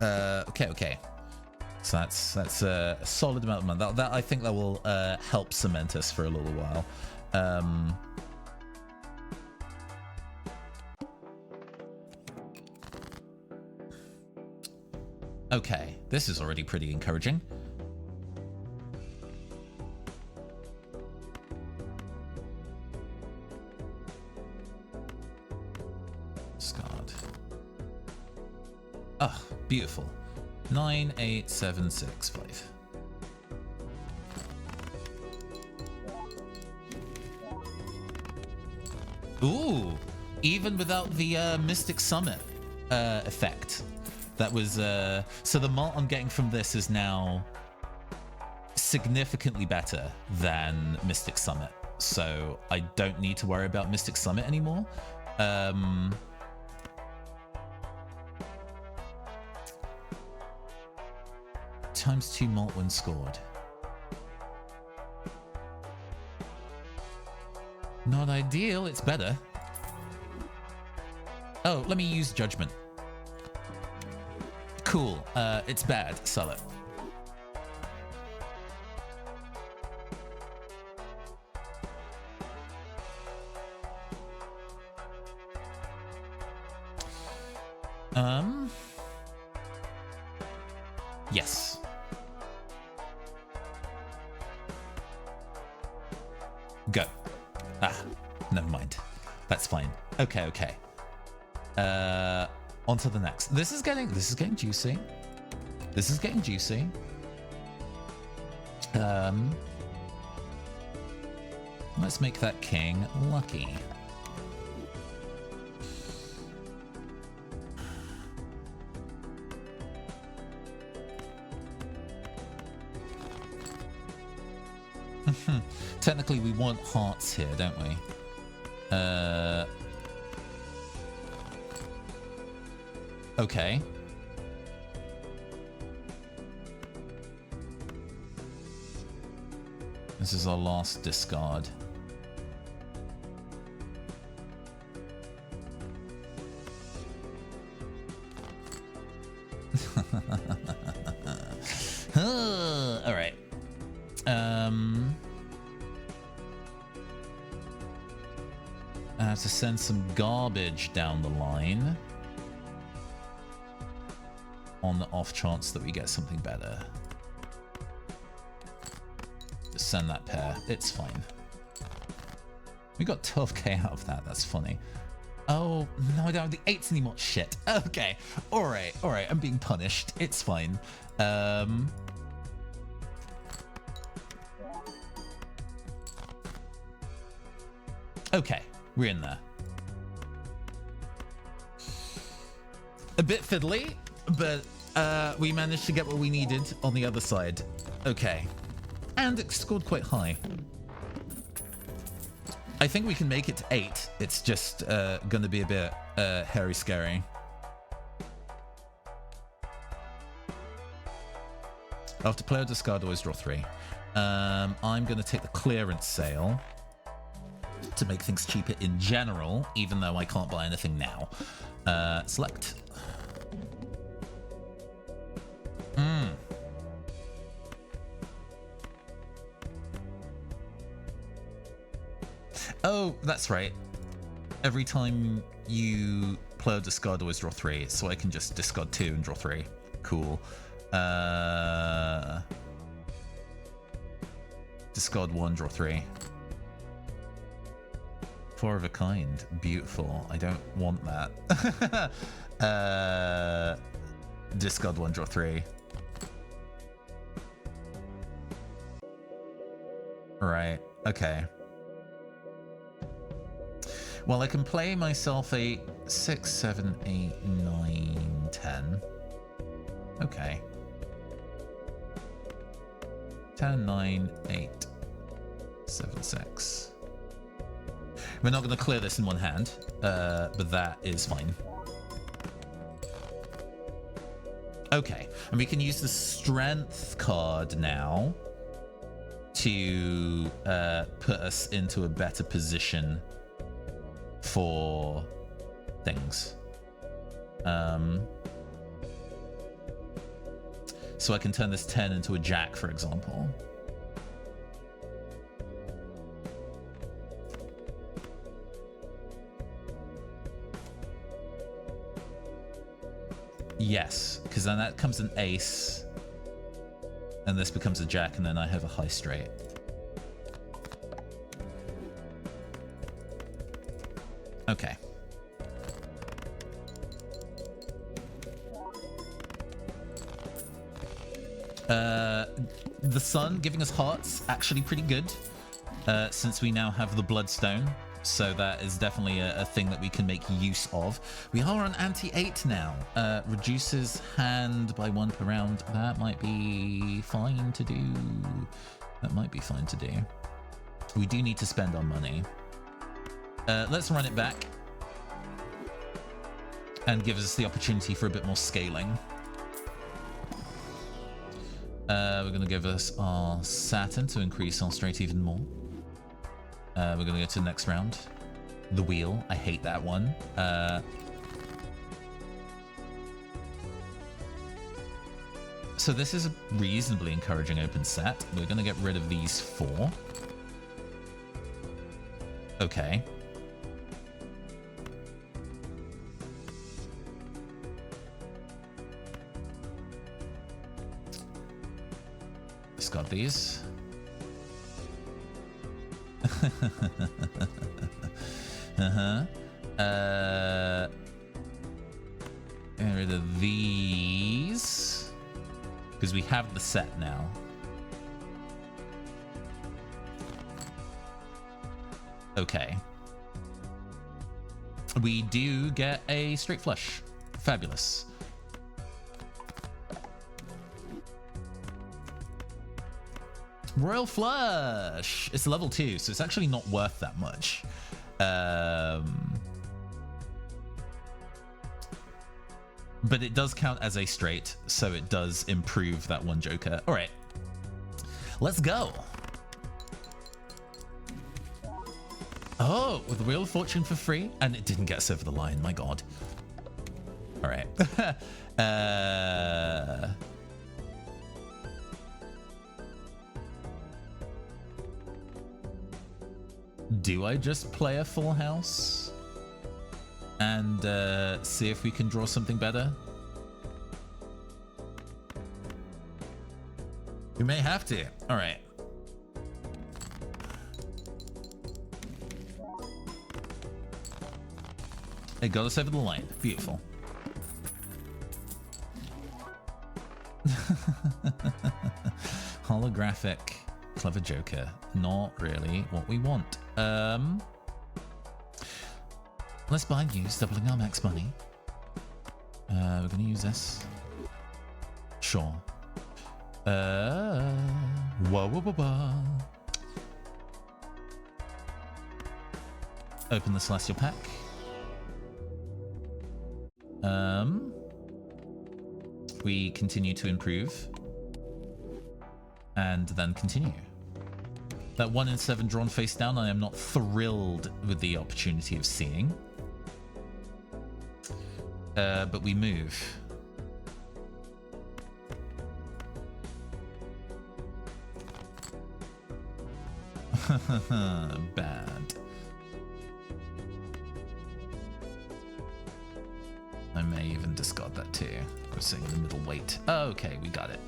S1: Okay. So that's a solid amount of money. That I think that will help cement us for a little while. Okay, this is already pretty encouraging. Scarred. Oh, beautiful. 9, 8, 7, 6, 5. Ooh, even without the Mystic Summit. effect. That was so the malt I'm getting from this is now significantly better than Mystic Summit, so I don't need to worry about Mystic Summit anymore. ×2 malt when scored. Not ideal, it's better. Oh, let me use Judgment. Cool, it's bad, sell it. Yes. Go. Ah, never mind. That's fine. Okay, okay. On to the next. This is getting juicy. This is getting juicy. Let's make that king lucky. Technically, we want hearts here, don't we? Okay. This is our last discard. All right. I have to send some garbage down the line on the off chance that we get something better. Just send that pair. It's fine. We got 12k out of that. That's funny. Oh, no, I don't have the 8s anymore. Shit. Okay. All right. I'm being punished. It's fine. Okay. We're in there. A bit fiddly, but we managed to get what we needed on the other side. Okay. And it scored quite high. I think we can make it to 8. It's just going to be a bit hairy scary. After player discard, always draw 3. I'm going to take the clearance sale to make things cheaper in general, even though I can't buy anything now. Select. Oh, that's right. Every time you play or discard, always draw 3, so I can just discard 2 and draw 3. Cool. Discard 1, draw 3. 4 of a kind. Beautiful. I don't want that. Discard 1, draw 3. Right. Okay. Well, I can play myself a 6, 7, 8, 9, 10. Okay. 10, 9, 8, 7, 6. We're not going to clear this in one hand, but that is fine. Okay, and we can use the strength card now to put us into a better position for things. So I can turn this 10 into a jack, for example. Yes, because then that comes an ace, and this becomes a jack, and then I have a high straight. Okay. The sun giving us hearts, actually pretty good, since we now have the bloodstone. So that is definitely a thing that we can make use of. We are on ante-8 now. Reduces hand by 1 per round. That might be fine to do. That might be fine to do. We do need to spend our money. Let's run it back. And give us the opportunity for a bit more scaling. We're going to give us our Saturn to increase our straight even more. We're going to go to the next round. The wheel. I hate that one. So this is a reasonably encouraging open set. We're going to get rid of these 4. Okay. Discard these. Get rid of these because we have the set now. Okay. We do get a straight flush. Fabulous. Royal Flush! It's level 2, so it's actually not worth that much. But it does count as a straight, so it does improve that 1 joker. All right. Let's go. Oh, with Wheel of Fortune for free? And it didn't get us over the line, my god. All right. Do I just play a full house and see if we can draw something better? We may have to. All right. It got us over the line. Beautiful. Holographic. Clever Joker. Not really what we want. Let's buy and use, doubling our max money. We're gonna use this. Sure. Whoa, whoa, whoa, whoa. Open the Celestial Pack. We continue to improve. And then continue. That 1 in 7 drawn face down, I am not thrilled with the opportunity of seeing. But we move. Bad. I may even discard that too. We're sitting in the middle weight. Oh, okay, we got it.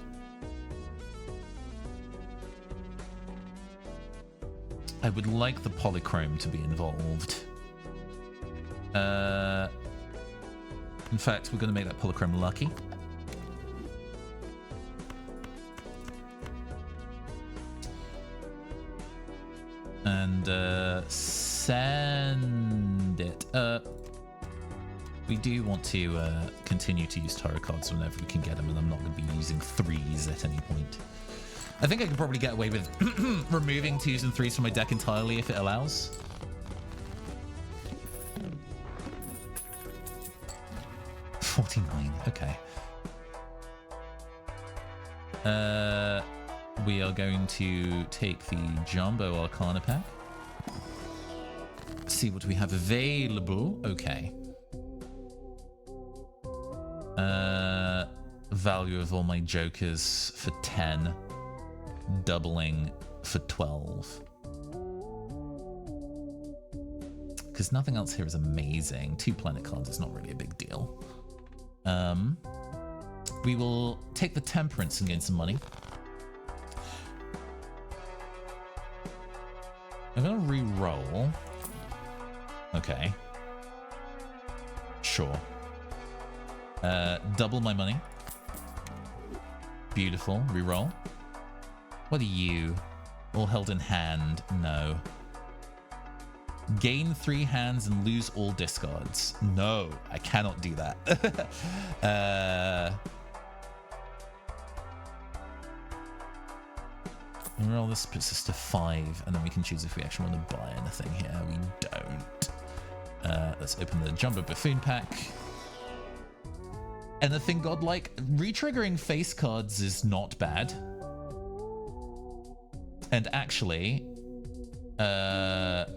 S1: I would like the polychrome to be involved. In fact, we're going to make that polychrome lucky. And send it. We do want to continue to use tarot cards whenever we can get them, and I'm not going to be using 3s at any point. I think I can probably get away with removing 2s and 3s from my deck entirely if it allows. Okay. We are going to take the Jumbo Arcana pack. See what we have available. Okay. Value of all my jokers for 10. Doubling for 12. Because nothing else here is amazing. 2 planet cards is not really a big deal. We will take the Temperance and gain some money. I'm gonna re-roll. Okay. Sure. Double my money. Beautiful. Re-roll. What are you? All held in hand? No. Gain 3 hands and lose all discards. No, I cannot do that. Roll this puts us to 5, and then we can choose if we actually want to buy anything here. We don't. Let's open the Jumbo Buffoon pack. Anything godlike? Retriggering face cards is not bad. And actually, at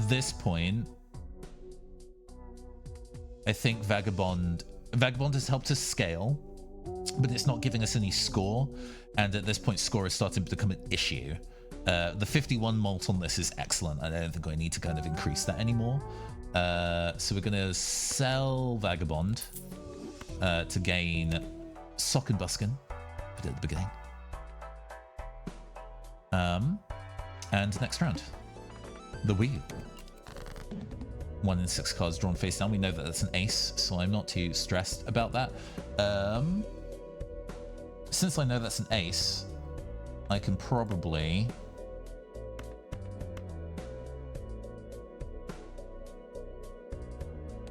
S1: this point, I think Vagabond has helped us scale, but it's not giving us any score. And at this point, score is starting to become an issue. The 51 mult on this is excellent. I don't think I need to kind of increase that anymore. So we're going to sell Vagabond to gain Sock and Buskin at the beginning. And next round, the wheel. 1 in 6 cards drawn face down. We know that that's an ace, so I'm not too stressed about that. Since I know that's an ace, I can probably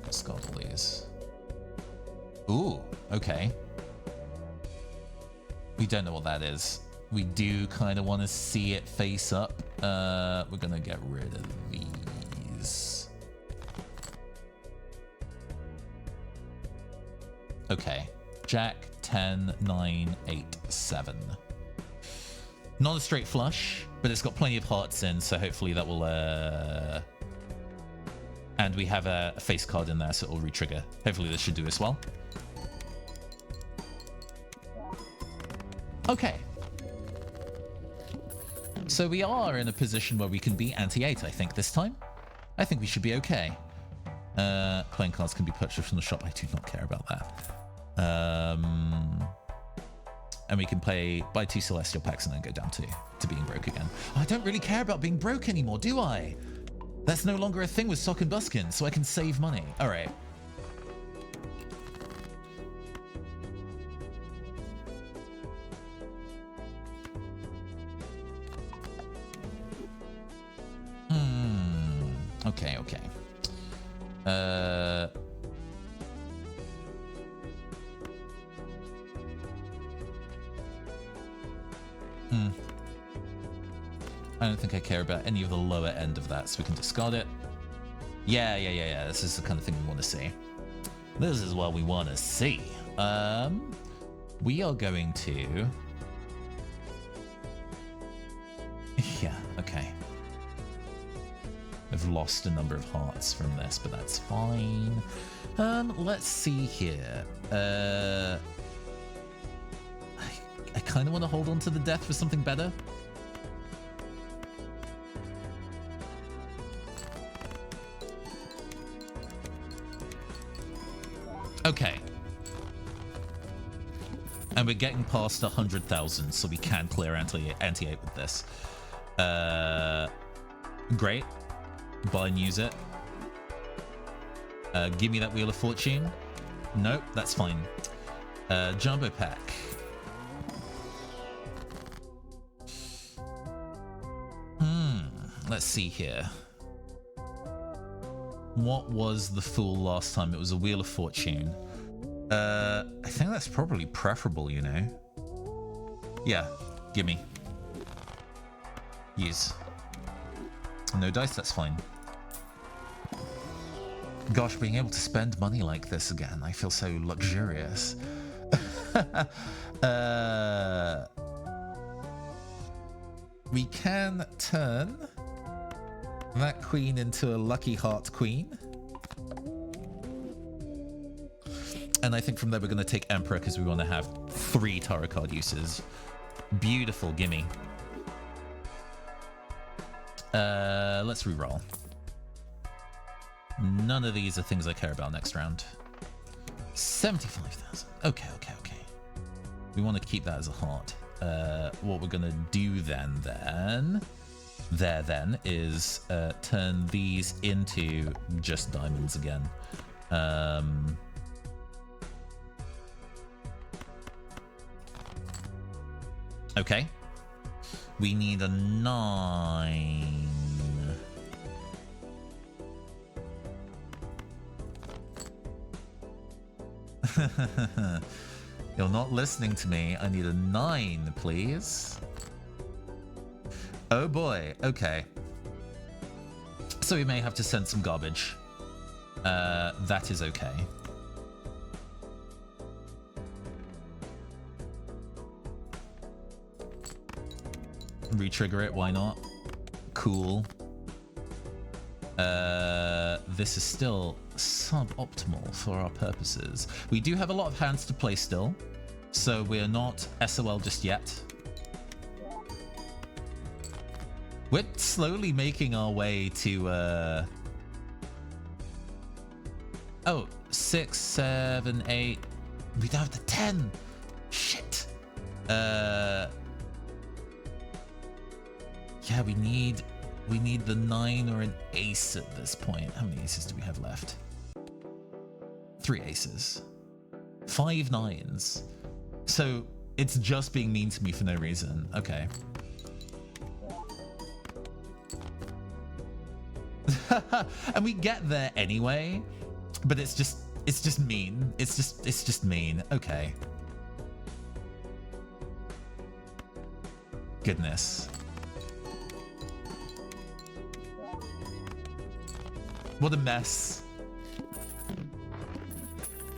S1: discard all these. Ooh, okay. We don't know what that is. We do kind of want to see it face up. We're gonna get rid of these. Okay, Jack, 10, 9, 8, 7. Not a straight flush, but it's got plenty of hearts in, so hopefully that will... And we have a face card in there, so it will re-trigger. Hopefully this should do as well. Okay. So we are in a position where we can be anti-8, I think, this time. I think we should be okay. Playing cards can be purchased from the shop. I do not care about that. And we can buy 2 Celestial packs and then go down to being broke again. I don't really care about being broke anymore, do I? That's no longer a thing with Sock and Buskin, so I can save money. All right. Okay, okay. I don't think I care about any of the lower end of that, so we can discard it. Yeah. This is the kind of thing we want to see. This is what we want to see. We are going to... Yeah, okay. I've lost a number of hearts from this, but that's fine. Let's see here. I kind of want to hold on to the death for something better. Okay. And we're getting past 100,000, so we can clear anti-8 with this. Great. Buy and use it. Give me that Wheel of Fortune. Nope, that's fine. Jumbo pack. Let's see here. What was the Fool last time? It was a Wheel of Fortune. I think that's probably preferable, you know. Yeah, gimme. Use. No dice, that's fine. Gosh, being able to spend money like this again, I feel so luxurious. We can turn that queen into a lucky heart queen. And I think from there we're going to take Emperor because we want to have 3 tarot card uses. Beautiful, gimme. Let's reroll. None of these are things I care about next round. 75,000. Okay. We want to keep that as a heart. What we're going to do then is turn these into just diamonds again. Okay. We need a 9. You're not listening to me. I need a 9, please. Oh boy. Okay. So we may have to send some garbage. That is okay. Retrigger it, why not? Cool. This is still suboptimal for our purposes. We do have a lot of hands to play still, so we're not SOL just yet. We're slowly making our way to oh, 6, 7, 8. We don't have the 10. Shit. Yeah, we need the 9 or an ace at this point. How many aces do we have left? 3 aces. 5 9s. So it's just being mean to me for no reason. Okay. And we get there anyway, but it's just mean. It's just mean. Okay. Goodness. What a mess.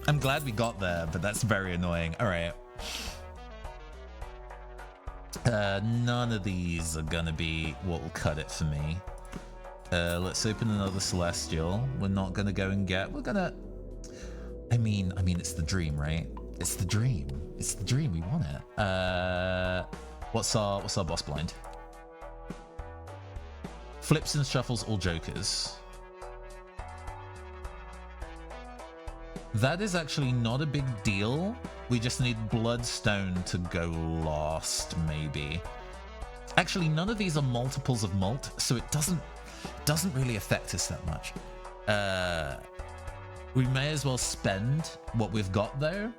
S1: I'm glad we got there, but that's very annoying. All right. None of these are gonna be what will cut it for me. Let's open another Celestial. We're not gonna go and get... We're gonna... I mean, it's the dream, right? It's the dream. It's the dream. We want it. What's our boss blind? Flips and shuffles all jokers. That is actually not a big deal. We just need Bloodstone to go last, maybe. Actually, none of these are multiples of malt, so it doesn't really affect us that much. We may as well spend what we've got though.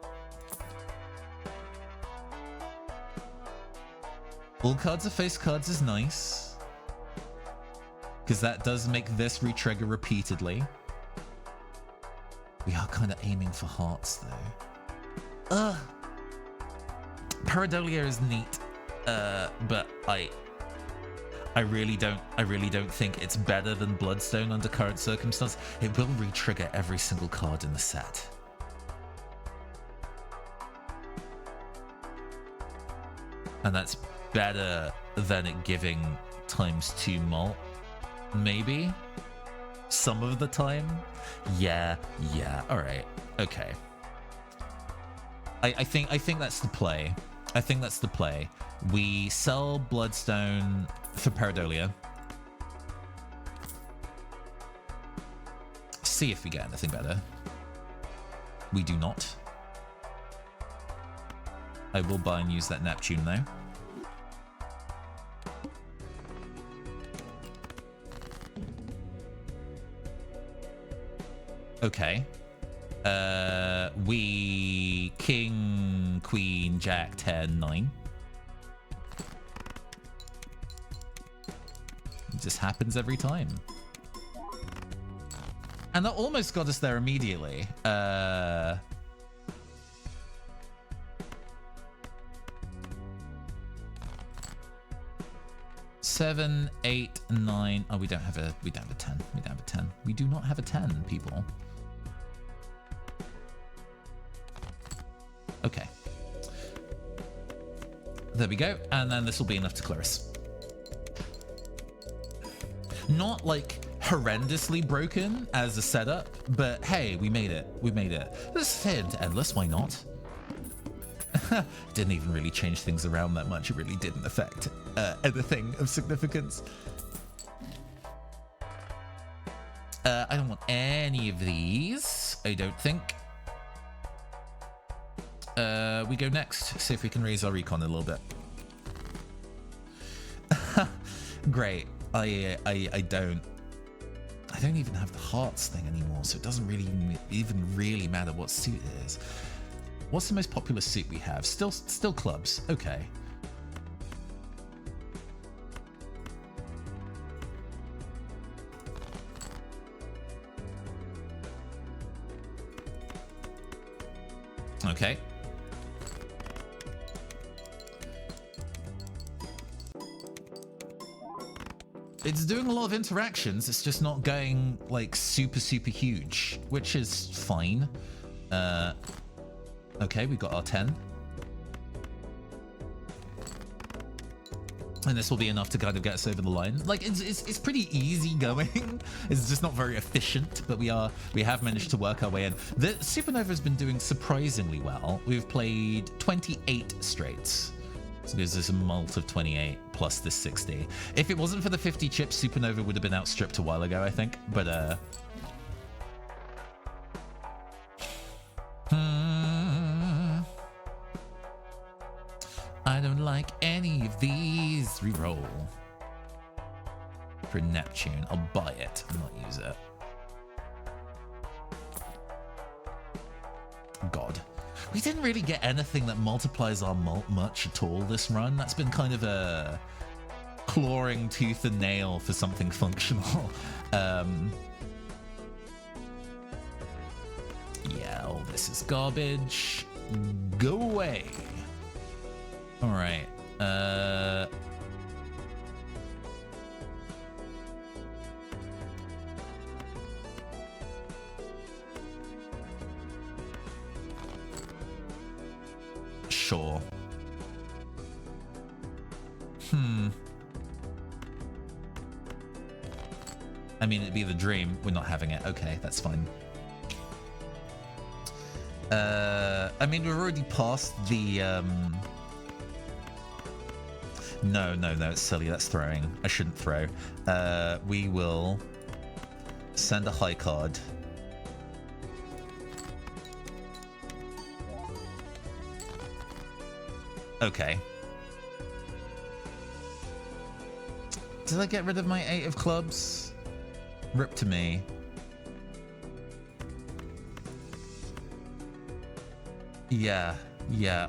S1: All cards are face cards is nice, because that does make this retrigger repeatedly. We are kind of aiming for hearts though. Ugh. Pareidolia is neat, but I really don't think it's better than Bloodstone under current circumstances. It will re-trigger every single card in the set. And that's better than it giving ×2 malt, maybe? Some of the time? Yeah, alright, okay. I think that's the play. I think that's the play. We sell Bloodstone for Pareidolia. See if we get anything better. We do not. I will buy and use that Neptune though. Okay. We King, Queen, Jack, 10, 9. It just happens every time. And that almost got us there immediately. 7, 8, 9. Oh, we don't have a 10. We don't have a 10. We do not have a 10, people. Okay. There we go. And then this will be enough to clear us. Not like horrendously broken as a setup, but hey, we made it. We made it. Let's head into Endless. Why not? Didn't even really change things around that much. It really didn't affect anything of significance. I don't want any of these, I don't think. We go next. See if we can raise our recon a little bit. Great. I don't even have the hearts thing anymore, so it doesn't really even really matter what suit it is. What's the most popular suit we have? Still clubs. Okay. Okay. It's doing a lot of interactions, it's just not going like super huge, which is fine. Okay, we got our 10. And this will be enough to kind of get us over the line. Like, it's pretty easy going. It's just not very efficient, but we have managed to work our way in. The Supernova has been doing surprisingly well. We've played 28 straights. So there's this mult of 28 plus this 60. If it wasn't for the 50 chips, Supernova would have been outstripped a while ago, I think. But I don't like any of these. Reroll. For Neptune. I'll buy it and not use it. God. We didn't really get anything that multiplies our mult much at all this run. That's been kind of a clawing tooth and nail for something functional. Yeah, all this is garbage. Go away. All right. Sure. I mean, it'd be the dream. We're not having it. Okay, that's fine. I mean, we're already past the, No, it's silly. That's throwing. I shouldn't throw. We will send a high card. Okay. Did I get rid of my 8 of clubs? Rip to me. Yeah,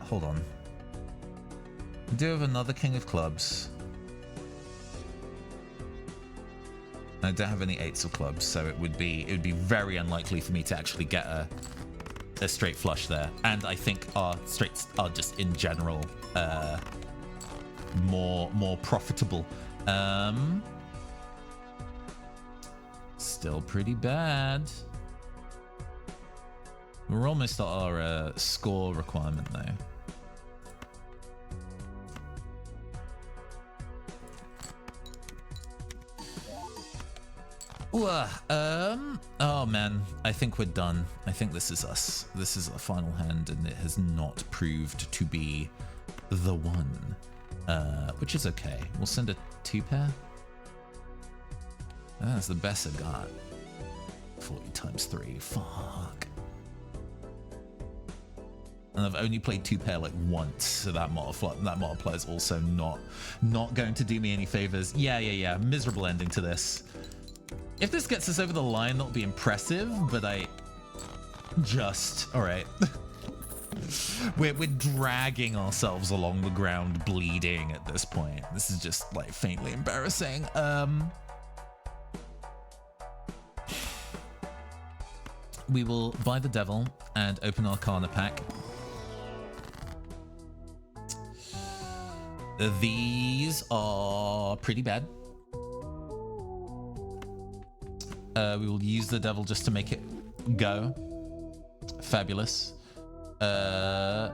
S1: hold on. I do have another king of clubs. I don't have any 8s of clubs, so it would be very unlikely for me to actually get a straight flush there. And I think our straights are just in general more profitable. Still pretty bad. We're almost at our score requirement though. Oh man, I think we're done. I think this is us. This is our final hand, and it has not proved to be the one, which is okay. We'll send a 2-pair. That's the best I got. 40 times 3. Fuck. And I've only played 2-pair like once, so that multiplier is also not going to do me any favors. Yeah. Miserable ending to this. If this gets us over the line, that'll be impressive, but all right. We're dragging ourselves along the ground bleeding at this point. This is just like faintly embarrassing. We will buy the devil and open Arcana pack. These are pretty bad. We will use the devil just to make it go. Fabulous. A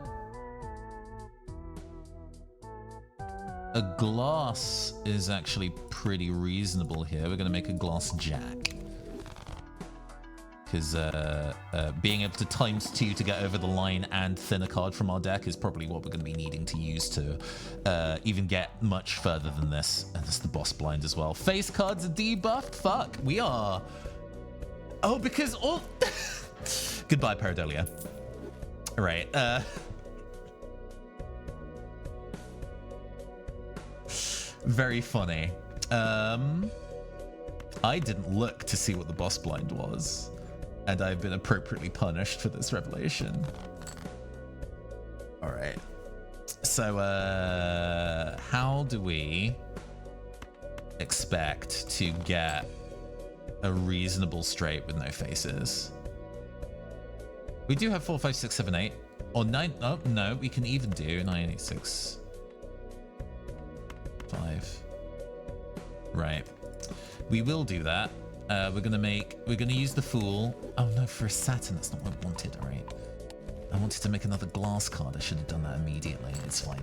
S1: glass is actually pretty reasonable here. We're going to make a glass jack. Because being able to ×2 to get over the line and thin a card from our deck is probably what we're going to be needing to use to even get much further than this. And that's the boss blind as well. Face cards are debuffed? Fuck, we are... Oh, because all... Goodbye, Paradolia. All right, very funny. I didn't look to see what the boss blind was. And I've been appropriately punished for this revelation. All right. So, how do we expect to get a reasonable straight with no faces? We do have 4, 5, 6, 7, 8. Or 9. Oh, no, we can even do 9, 8, 6, 5. Right. We will do that. We're gonna use the Fool. Oh no, for a Saturn, that's not what I wanted, alright. I wanted to make another glass card. I should have done that immediately. It's fine.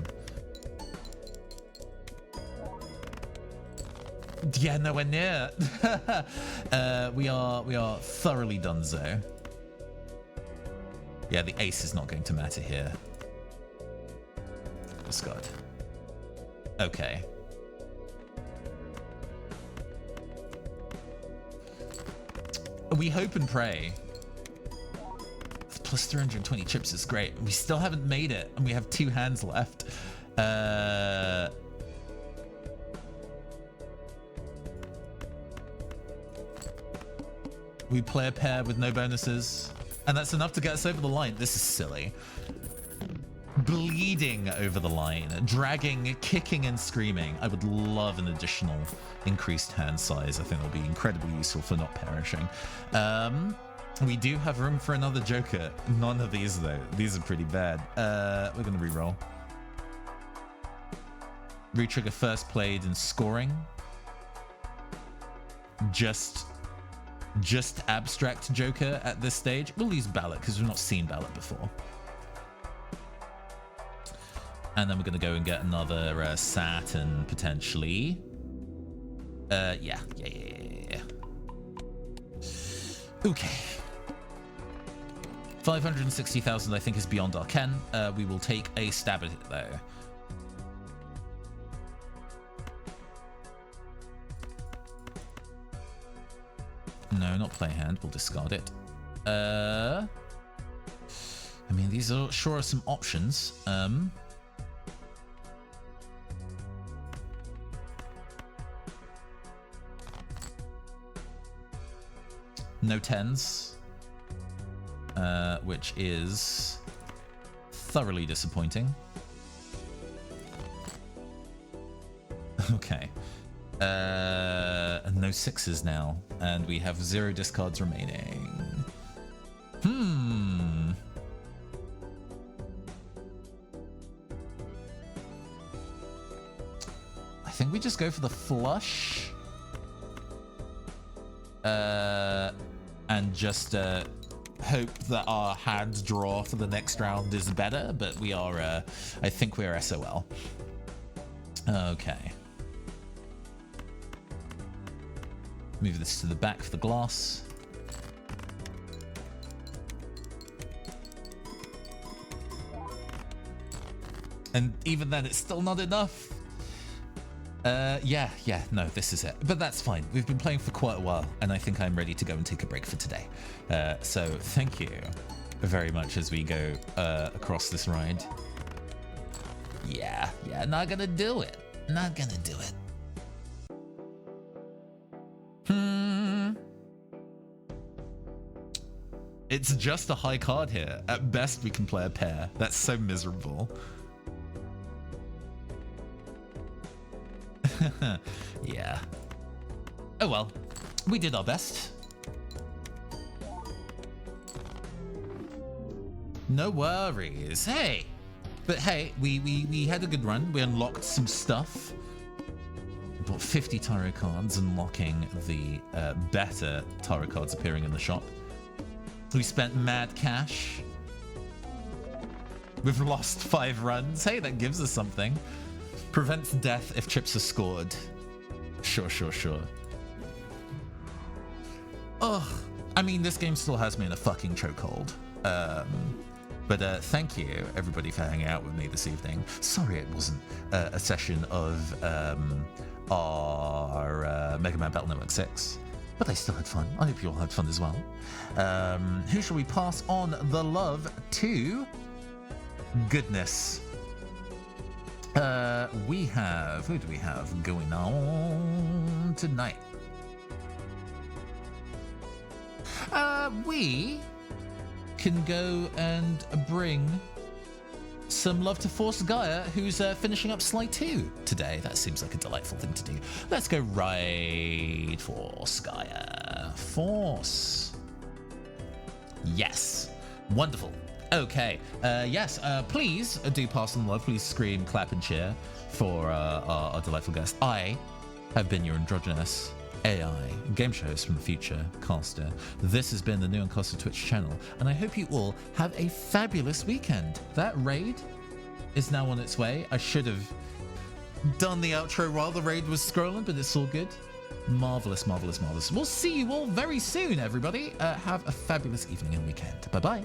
S1: Yeah, nowhere near. We are thoroughly donezo. Yeah, the ace is not going to matter here. Discard. Okay. We hope and pray. Plus 320 chips is great. We still haven't made it, and we have 2 hands left. We play a pair with no bonuses, and that's enough to get us over the line. This is silly. Bleeding over the line, dragging, kicking, and screaming. I would love an additional increased hand size. I think it'll be incredibly useful for not perishing. We do have room for another Joker. None of these, though. These are pretty bad. We're going to re-roll. Retrigger first played in scoring. Just abstract Joker at this stage. We'll use Ballot because we've not seen Ballot before. And then we're going to go and get another Saturn, potentially. Yeah. Okay. 560,000, I think, is beyond our ken. We will take a stab at it, though. No, not play hand. We'll discard it. I mean, these are sure are some options. No 10s, which is thoroughly disappointing. Okay. No 6s now, and we have 0 discards remaining. I think we just go for the flush. And just hope that our hand draw for the next round is better, but we are, I think we're SOL. Okay. Move this to the back for the glass. And even then, it's still not enough. Yeah, no, this is it. But that's fine. We've been playing for quite a while, and I think I'm ready to go and take a break for today. So thank you very much as we go across this ride. Yeah, not gonna do it. Not gonna do it. It's just a high card here. At best, we can play a pair. That's so miserable. Yeah. Oh well, we did our best. No worries. Hey, but hey, we had a good run. We unlocked some stuff. We bought 50 tarot cards, unlocking the better tarot cards appearing in the shop. We spent mad cash. We've lost 5 runs. Hey, that gives us something. Prevents death if chips are scored. Sure. Ugh. I mean, this game still has me in a fucking chokehold. But thank you, everybody, for hanging out with me this evening. Sorry it wasn't a session of our Mega Man Battle Network 6. But I still had fun. I hope you all had fun as well. Who shall we pass on the love to? Goodness. Who do we have going on tonight? We can go and bring some love to Force Gaia, who's finishing up Slide 2 today. That seems like a delightful thing to do. Let's go right Force Gaia. Force. Yes. Wonderful. Okay. Yes. Please do pass on love. Please scream, clap, and cheer for our delightful guest. I have been your androgynous AI game shows from the future caster. This has been the New Uncasted Twitch channel, and I hope you all have a fabulous weekend. That raid is now on its way. I should have done the outro while the raid was scrolling, but it's all good. Marvelous, marvelous, marvelous. We'll see you all very soon, everybody. Have a fabulous evening and weekend. Bye-bye.